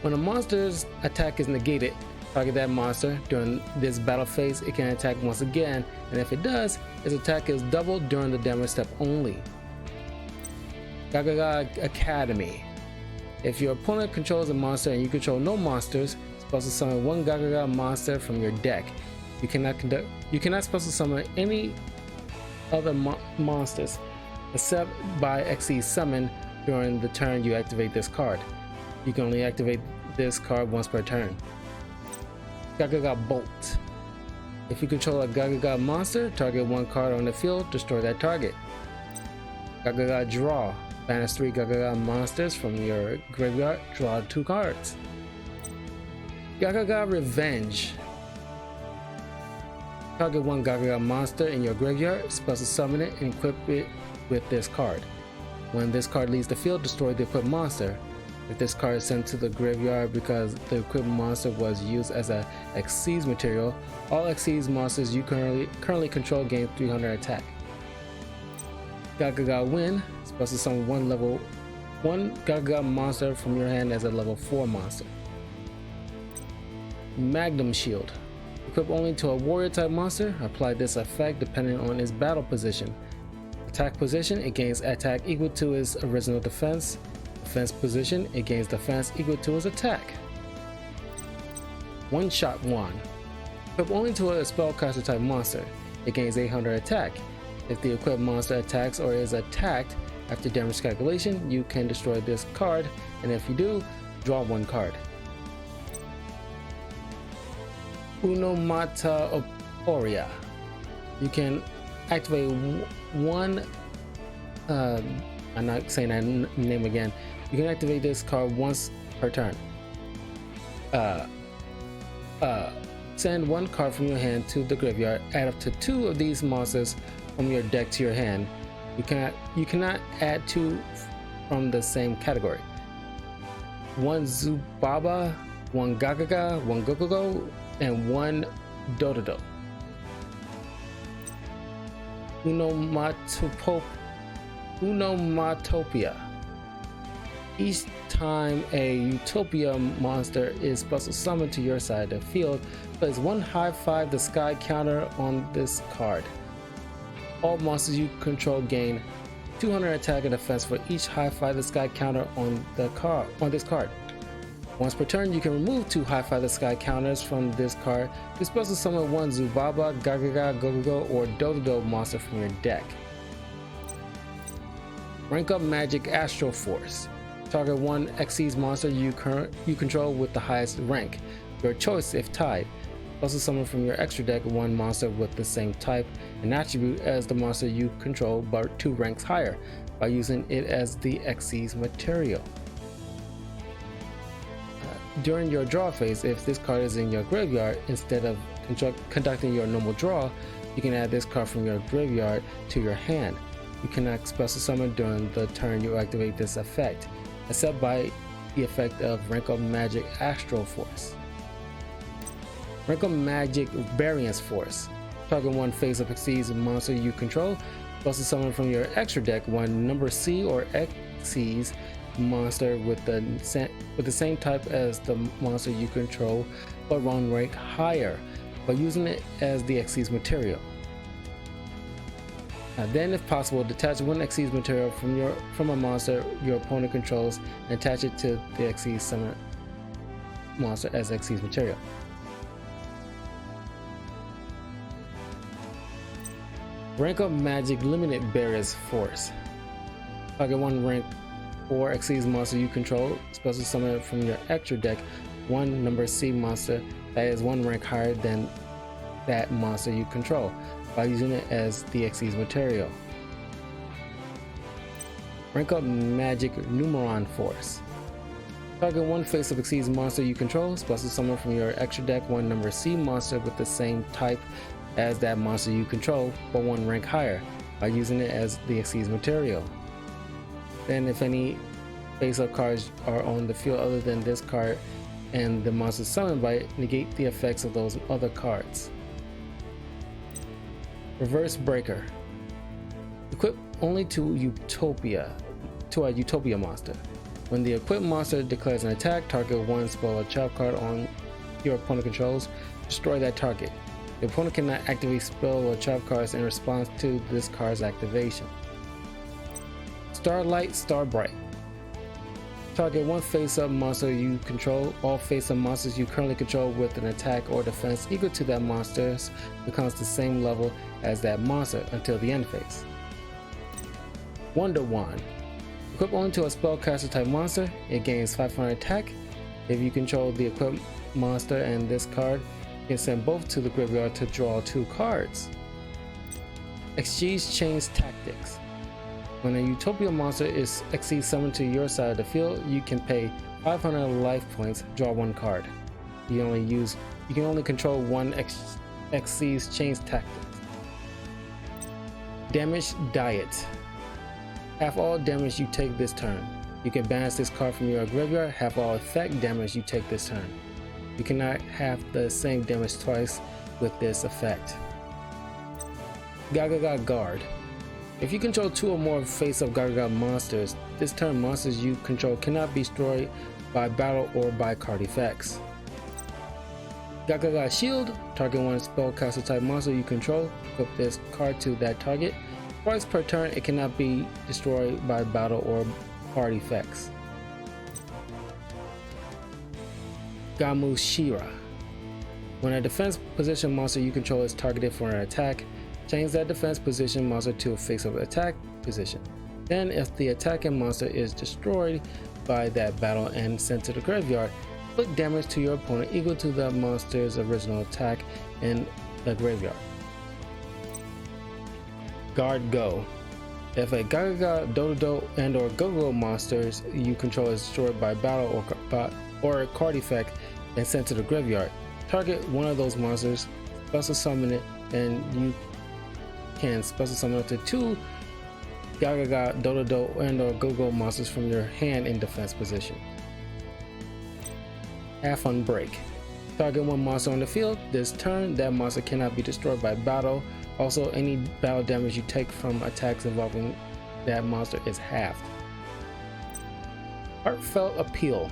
[SPEAKER 1] When a monster's attack is negated, target that monster. During this battle phase, it can attack once again, and if it does, its attack is doubled during the damage step only. Gagaga Academy. If your opponent controls a monster and you control no monsters, special summon one Gagaga monster from your deck. You cannot special summon any other monsters except by Xyz summon during the turn you activate this card. You can only activate this card once per turn. Gagaga Bolt. If you control a Gagaga monster, target one card on the field, destroy that target. Gagaga Draw. Banish 3 Gagaga monsters from your graveyard, draw 2 cards. Gagaga Revenge. Target one Gagaga monster in your graveyard, special summon it and equip it with this card. When this card leaves the field, destroy the equipped monster. If this card is sent to the graveyard because the equipped monster was used as a Xyz material, all Xyz monsters you currently control gain 300 attack. Gagaga Win. Special summon one Gagaga monster from your hand as a level 4 monster. Magnum Shield. Equip only to a warrior type monster. Apply this effect depending on its battle position. Attack position, it gains attack equal to its original defense. Defense position, it gains defense equal to its attack. One Shot Wand. Equip only to a spellcaster type monster. It gains 800 attack. If the equipped monster attacks or is attacked after damage calculation, you can destroy this card, and if you do, draw 1 card. Unomata Oporia. You can activate one, I'm not saying that name again. You can activate this card once per turn. Send 1 card from your hand to the graveyard, add up to 2 of these monsters from your deck to your hand. You cannot add 2 from the same category. 1 Zubaba, 1 Gagaga, 1 Gogogo, and 1 Dododo. Unomatopia. Each time a Utopia monster is special summoned to your side of the field, place 1 high 5 the sky counter on this card. All monsters you control gain 200 attack and defense for each high 5 the sky counter on this card. Once per turn, you can remove 2 High-Fly the Sky counters from this card to special summon 1 Zubaba, Gagaga, Gogogo, or Dododo monster from your deck. Rank up Magic Astral Force. Target 1 Xyz monster you control with the highest rank, your choice if tied. Also summon from your extra deck 1 monster with the same type and attribute as the monster you control but 2 ranks higher by using it as the Xyz material. During your draw phase, if this card is in your graveyard, instead of conducting your normal draw, you can add this card from your graveyard to your hand. You cannot special summon during the turn you activate this effect, except by the effect of Rank Up Magic Astral Force. Rank Up Magic Variance Force. Target 1 face-up Xyz monster you control, special summon from your extra deck 1 number C or Xyz monster with the same type as the monster you control but 1 rank higher by using it as the Xyz material. Then if possible, detach 1 Xyz material from a monster your opponent controls and attach it to the Xyz summon monster as Xyz material. Rank Up Magic Limited Barriers Force. Target 1 rank 4 Xyz monster you control, special summon from your extra deck 1 number C monster that is 1 rank higher than that monster you control by using it as the Xyz material. Rank Up Magic Numeron Force. Target 1 face-up Xyz monster you control, special summon from your extra deck 1 number C monster with the same type as that monster you control but 1 rank higher by using it as the Xyz material. Then if any face-up cards are on the field other than this card and the monster summoned by it, negate the effects of those other cards. Reverse Breaker. Equip only to a Utopia monster. When the equipped monster declares an attack, target 1 spell or trap card on your opponent controls, destroy that target. The opponent cannot activate spell or trap cards in response to this card's activation. Starlight Starbright. Target 1 face-up monster you control. All face-up monsters you currently control with an attack or defense equal to that monster's becomes the same level as that monster until the end phase. Wonder Wand. Equip only to a spellcaster type monster. It gains 500 attack. If you control the equipped monster and this card, you can send both to the graveyard to draw 2 cards. Exchange Chains Tactics. When a Utopia monster is Xyz summoned to your side of the field, you can pay 500 life points, draw 1 card. You can only control 1 Xyz Chains Tactics. Damage Diet. Half all damage you take this turn. You can banish this card from your graveyard, half all effect damage you take this turn. You cannot have the same damage twice with this effect. Gagaga Guard. If you control 2 or more face-up Gagaga monsters, this turn monsters you control cannot be destroyed by battle or by card effects. Gagaga Shield. Target 1 spellcaster type monster you control, equip this card to that target. Twice per turn, it cannot be destroyed by battle or card effects. Gamu Shira. When a defense position monster you control is targeted for an attack, change that defense position monster to a face-up attack position. Then if the attacking monster is destroyed by that battle and sent to the graveyard, inflict damage to your opponent equal to the monster's original attack in the graveyard. Guard Go. If a Gagaga, Dododo, and or Gogo monsters you control is destroyed by battle or a card effect and sent to the graveyard, target one of those monsters, special summon it, and you can special summon up to 2 Gagaga, Dododo, and or Gogo monsters from your hand in defense position. Half Unbreak. Target 1 monster on the field. This turn, that monster cannot be destroyed by battle. Also, any battle damage you take from attacks involving that monster is halved. Heartfelt Appeal.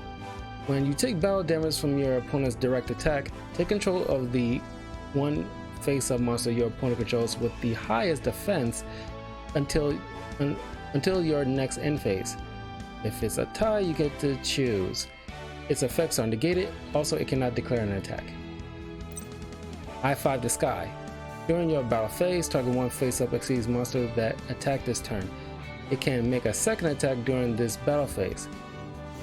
[SPEAKER 1] When you take battle damage from your opponent's direct attack, take control of the 1 face-up monster your opponent controls with the highest defense until your next end phase. If it's a tie, you get to choose. Its effects are negated. Also, it cannot declare an attack. I-5 the Sky. During your battle phase, target one face-up Xyz monster that attacked this turn. It can make a second attack during this battle phase.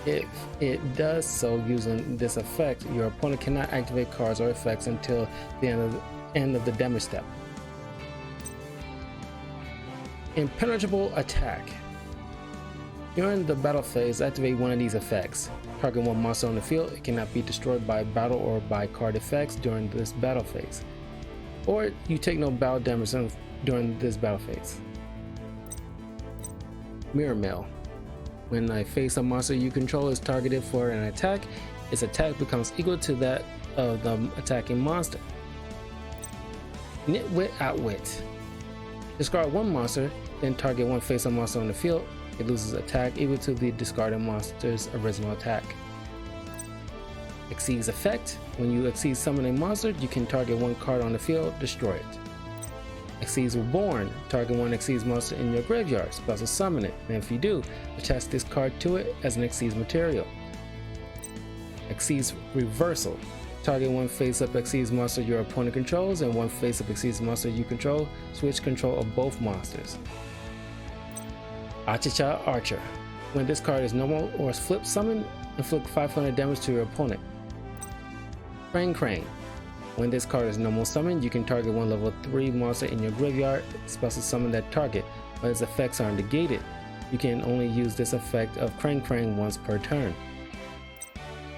[SPEAKER 1] If it does so using this effect, your opponent cannot activate cards or effects until the end of the damage step. Impenetrable Attack. During the battle phase, activate one of these effects. Target one monster on the field. It cannot be destroyed by battle or by card effects during this battle phase. Or you take no battle damage during this battle phase. Mirror Mail. When a face-up monster you control is targeted for an attack, its attack becomes equal to that of the attacking monster. Nitwit Outwit. Discard one monster, then target one face-up monster on the field. It loses attack equal to the discarded monster's original attack. Xyz Effect. When you Xyz summon a monster, you can target one card on the field, destroy it. Xyz Reborn. Target one Xyz monster in your graveyard, special summon it, and if you do, attach this card to it as an Xyz material. Xyz Reversal. Target one face-up Xyz monster your opponent controls and one face-up Xyz monster you control. Switch control of both monsters. Achicha Archer. When this card is normal or flip summoned, inflict 500 damage to your opponent. Crane. When this card is normal summoned, you can target one level 3 monster in your graveyard, special summon that target, but its effects are negated. You can only use this effect of Crane once per turn.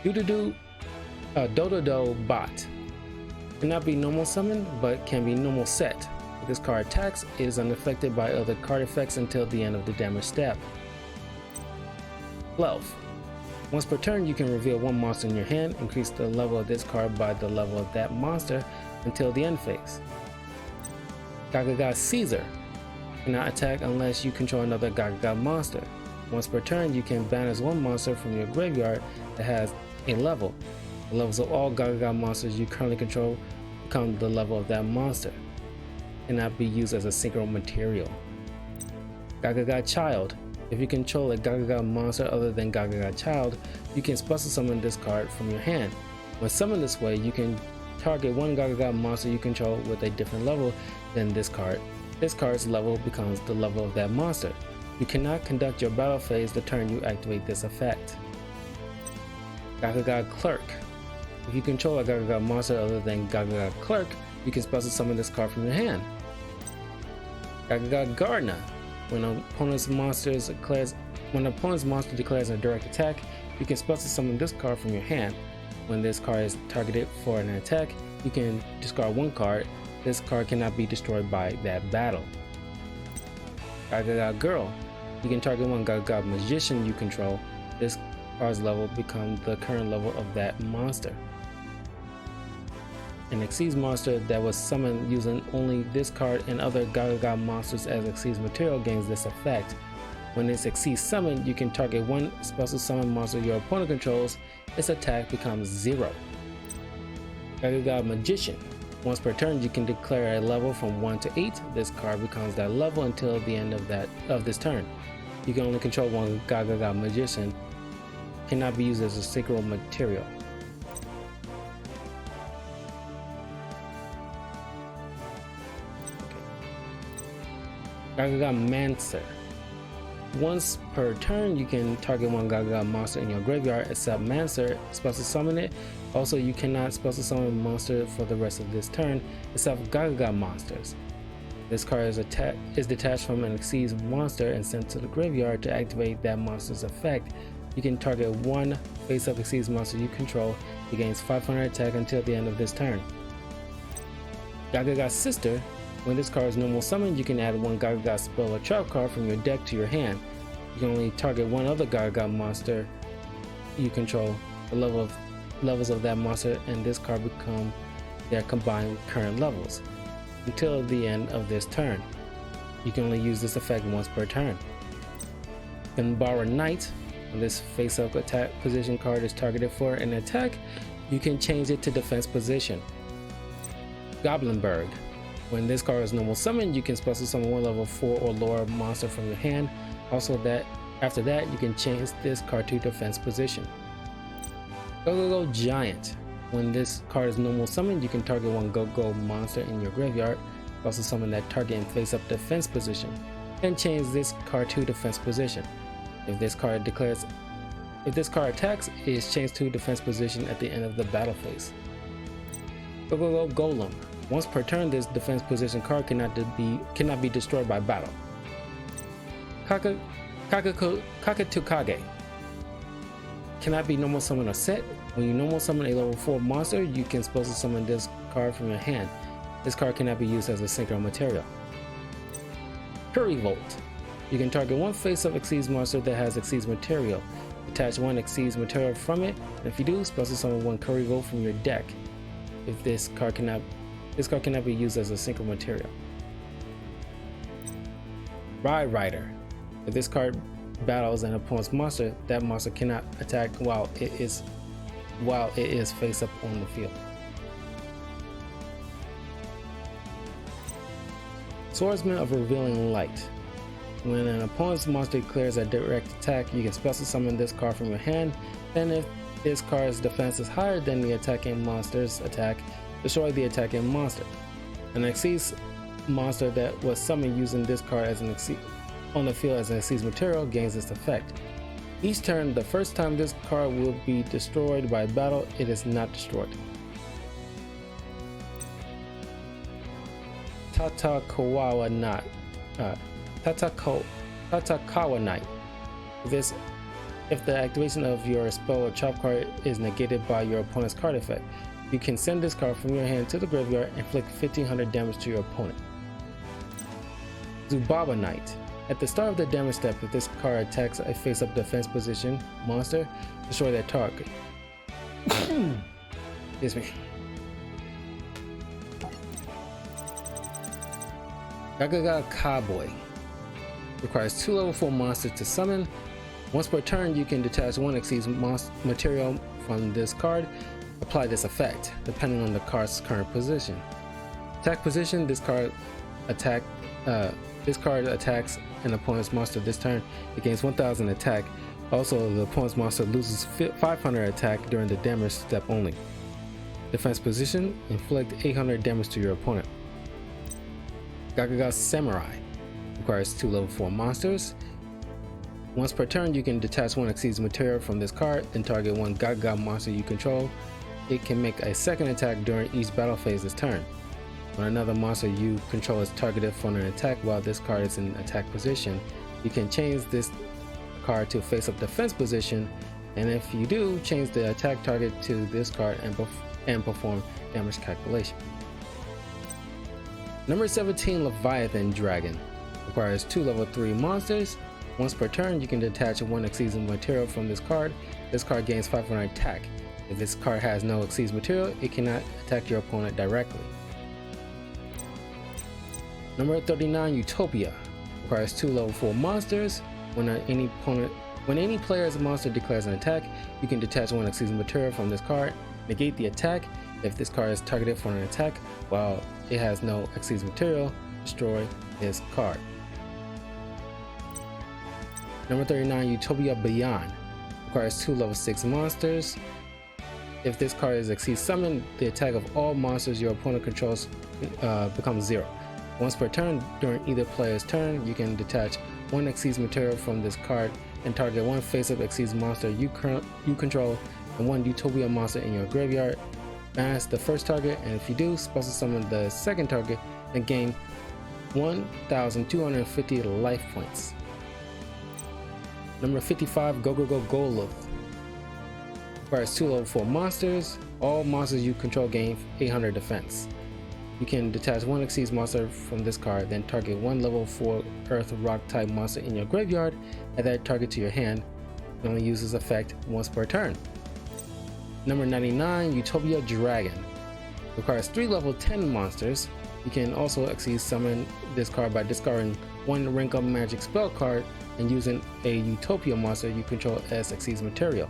[SPEAKER 1] Dodo Bot. Cannot be normal summoned, but can be normal set. If this card attacks, it is unaffected by other card effects until the end of the damage step. Fluff. Once per turn, you can reveal one monster in your hand, increase the level of this card by the level of that monster until the end phase. Gagaga Caesar. Cannot attack unless you control another Gagaga monster. Once per turn, you can banish one monster from your graveyard that has a level. The levels of all Gagaga monsters you currently control become the level of that monster. Cannot be used as a synchro material. Gagaga Child. If you control a Gagaga monster other than Gagaga Child, you can special summon this card from your hand. When summoned this way, you can target one Gagaga monster you control with a different level than this card. This card's level becomes the level of that monster. You cannot conduct your battle phase the turn you activate this effect. Gagaga Clerk. If you control a Gagaga monster other than Gagaga Clerk, you can special summon this card from your hand. Gagaga Gardener. When an opponent's monster declares a direct attack, you can special summon this card from your hand. When this card is targeted for an attack, you can discard one card. This card cannot be destroyed by that battle. Gagaga Girl. You can target one Gagaga Magician you control. This card's level becomes the current level of that monster. An Xyz monster that was summoned using only this card and other Gagaga monsters as Xyz material gains this effect. When it's Xyz summoned, you can target one special summon monster your opponent controls. Its attack becomes 0. Gagaga Magician. Once per turn, you can declare a level from 1 to 8. This card becomes that level until the end of this turn. You can only control one Gagaga Magician. Cannot be used as a synchro material. Gagaga Mancer. Once per turn, you can target one Gagaga monster in your graveyard except Mancer, special summon it. Also, you cannot special summon a monster for the rest of this turn except Gagaga monsters. This card is detached from an Xyz monster and sent to the graveyard to activate that monster's effect. You can target one face-up Xyz monster you control. It gains 500 attack until the end of this turn. Gagaga Sister. When this card is normal summoned, you can add one Gagaga spell or trap card from your deck to your hand. You can only target one other Gagaga monster you control. The levels of that monster and this card become their combined current levels until the end of this turn. You can only use this effect once per turn. Ganbara Knight. When this face-up attack position card is targeted for an attack, you can change it to defense position. Goblinberg. When this card is normal summoned, you can special summon one level 4 or lower monster from your hand. Also, after that, you can change this card to defense position. Go Giant. When this card is normal summoned, you can target one Go monster in your graveyard. Also summon that target in face-up defense position, and change this card to defense position. If this card attacks, it is changed to defense position at the end of the battle phase. Go Golem. Once per turn, this defense position card cannot be destroyed by battle. Kakatukage. Cannot be normal summon or set. When you normal summon a level 4 monster, you can supposed to summon this card from your hand. This card cannot be used as a synchro material. Curry Volt. You can target one face-up Xyz monster that has Xyz material. Attach one Xyz material from it, and if you do, supposed to summon one Curry Volt from your deck. If this card cannot be used as a synchro material. Ride Rider. If this card battles an opponent's monster, that monster cannot attack while it is face up on the field. Swordsman of Revealing Light. When an opponent's monster declares a direct attack, you can special summon this card from your hand, and if this card's defense is higher than the attacking monster's attack, destroy the attacking monster. An Xyz monster that was summoned using this card as an Xyz on the field as an Xyz material gains this effect. Each turn, the first time this card will be destroyed by battle, it is not destroyed. Tatakawa Knight. If the activation of your spell or chop card is negated by your opponent's card effect, you can send this card from your hand to the graveyard and inflict 1500 damage to your opponent. Zubaba Knight. At the start of the damage step, if this card attacks a face-up defense position monster, destroy that target. Excuse me. Gagaga Cowboy. Requires 2 level 4 monsters to summon. Once per turn, you can detach one Xyz material from this card. Apply this effect, depending on the card's current position. Attack position, this card attacks an opponent's monster this turn. It gains 1000 attack. Also, the opponent's monster loses 500 attack during the damage step only. Defense position, inflict 800 damage to your opponent. Gagaga Samurai. Requires 2 level 4 monsters. Once per turn, you can detach one Xyz material from this card and target one Gagaga monster you control. It can make a second attack during each battle phase this turn. When another monster you control is targeted for an attack while this card is in attack position, you can change this card to face-up defense position, and if you do, change the attack target to this card and perform damage calculation. Number 17, Leviathan Dragon. Requires 2 level 3 monsters. Once per turn, you can detach one Xyz material from this card. This card gains 500 attack. If this card has no Xyz material, it cannot attack your opponent directly. Number 39, Utopia. Requires 2 level 4 monsters. When any player's monster declares an attack, you can detach one Xyz material from this card, negate the attack. If this card is targeted for an attack while it has no Xyz material, destroy this card. Number 39, Utopia Beyond. Requires 2 level 6 monsters. If this card is Xyz summoned, the attack of all monsters your opponent controls becomes 0. Once per turn, during either player's turn, you can detach one Xyz material from this card and target one face-up Xyz monster you control and one Utopia monster in your graveyard. Banish the first target, and if you do, special summon the second target and gain 1,250 life points. Number 55, Go Golith. Requires 2 level 4 monsters. All monsters you control gain 800 defense. You can detach one Xyz monster from this card, then target one level 4 Earth Rock type monster in your graveyard, add that target to your hand. You only use this effect once per turn. Number 99, Utopia Dragon. Requires 3 level 10 monsters. You can also Xyz summon this card by discarding one Rank Up Magic spell card and using a Utopia monster you control as Xyz material.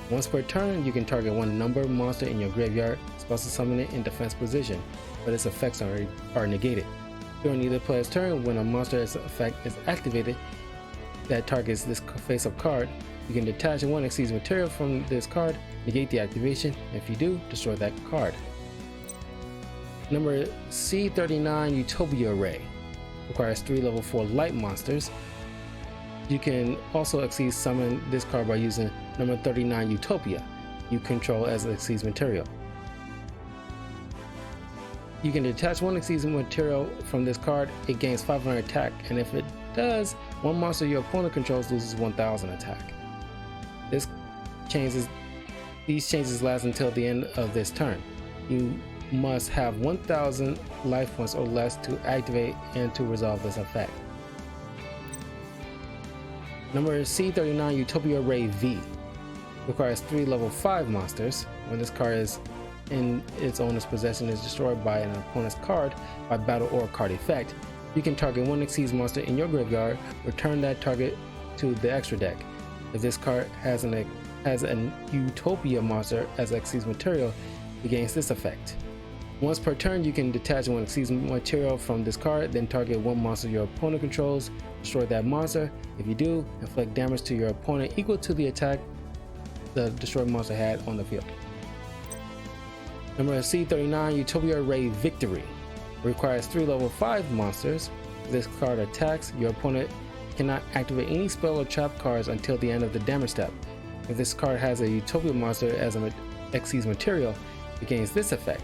[SPEAKER 1] Once per turn, you can target one number monster in your graveyard, special summon it in defense position, but its effects are negated. During either player's turn, when a monster's effect is activated that targets this face-up card, You can detach one exceeds material from this card, negate the activation. If you do, destroy that card. Number C39 Utopia Ray requires 3 level 4 light monsters. You can also exceed summon this card by using number 39 Utopia you control as exceeds material. You can detach one exceeds material from this card. It gains 500 attack, and if it does, one monster your opponent controls loses 1000 attack. These changes last until the end of this turn. You must have 1000 life points or less to activate and to resolve this effect. Number C39 Utopia Ray V requires 3 level 5 monsters. When this card is in its owner's possession is destroyed by an opponent's card by battle or card effect, you can target one exceeds monster in your graveyard, return that target to the extra deck. If this card has an Utopia monster as exceeds material, it gains this effect. Once per turn, you can detach one exceeds material from this card, then target one monster your opponent controls, destroy that monster. If you do, inflict damage to your opponent equal to the attack the destroyed monster had on the field. Number C39 Utopia Ray Victory requires 3 level 5 monsters. If this card attacks, your opponent cannot activate any spell or trap cards until the end of the damage step. If this card has a Utopia monster as an exceeds material, it gains this effect.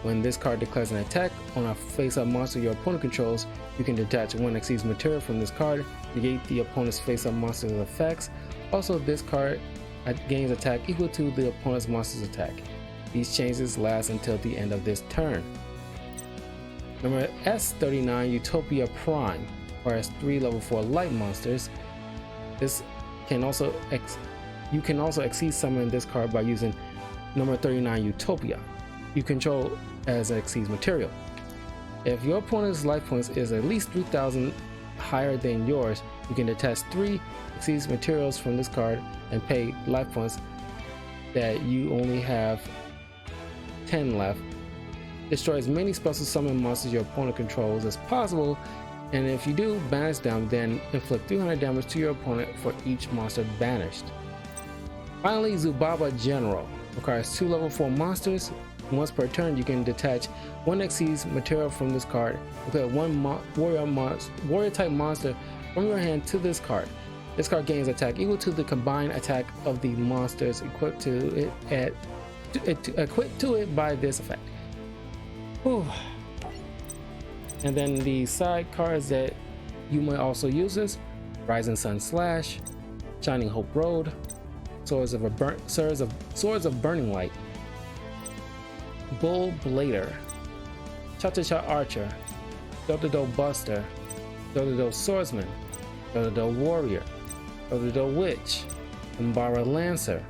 [SPEAKER 1] When this card declares an attack on a face-up monster your opponent controls, you can detach one exceeds material from this card, negate the opponent's face-up monster's effects. Also, this card gains attack equal to the opponent's monster's attack. These changes last until the end of this turn. Number S39 Utopia Prime requires 3 level 4 light monsters. You can also exceed summon this card by using number 39 Utopia you control as exceeds material. If your opponent's life points is at least 3000 higher than yours, you can detach 3 exceeds materials from this card and pay life points that you only have 10 left. Destroy as many special summon monsters your opponent controls as possible, and if you do, banish them, then inflict 300 damage to your opponent for each monster banished. Finally, Zubaba General requires 2 level 4 monsters. Once per turn, you can detach one exceeds material from this card, declare one warrior type monster from your hand to this card. This card gains attack equal to the combined attack of the monsters equipped to it by this effect. Whew. And then the side cards that you might also use is Rising Sun Slash, Shining Hope Road, Swords of Burning Light, Bull Blader, Cha-Cha-Cha Archer, Do-Do-Do Buster, Do-Do-Do Swordsman, Do-Do-Do Warrior, Do-Do-Do Witch, Umbara Lancer,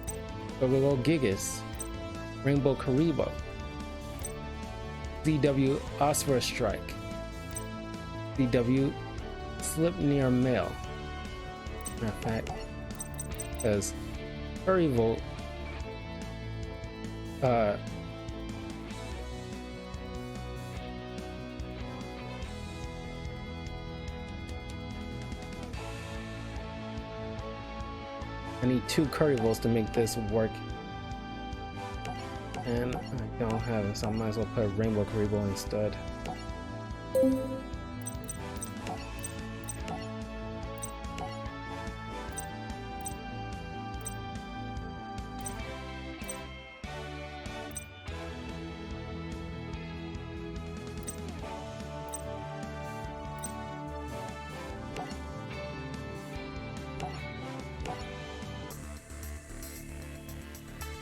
[SPEAKER 1] Do-Do-Do Gigas, Rainbow Karibo, DW Osphorus Strike, DW Slipnir Mail. Matter of fact, because Karibo I need 2 curry rolls to make this work, and I don't have it, so I might as well put a rainbow curry roll instead.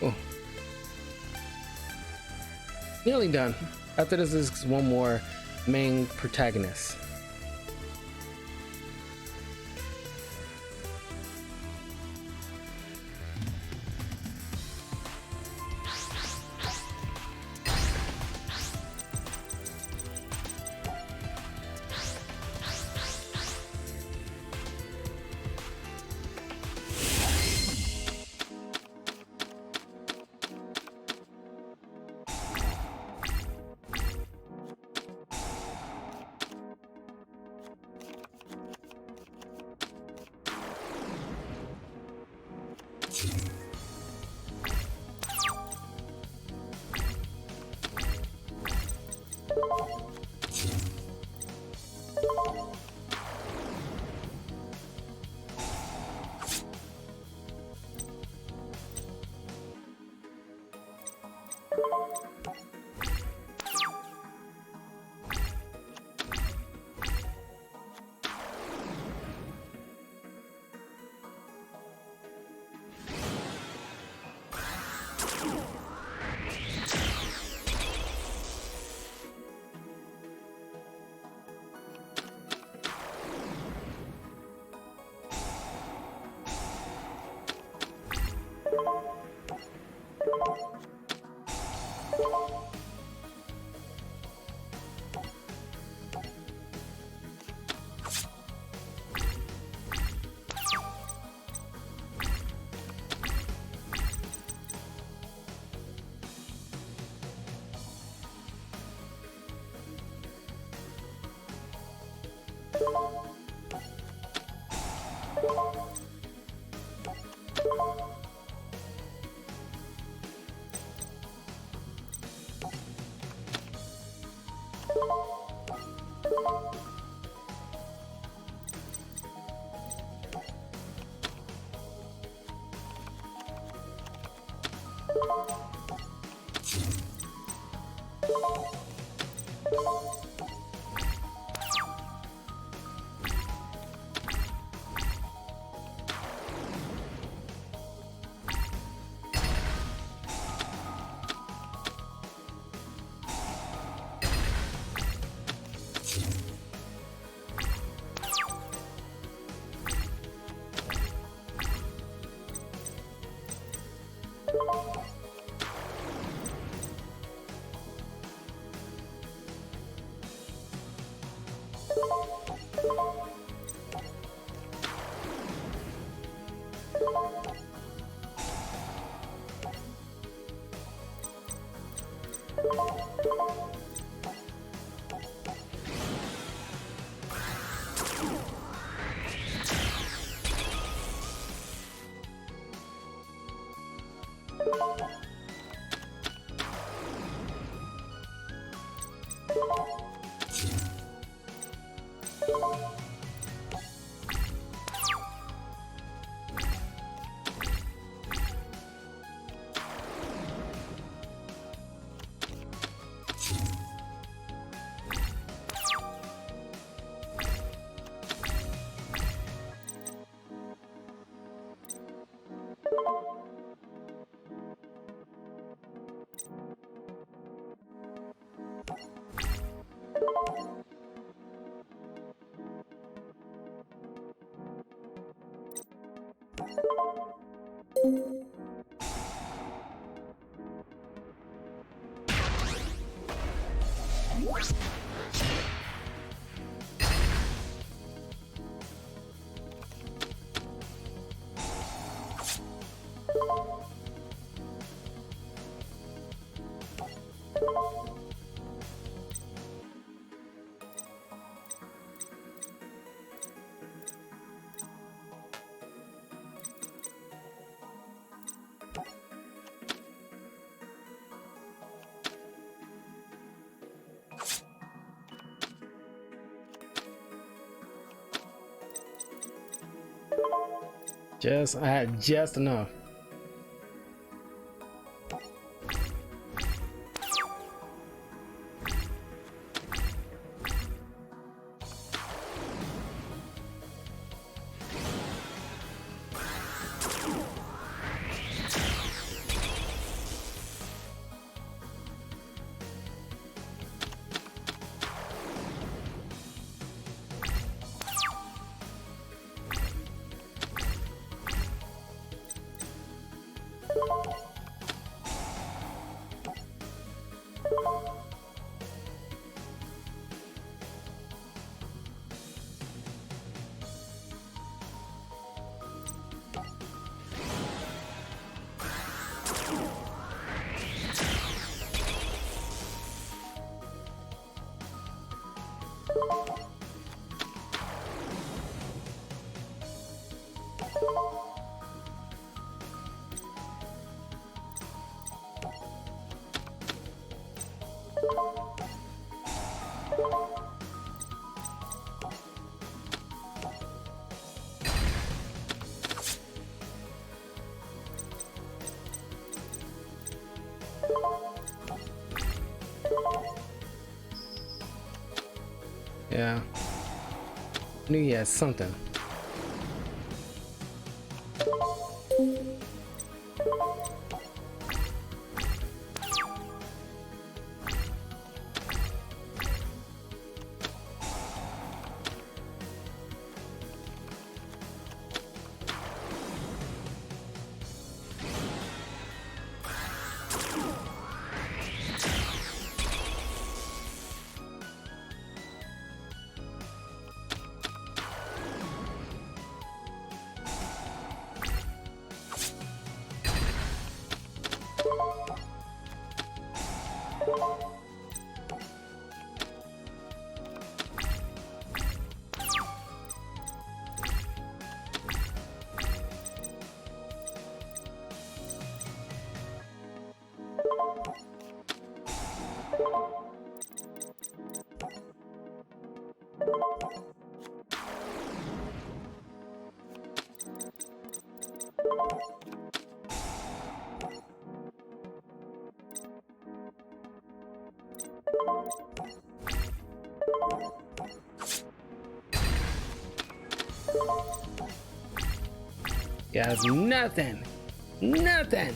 [SPEAKER 1] Oh. Nearly done. After this is one more main protagonist. I had just enough. Yeah, knew he had something. Guys, nothing. Nothing.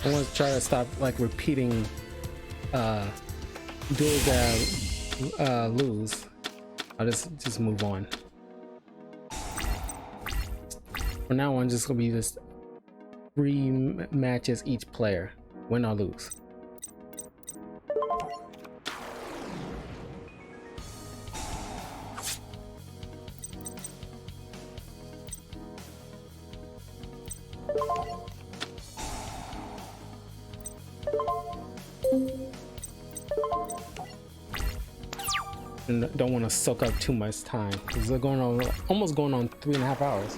[SPEAKER 1] I want to try to stop like repeating duel that lose. I'll just move on. From now on, just gonna be just 3 matches each player, win or lose. And don't want to soak up too much time because they're going on almost going on 3.5 hours.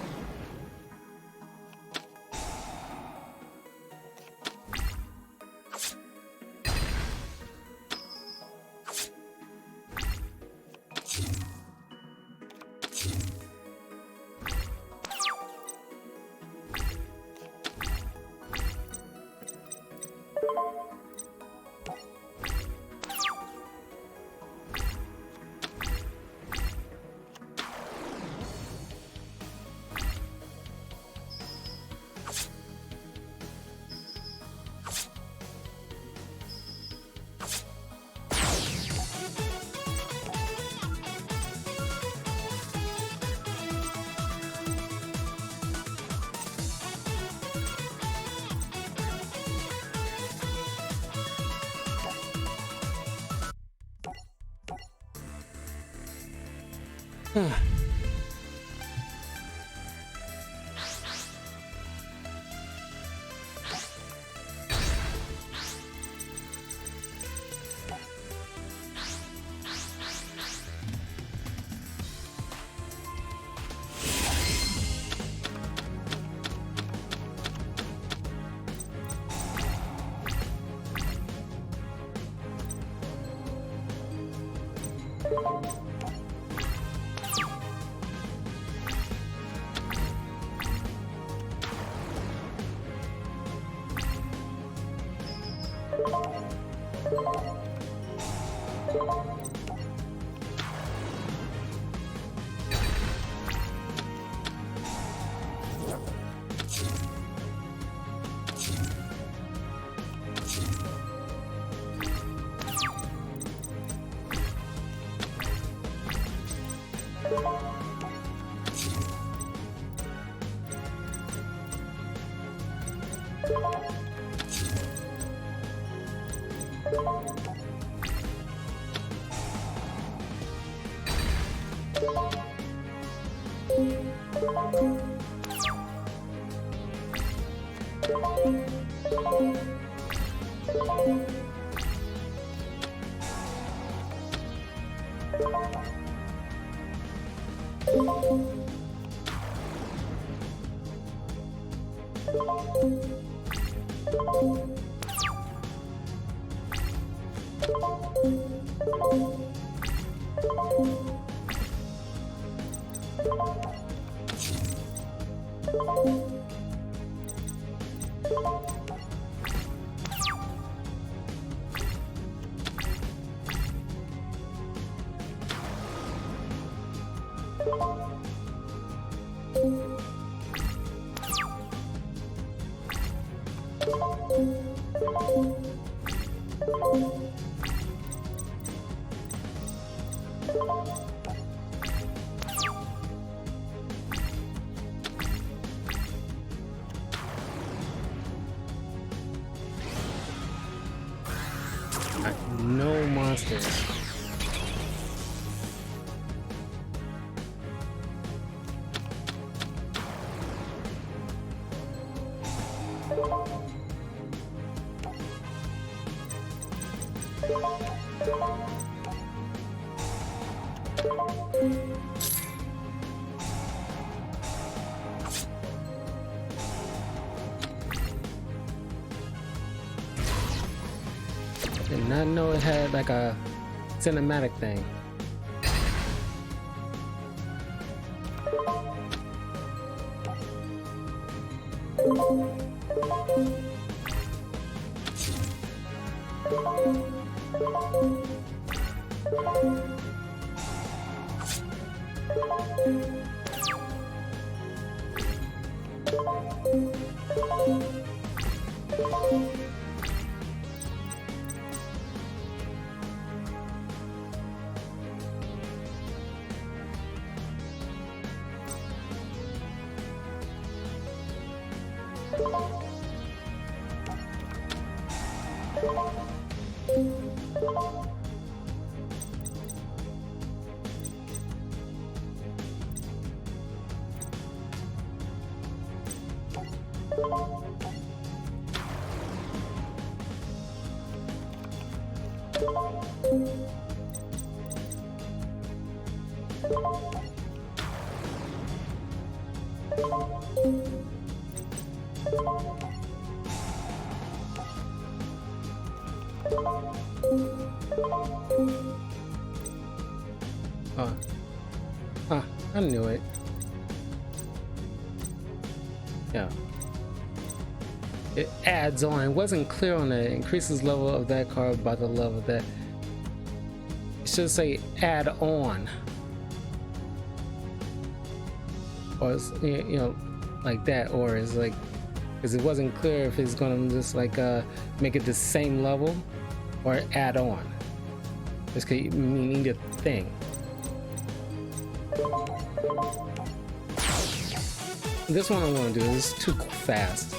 [SPEAKER 1] No monsters. Did not know it had like a cinematic thing. I knew it. Yeah. It adds on. It wasn't clear on it. Increases level of that card by the level of that. It should say add on. Or it's, you know, like that. Or it's like, because it wasn't clear if it's gonna just like make it the same level or add on. This could mean either thing. This one I want to do. This is too fast.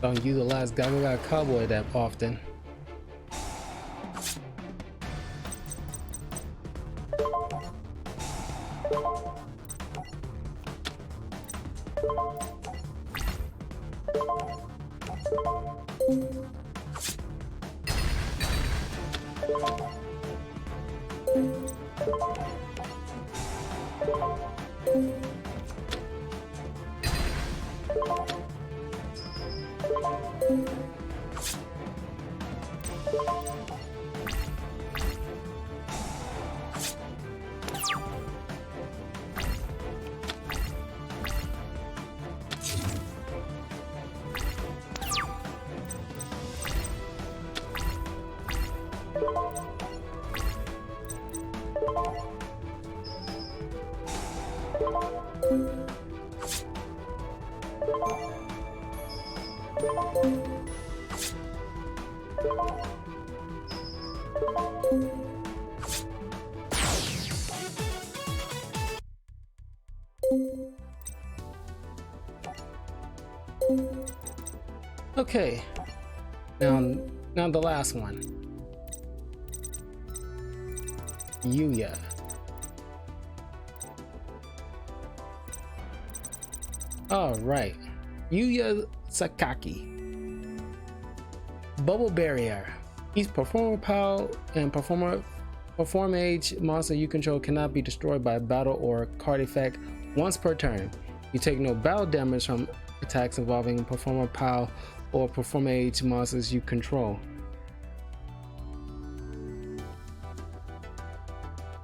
[SPEAKER 1] Don't utilize Gaga Cowboy that often. Okay, now the last one. Yugioh. All right, Yugioh Sakaki. Bubble Barrier. Each performer pile and perform age monster you control cannot be destroyed by battle or card effect once per turn. You take no battle damage from attacks involving performer pile or perform age monsters you control.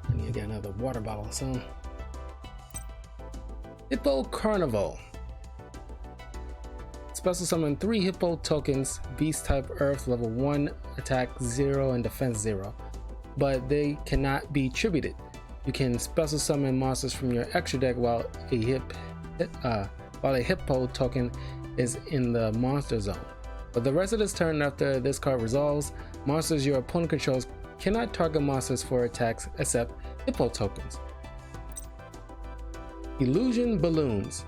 [SPEAKER 1] I need to get another water bottle soon. Hippo Carnival. Special summon 3 Hippo tokens, Beast type Earth, level 1, attack 0 and defense 0, but they cannot be tributed. You can special summon monsters from your extra deck while a Hippo token is in the monster zone. For the rest of this turn after this card resolves, monsters your opponent controls cannot target monsters for attacks except Hippo tokens. Illusion Balloons.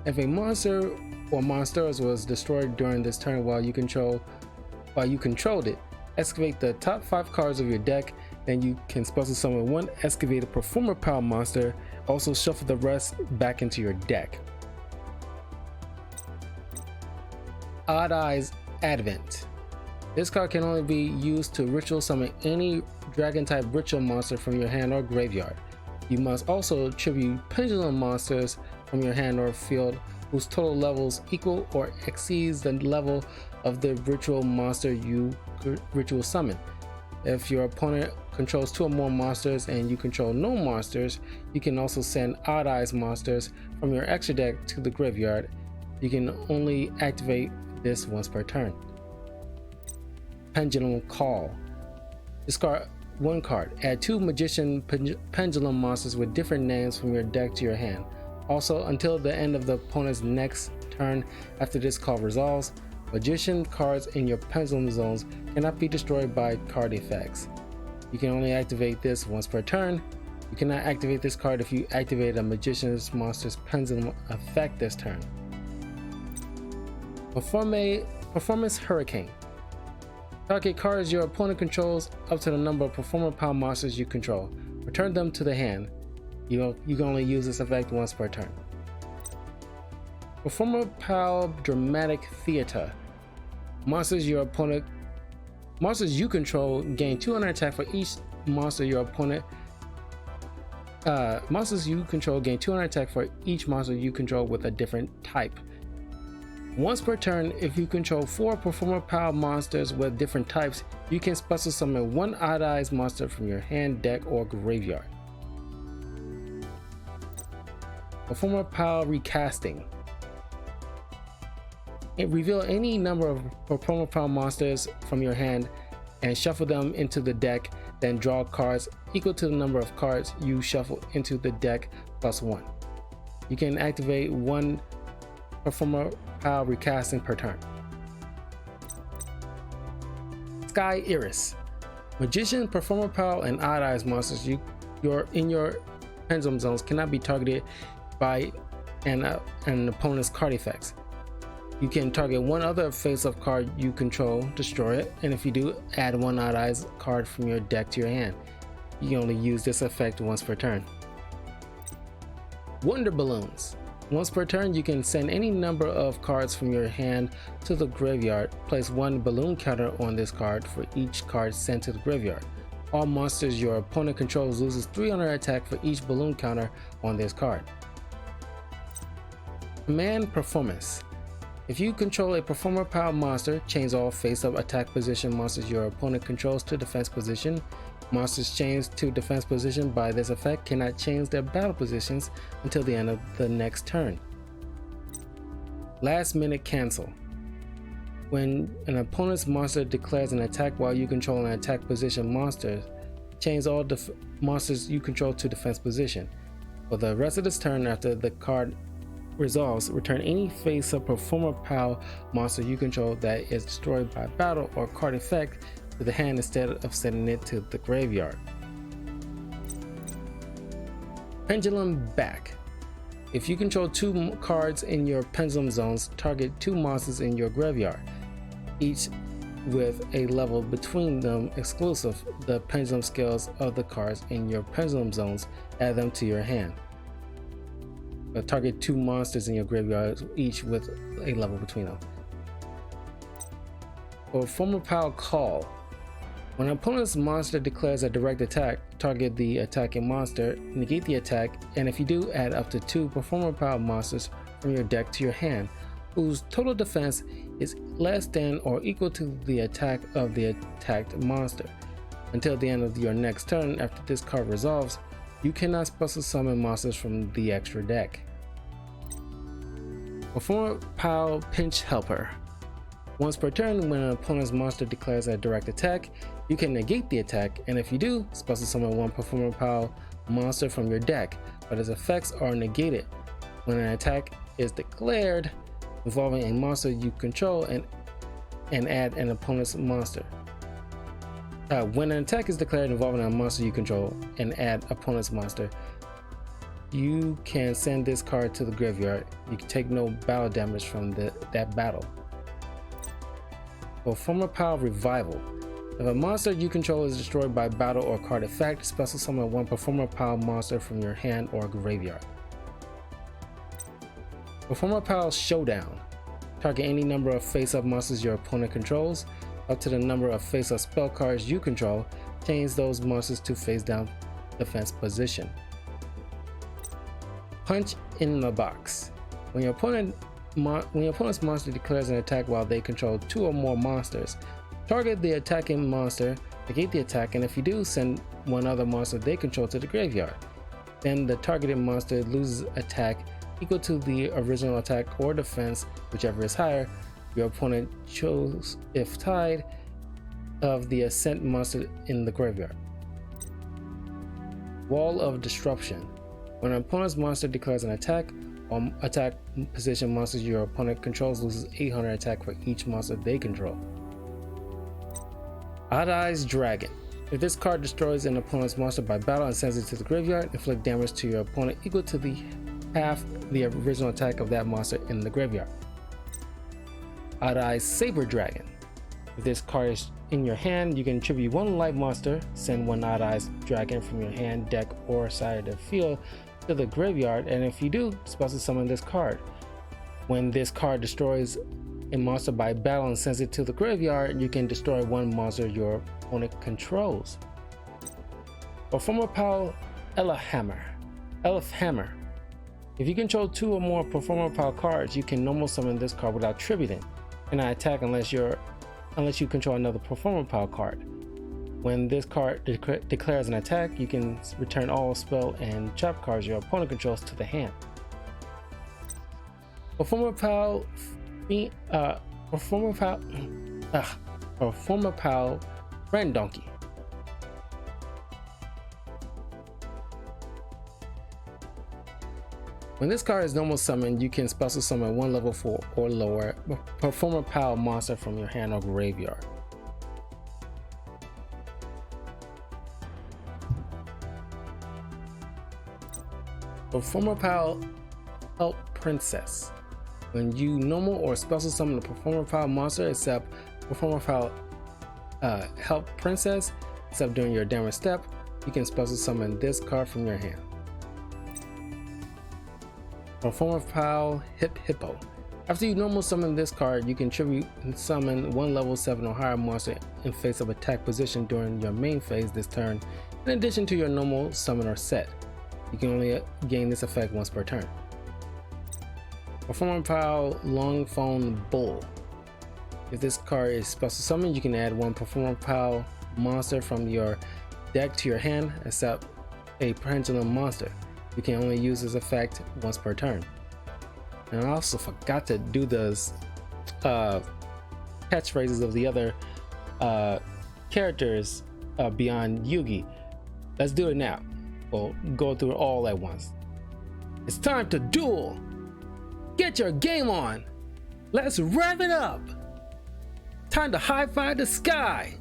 [SPEAKER 1] If a monster or monsters was destroyed during this turn while you controlled it, excavate the top 5 cards of your deck, then you can special summon 1 excavated performer power monster. Also shuffle the rest back into your deck. Odd Eyes Advent. This card can only be used to ritual summon any dragon type ritual monster from your hand or graveyard. You must also tribute pendulum monsters from your hand or field whose total levels equal or exceeds the level of the ritual monster you ritual summon. If your opponent controls 2 or more monsters and you control no monsters, you can also send Odd Eyes monsters from your extra deck to the graveyard. You can only activate this once per turn. Pendulum Call. one card. Add 2 Magician Pendulum monsters with different names from your deck to your hand. Also, until the end of the opponent's next turn after this call resolves, Magician cards in your Pendulum zones cannot be destroyed by card effects. You can only activate this once per turn. You cannot activate this card if you activate a Magician's monster's Pendulum effect this turn. Performance Hurricane. Target cards your opponent controls up to the number of Performer Pile monsters you control. Return them to the hand. You can only use this effect once per turn. Performer Pile Dramatic Theater. Monsters you control gain 200 attack for each monster your opponent. Monsters you control gain 200 attack for each monster you control with a different type. Once per turn, if you control 4 Performer Pile monsters with different types, you can special summon 1 odd-eyes monster from your hand, deck, or graveyard. Performer Pile Recasting. Reveal any number of Performer Pile monsters from your hand and shuffle them into the deck, then draw cards equal to the number of cards you shuffle into the deck plus 1. You can activate 1 Performer Pile Recasting per turn. Sky Iris. Magician, Performer Pile, and Odd Eyes monsters in your Pendulum zones cannot be targeted by an opponent's card effects. You can target 1 other face-up card you control, destroy it, and if you do, add 1 Odd Eyes card from your deck to your hand. You can only use this effect once per turn. Wonder Balloons. Once per turn, you can send any number of cards from your hand to the graveyard. Place 1 balloon counter on this card for each card sent to the graveyard. All monsters your opponent controls loses 300 attack for each balloon counter on this card. Command Performance. If you control a Performer Pile monster, change all face-up attack position monsters your opponent controls to defense position. Monsters changed to defense position by this effect cannot change their battle positions until the end of the next turn. Last Minute Cancel. When an opponent's monster declares an attack while you control an attack position monster, change all monsters you control to defense position. For the rest of this turn after the card resolves, return any face-up Performer Pile monster you control that is destroyed by battle or card effect to the hand instead of sending it to the graveyard. Pendulum Back. If you control 2 cards in your Pendulum zones, target 2 monsters in your graveyard, each with a level between them exclusive the pendulum skills of the cards in your Pendulum zones, add them to your hand. Target 2 monsters in your graveyard, each with a level between them. Performer Pile Call. When an opponent's monster declares a direct attack, target the attacking monster, negate the attack, and if you do, add up to 2 Performer Pile monsters from your deck to your hand, whose total defense is less than or equal to the attack of the attacked monster. Until the end of your next turn after this card resolves, you cannot special summon monsters from the extra deck. Performer Pile Pinch Helper. Once per turn, when an opponent's monster declares a direct attack, you can negate the attack, and if you do, special summon 1 Performer Pile monster from your deck, but its effects are negated when an attack is declared involving a monster you control and add an opponent's monster. When an attack is declared involving a monster you control and add opponent's monster, you can send this card to the graveyard. You can take no battle damage from that battle. Performer Pile Revival. If a monster you control is destroyed by battle or card effect, special summon 1 Performer Pile monster from your hand or graveyard. Performer Pile Showdown. Target any number of face-up monsters your opponent controls, up to the number of face-up spell cards you control. Change those monsters to face-down defense position. Punch in the Box. When your opponent's monster declares an attack while they control 2 or more monsters, target the attacking monster, negate the attack, and if you do, send 1 other monster they control to the graveyard. Then the targeted monster loses attack equal to the original attack or defense, whichever is higher. Your opponent chose, if tied, of the ascent monster in the graveyard. Wall of Disruption. When an opponent's monster declares an attack, all attack position monsters your opponent controls loses 800 attack for each monster they control. Odd Eyes Dragon. If this card destroys an opponent's monster by battle and sends it to the graveyard, inflict damage to your opponent equal to the half the original attack of that monster in the graveyard. Odd Eyes Saber Dragon. If this card is in your hand, you can tribute one light monster, send one Odd Eyes Dragon from your hand, deck, or side of the field to the graveyard, and if you do, special summon this card. When this card destroys a monster by battle and sends it to the graveyard, you can destroy one monster your opponent controls. Performer Pal Elf Hammer. If you control 2 or more Performer Pal cards, you can normal summon this card without tributing, and not attack unless you control another Performer Pal card. When this card declares an attack, you can return all spell and trap cards your opponent controls to the hand. Performer Pal Friend Donkey. When this card is normal summoned, you can special summon one level 4 or lower Performer Pal monster from your hand or graveyard. Performer Pal Help Princess. When you normal or special summon a Performer Pal monster except Performer Pal Help Princess, except during your damage step, you can special summon this card from your hand. Performer Pal Hippo. After you normal summon this card, you can tribute and summon one level 7 or higher monster in face of attack position during your main phase this turn, in addition to your normal summoner set. You can only gain this effect once per turn. Performer Pal Long Phone Bull. If this card is special summoned, you can add one Performer Pal monster from your deck to your hand, except a Pendulum monster. You can only use this effect once per turn. And I also forgot to do those catchphrases of the other characters beyond Yugi. Let's do it now. We'll go through it all at once. It's time to duel! Get your game on! Let's rev it up! Time to high-five the sky!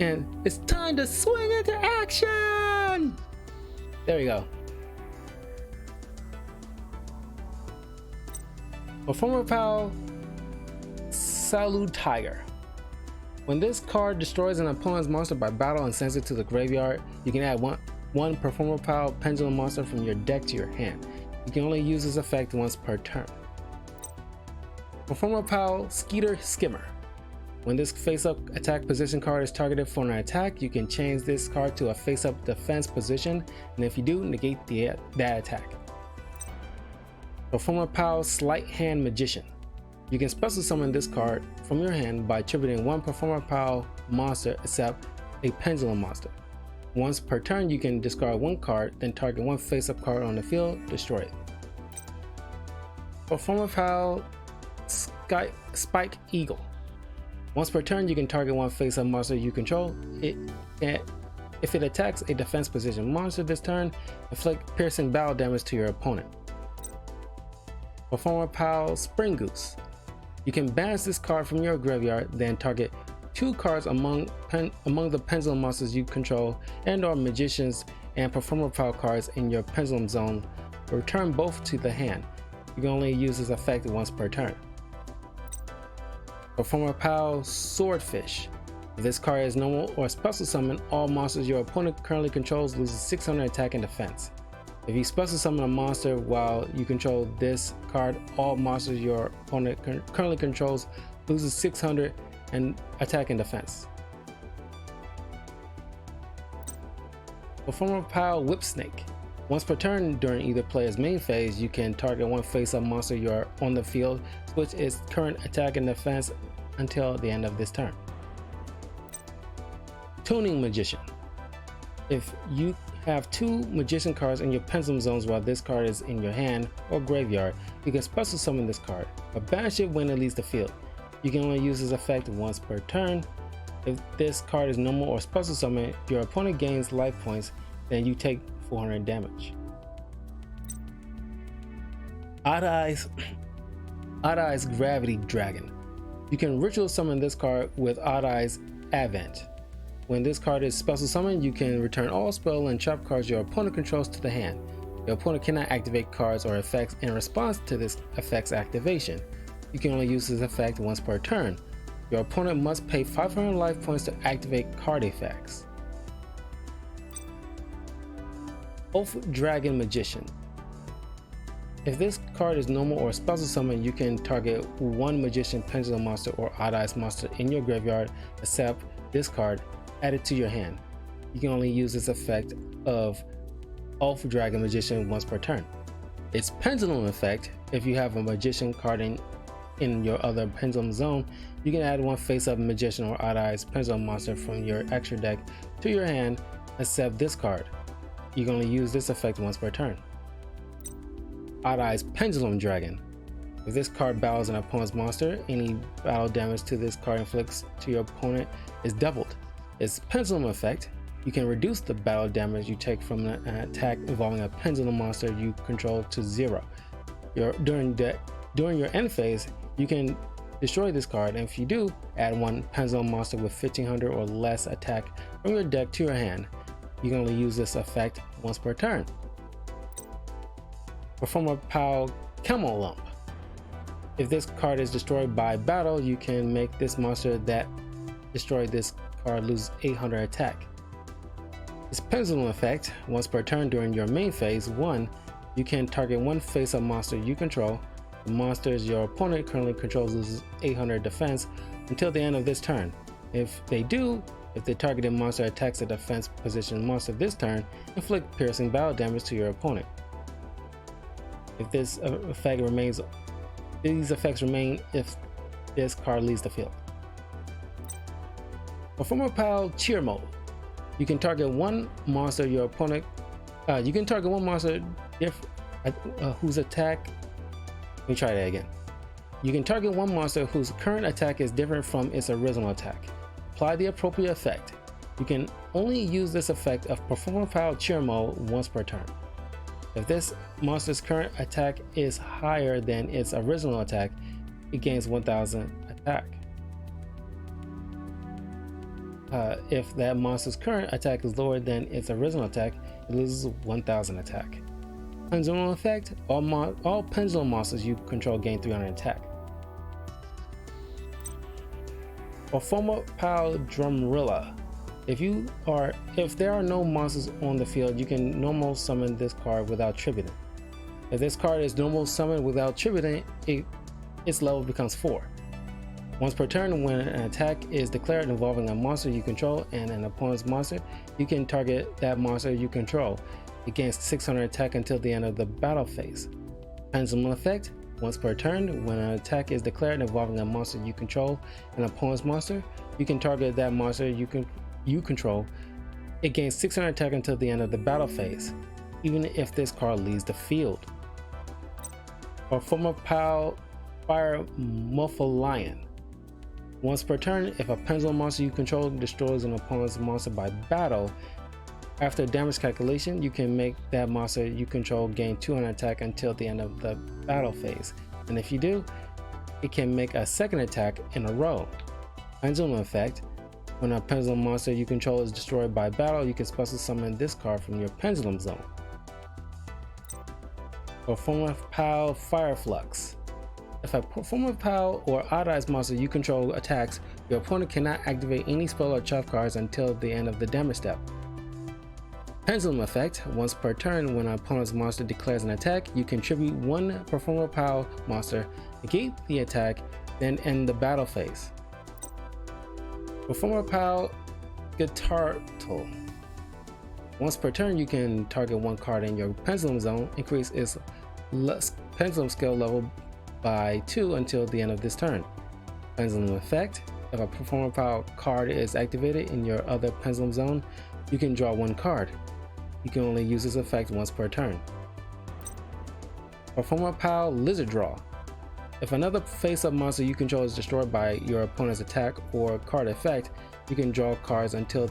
[SPEAKER 1] And it's time to swing into action! There we go. Performer Pal Salute Tiger. When this card destroys an opponent's monster by battle and sends it to the graveyard, you can add one Performer Pal Pendulum monster from your deck to your hand. You can only use this effect once per turn. Performer Pal Skeeter Skimmer. When this face-up attack position card is targeted for an attack, you can change this card to a face-up defense position, and if you do, negate that attack. Performer Pal Sleight Hand Magician. You can special summon this card from your hand by tributing one Performer Pal monster except a Pendulum monster. Once per turn, you can discard one card, then target one face-up card on the field, destroy it. Performer Pal Spike Eagle. Once per turn, you can target one face-up monster you control. If it attacks a defense position monster this turn, inflict piercing battle damage to your opponent. Performer Pal Spring Goose. You can banish this card from your graveyard, then target 2 cards among the Pendulum monsters you control and/or Magicians and Performer Pal cards in your Pendulum zone. Return both to the hand. You can only use this effect once per turn. Performer Pal Swordfish. If this card is normal or special summon, all monsters your opponent currently controls loses 600 attack and defense. If you special summon a monster while you control this card, all monsters your opponent currently controls loses 600 and attack and defense. Performer Pal Whip Snake. Once per turn during either player's main phase, you can target one face-up monster you're on the field, switch its current attack and defense until the end of this turn. Tuning Magician. If you have 2 Magician cards in your Pendulum zones while this card is in your hand or graveyard, you can special summon this card, but banish it when it leaves the field. You can only use this effect once per turn. If this card is normal or special summon, your opponent gains life points then you take 400 damage. Odd Eyes Gravity Dragon. You can ritual summon this card with Odd Eyes Advent. When this card is special summoned, you can return all spell and trap cards your opponent controls to the hand. Your opponent cannot activate cards or effects in response to this effect's activation. You can only use this effect once per turn. Your opponent must pay 500 life points to activate card effects. Oath Dragon Magician. If this card is normal or special summon, you can target one Magician, Pendulum monster, or Odd Eyes monster in your graveyard, except this card, add it to your hand. You can only use this effect of Oath Dragon Magician once per turn. Its Pendulum effect, if you have a Magician card in your other Pendulum zone, you can add one face-up Magician or Odd Eyes Pendulum monster from your extra deck to your hand, except this card. You can only use this effect once per turn. Odd Eyes Pendulum Dragon. If this card battles an opponent's monster, any battle damage to this card inflicts to your opponent is doubled. Its Pendulum effect, you can reduce the battle damage you take from an attack involving a Pendulum monster you control to 0. During your end phase, you can destroy this card, and if you do, add one Pendulum monster with 1500 or less attack from your deck to your hand. You can only use this effect once per turn. Performer Pal Camel Lump. If this card is destroyed by battle, you can make this monster that destroyed this card lose 800 attack. Its Pendulum effect, once per turn during your main phase 1, you can target one face-up monster you control. The monsters your opponent currently controls loses 800 defense until the end of this turn. If the targeted monster attacks a defense position monster this turn, inflict piercing battle damage to your opponent. If this effect remains, these effects remain if this card leaves the field. Performer Pal Cheer Mode. You can target one monster your opponent. You can target one monster whose attack. Let me try that again. You can target one monster whose current attack is different from its original attack. Apply the appropriate effect. You can only use this effect of Performer Pal Cheer Mode once per turn. If this monster's current attack is higher than its original attack, it gains 1000 attack. If that monster's current attack is lower than its original attack, it loses 1000 attack. Pendulum effect, all pendulum monsters you control gain 300 attack. Performer Pal Drumrilla. If there are no monsters on the field, you can normal summon this card without tributing. If this card is normal summoned without tributing, its level becomes 4. Once per turn, when an attack is declared involving a monster you control and an opponent's monster, you can target that monster you control. It gains 600 attack until the end of the battle phase. Pendulum effect, once per turn, when an attack is declared involving a monster you control and an opponent's monster, you can target that monster you control. It gains 600 attack until the end of the battle phase, even if this card leaves the field. Performer Pal Fire Muffalion. Once per turn, if a pendulum monster you control destroys an opponent's monster by battle, after damage calculation, you can make that monster you control gain 200 attack until the end of the battle phase, and if you do, it can make a second attack in a row. Pendulum effect. When a pendulum monster you control is destroyed by battle, you can special summon this card from your pendulum zone. Performer Pal Fire Flux. If a Performer Pal or Odd Eyes monster you control attacks, your opponent cannot activate any spell or trap cards until the end of the damage step. Pendulum effect. Once per turn, when an opponent's monster declares an attack, you contribute one Performer Pal monster, negate the attack, then end the battle phase. Performer Pal Guitar Tool. Once per turn, you can target one card in your pendulum zone, increase its pendulum skill level by 2 until the end of this turn. Pendulum effect. If a Performer Pal card is activated in your other pendulum zone, you can draw one card. You can only use this effect once per turn. Performer Pal Lizard Draw. If another face-up monster you control is destroyed by your opponent's attack or card effect, you can draw cards until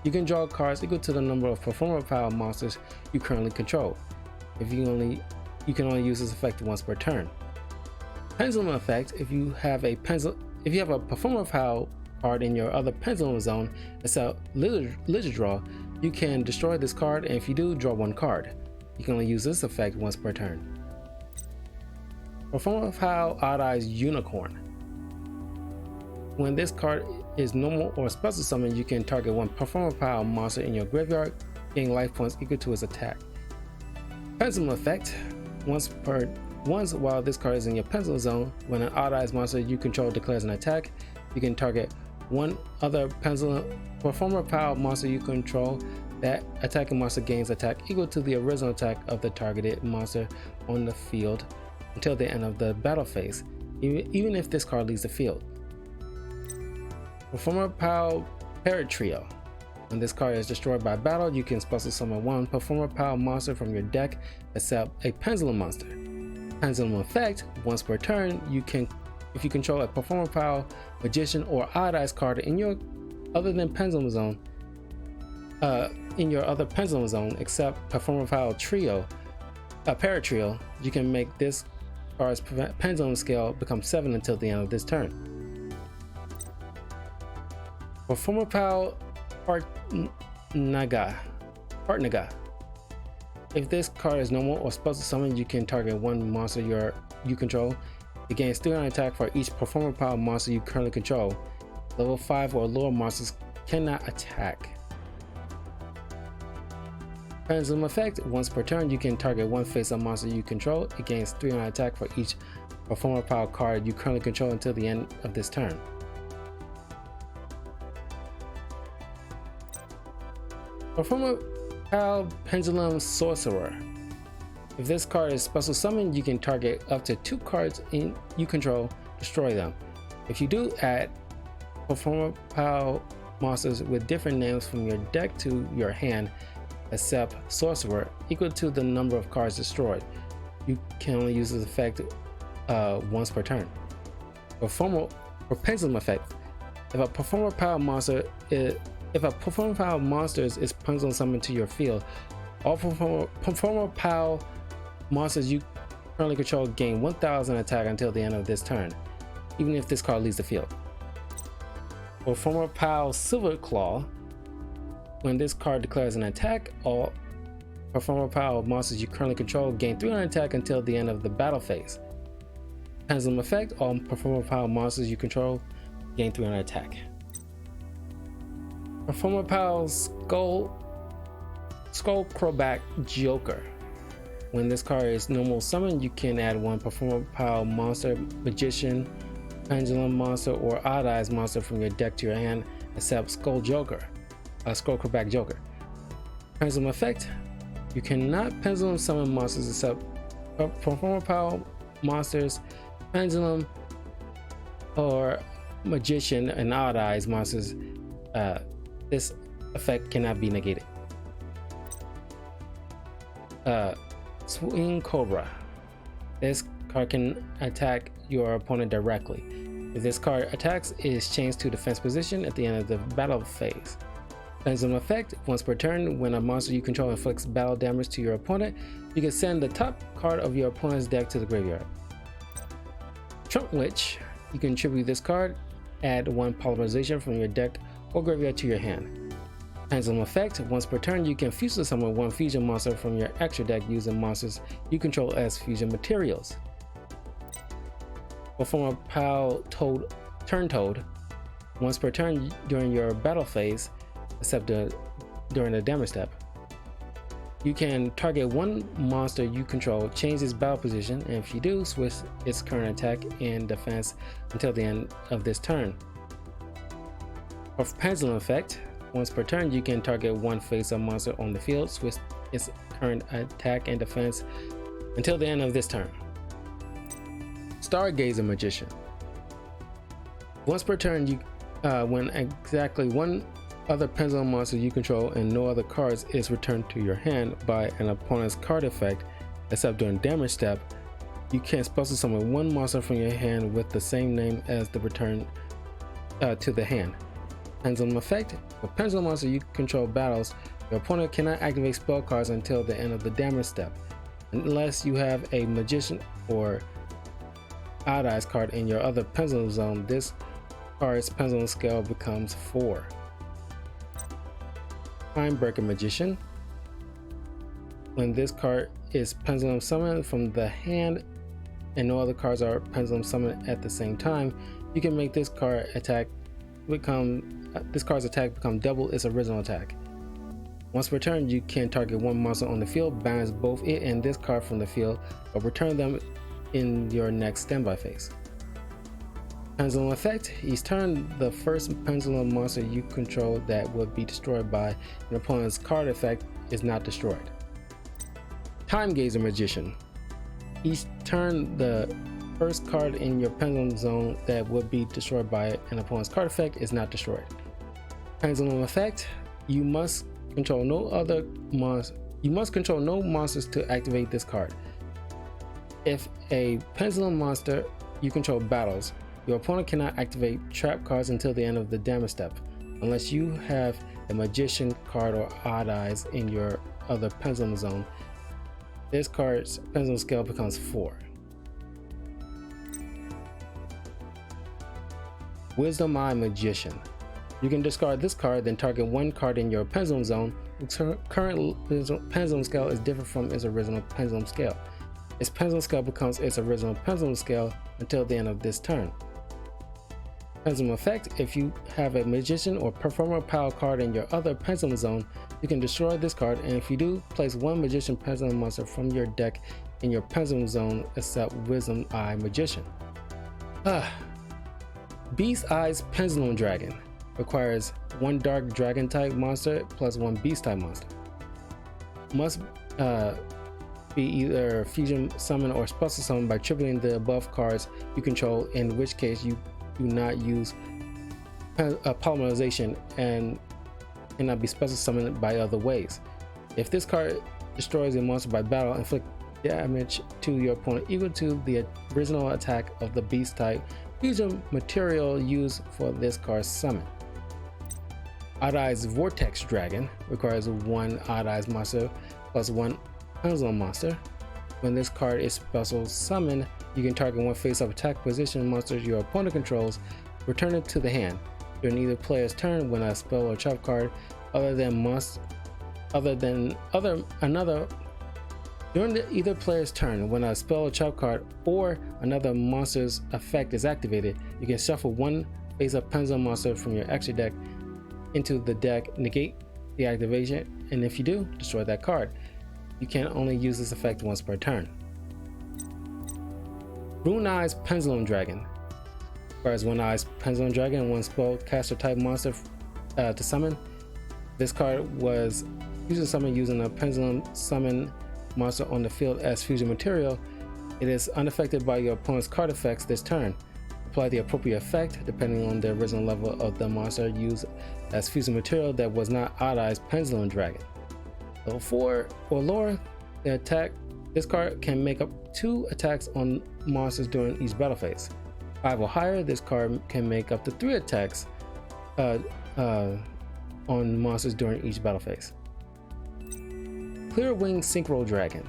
[SPEAKER 1] You can draw cards equal to the number of performer pile monsters you currently control. You can only use this effect once per turn. Pendulum effect: if you have a performer pile card in your other pendulum zone except Lizard Draw, you can destroy this card, and if you do, draw one card. You can only use this effect once per turn. Performer pile Odd Eyes Unicorn. When this card is normal or special summon, you can target one performer pile monster in your graveyard, gain life points equal to its attack. Pendulum effect: once while this card is in your pendulum zone, when an Odd Eyes monster you control declares an attack, you can target one other performer pile monster you control. That attacking monster gains attack equal to the original attack of the targeted monster on the field until the end of the battle phase, even if this card leaves the field. Performer pile Parrot Trio. When this card is destroyed by battle, you can special summon one performer pile monster from your deck except a pendulum monster. Pendulum effect: once per turn, if you control a performer pile, magician, or Odd Eyes card in your other pendulum zone, except performer pile Parrot Trio, you can make this card's pendulum scale become 7 until the end of this turn. Performer pile Partnaga. If this card is normal or special summon, you can target one monster you control. It gains 300 attack for each performer pile monster you currently control. Level 5 or lower monsters cannot attack. Pendulum effect: once per turn, you can target one face-up monster you control. It gains 300 attack for each performer pile card you currently control until the end of this turn. Performer pile Pendulum Sorcerer. If this card is special summoned, you can target up to 2 cards you control, destroy them. If you do, add performer pile monsters with different names from your deck to your hand except Sorcerer equal to the number of cards destroyed. You can only use this effect once per turn. Pendulum effect: if a performer pile monster is pendulum summoned to your field, all performer pile monsters you currently control gain 1000 attack until the end of this turn, even if this card leaves the field. Performer pile Silver Claw. When this card declares an attack, all performer pile monsters you currently control gain 300 attack until the end of the battle phase. Pendulum effect: all performer pile monsters you control gain 300 attack. Performer pile Skullcrobat Joker. When this card is normal summoned, you can add one performer pile monster, magician, pendulum monster, or Odd Eyes monster from your deck to your hand except Skullcrobat Joker. Pendulum effect: you cannot pendulum summon monsters except performer pile monsters, pendulum, or magician and Odd Eyes monsters. This effect cannot be negated. Swing Cobra. This card can attack your opponent directly. If this card attacks, it is changed to defense position at the end of the battle phase. Pendulum effect: once per turn, when a monster you control inflicts battle damage to your opponent, you can send the top card of your opponent's deck to the graveyard. Trunk Witch. You can tribute this card, add one polymerization from your deck or graveyard to your hand. Pendulum effect: once per turn, you can fusion summon one fusion monster from your extra deck using monsters you control as fusion materials. Performer pile Turn Toad. Once per turn during your battle phase, except during the damage step, you can target one monster you control, change its battle position, and if you do, switch its current attack and defense until the end of this turn. For Pendulum effect: once per turn, you can target one face-up monster on the field, switch its current attack and defense until the end of this turn. Stargazer Magician. Once per turn, when exactly one other pendulum monster you control and no other cards is returned to your hand by an opponent's card effect, except during damage step, you can special summon one monster from your hand with the same name as the return to the hand. Pendulum effect. With pendulum monster you control battles, your opponent cannot activate spell cards until the end of the damage step, unless you have a magician or odd eyes card in your other pendulum zone. This card's pendulum scale becomes 4. Time Breaker Magician. When this card is pendulum summoned from the hand and no other cards are pendulum summoned at the same time, you can make this card's attack become double its original attack. Once per turn, you can target one monster on the field, banish both it and this card from the field, or return them in your next standby phase. Pendulum effect. Each turn, the first pendulum monster you control that would be destroyed by an opponent's card effect is not destroyed. Time Gazer Magician. Each turn, the first card in your pendulum zone that would be destroyed by an opponent's card effect is not destroyed. Pendulum effect. You must control no monsters to activate this card. If a pendulum monster you control battles, your opponent cannot activate trap cards until the end of the damage step, unless you have a magician card or odd eyes in your other pendulum zone. This card's pendulum scale becomes 4. Wisdom Eye Magician. You can discard this card, then target one card in your pendulum zone whose current pendulum scale is different from its original pendulum scale. Its pendulum scale becomes its original pendulum scale until the end of this turn. Pendulum effect. If you have a magician or performer power card in your other pendulum zone, you can destroy this card, and if you do, place one magician pendulum monster from your deck in your pendulum zone except Wisdom Eye Magician. Beast Eyes Pendulum Dragon. Requires one dark dragon type monster plus one beast type monster. Must be either fusion summon or special summon by tripling the above cards you control, in which case you do not use polymerization and cannot be special summoned by other ways. If this card destroys a monster by battle, inflict damage to your opponent equal to the original attack of the beast type fusion material used for this card's summon. Odd Eyes Vortex Dragon. Requires one Odd Eyes monster plus one pendulum monster. When this card is special summoned, you can target one face-up attack position monster your opponent controls, return it to the hand. During either player's turn, when a spell or trap card during either player's turn, when a spell or trap card or another monster's effect is activated, you can shuffle one face-up pendulum monster from your extra deck into the deck, negate the activation, and if you do, destroy that card. You can only use this effect once per turn. Rune Eyes Pendulum Dragon. Requires one Eyes Pendulum Dragon and one spellcaster type monster to summon. This card was fusion summoned using a pendulum summon monster on the field as fusion material. It is unaffected by your opponent's card effects this turn. Apply the appropriate effect depending on the original level of the monster used as fusion material that was not Odd Eyes Pendulum Dragon. Level 4 or lower, this card can make up 2 attacks on monsters during each battle phase. 5 or higher, this card can make up to 3 attacks on monsters during each battle phase. Clear Wing Synchro Dragon.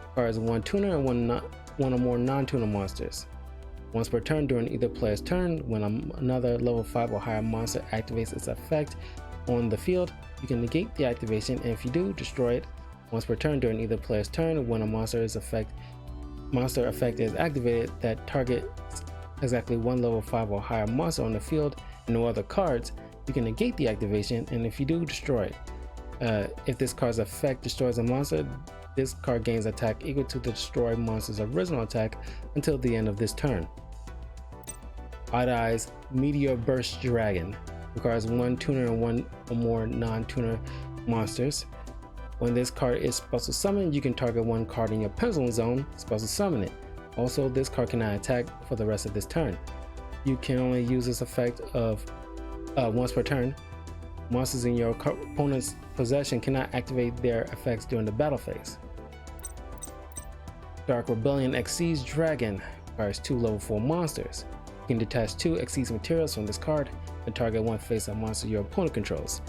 [SPEAKER 1] Requires one tuner and one or more non-tuner monsters. Once per turn during either player's turn, when another level 5 or higher monster activates its effect on the field, you can negate the activation, and if you do, destroy it. Once per turn during either player's turn, when a monster effect is activated that targets exactly one level 5 or higher monster on the field and no other cards, you can negate the activation, and if you do, destroy it. If this card's effect destroys a monster, this card gains attack equal to the destroyed monster's original attack until the end of this turn. Odd Eyes Meteor Burst Dragon. Requires one tuner and one or more non-tuner monsters. When this card is special summoned, you can target one card in your pendulum zone, special summon it. Also, this card cannot attack for the rest of this turn. You can only use this effect of once per turn. Monsters in your opponent's possession cannot activate their effects during the battle phase. Dark Rebellion Xyz Dragon. Requires 2 level 4 monsters. You can detach 2 Xyz materials from this card. and target one face-up monster your opponent controls.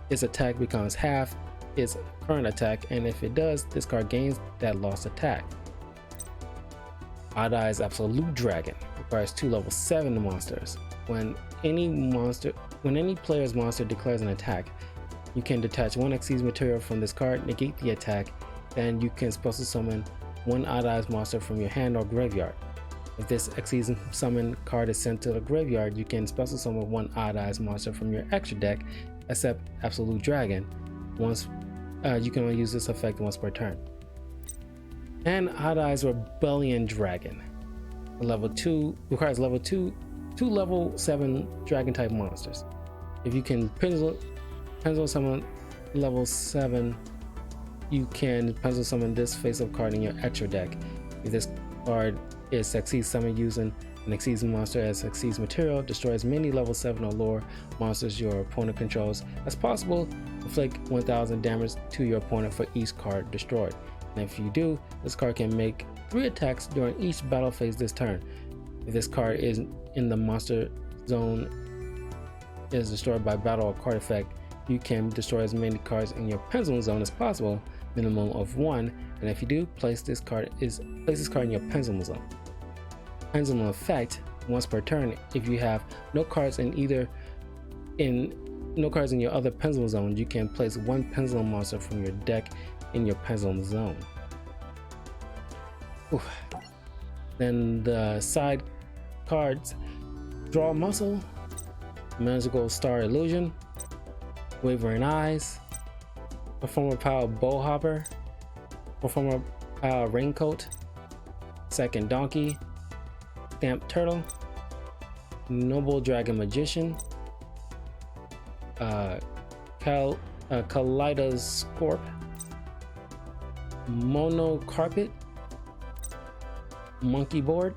[SPEAKER 1] Its attack becomes half its current attack, and if it does, this card gains that lost attack. Odd Eyes Absolute Dragon requires 2 level 7 monsters. When any player's monster declares an attack, you can detach 1 Xyz material from this card, negate the attack, then you can special summon 1 Odd Eyes monster from your hand or graveyard. If this Xyz summon card is sent to the graveyard, you can special summon 1 Odd Eyes monster from your extra deck, except Absolute Dragon. You can only use this effect once per turn. And Odd Eyes Rebellion Dragon, requires level 2 level 7 dragon type monsters. If you can pencil summon level 7, you can pencil summon this face-up card in your extra deck. If this card is Xyz summoned using an Xyz monster as Xyz material, destroy as many level 7 or lower monsters your opponent controls as possible. Inflict 1000 damage to your opponent for each card destroyed. And if you do, this card can make 3 attacks during each battle phase this turn. If this card is in the monster zone is destroyed by battle or card effect, you can destroy as many cards in your pendulum zone as possible, minimum of 1. And if you do, place this card in your pendulum zone. Pendulum effect once per turn. If you have no cards in your other pendulum zone, you can place 1 pendulum monster from your deck in your pendulum zone. Oof. Then the side cards: Draw Muscle, Magical Star Illusion, Wavering Eyes, Performer Power Bowhopper, Performer Power Raincoat, Second Donkey, Stamp Turtle, Noble Dragon Magician, Kaleidoscorp, Mono Carpet, Monkey Board,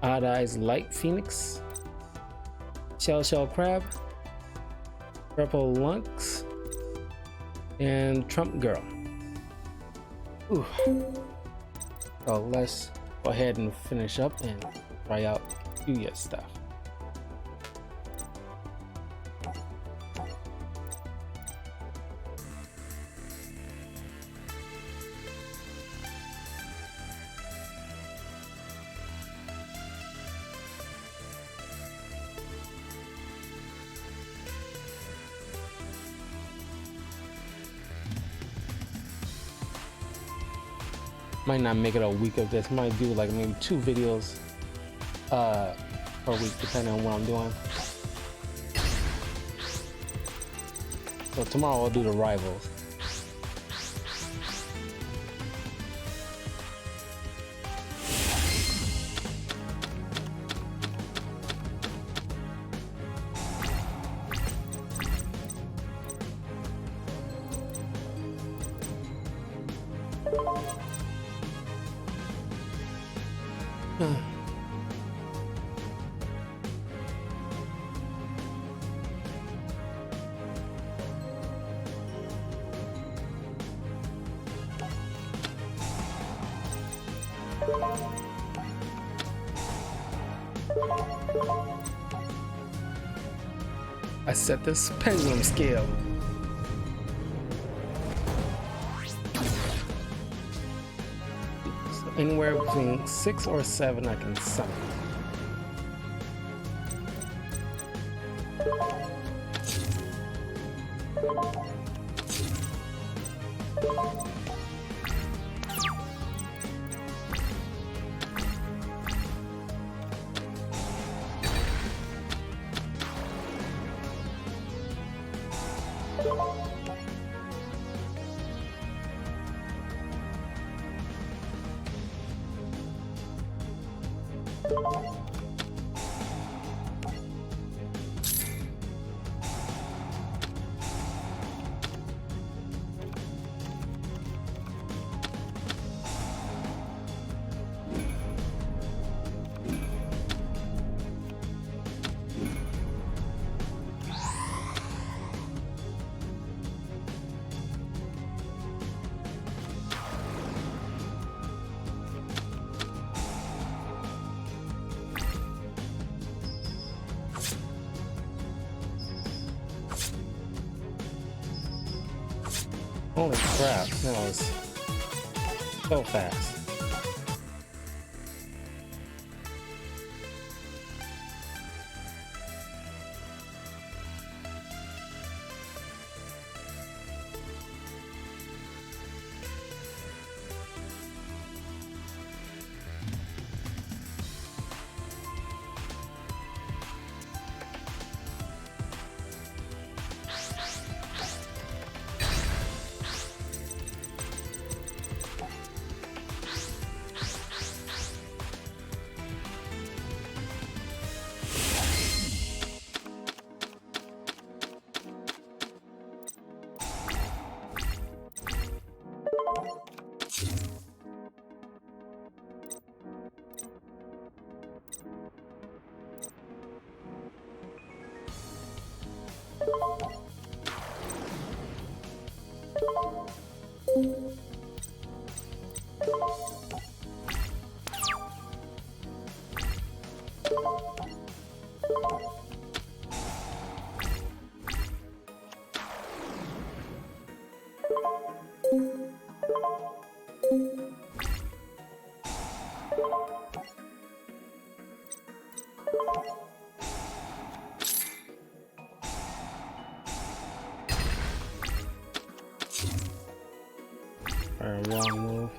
[SPEAKER 1] Odd Eyes Light Phoenix, Shell Crab, Purple Lunks, and Trump Girl. Ooh. So let's go ahead and finish up and try out Yugioh stuff. Might not make it a week of this. Might do like maybe 2 videos per week, depending on what I'm doing. So tomorrow I'll do the rivals. I set this pendulum scale. So anywhere between 6 or 7 I can summon. Holy crap, that was so fast. Alright, wrong move.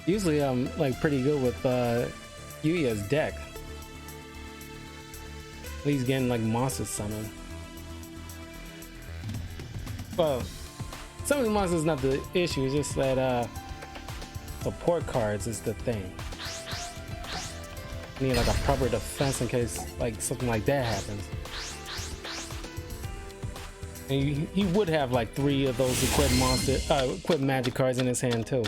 [SPEAKER 1] Usually I'm like pretty good with Yugioh's deck. He's getting like monsters summoned. Well, summoning monsters is not the issue, it's just that support cards is the thing. You need like a proper defense in case like something like that happens. And he would have like 3 of those equipped magic cards in his hand too.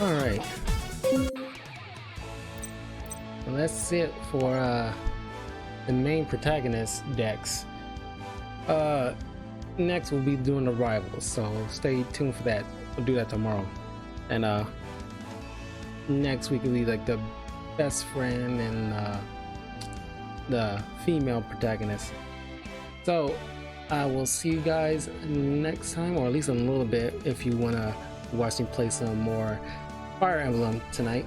[SPEAKER 1] All right, well, that's it for the main protagonist decks. Next we'll be doing the rivals, so stay tuned for that. We'll do that tomorrow, and next week will be like the best friend and the female protagonist. So I will see you guys next time, or at least in a little bit, if you want to watch me play some more Fire Emblem tonight.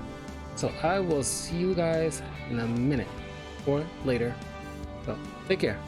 [SPEAKER 1] So I will see you guys in a minute or later. So take care.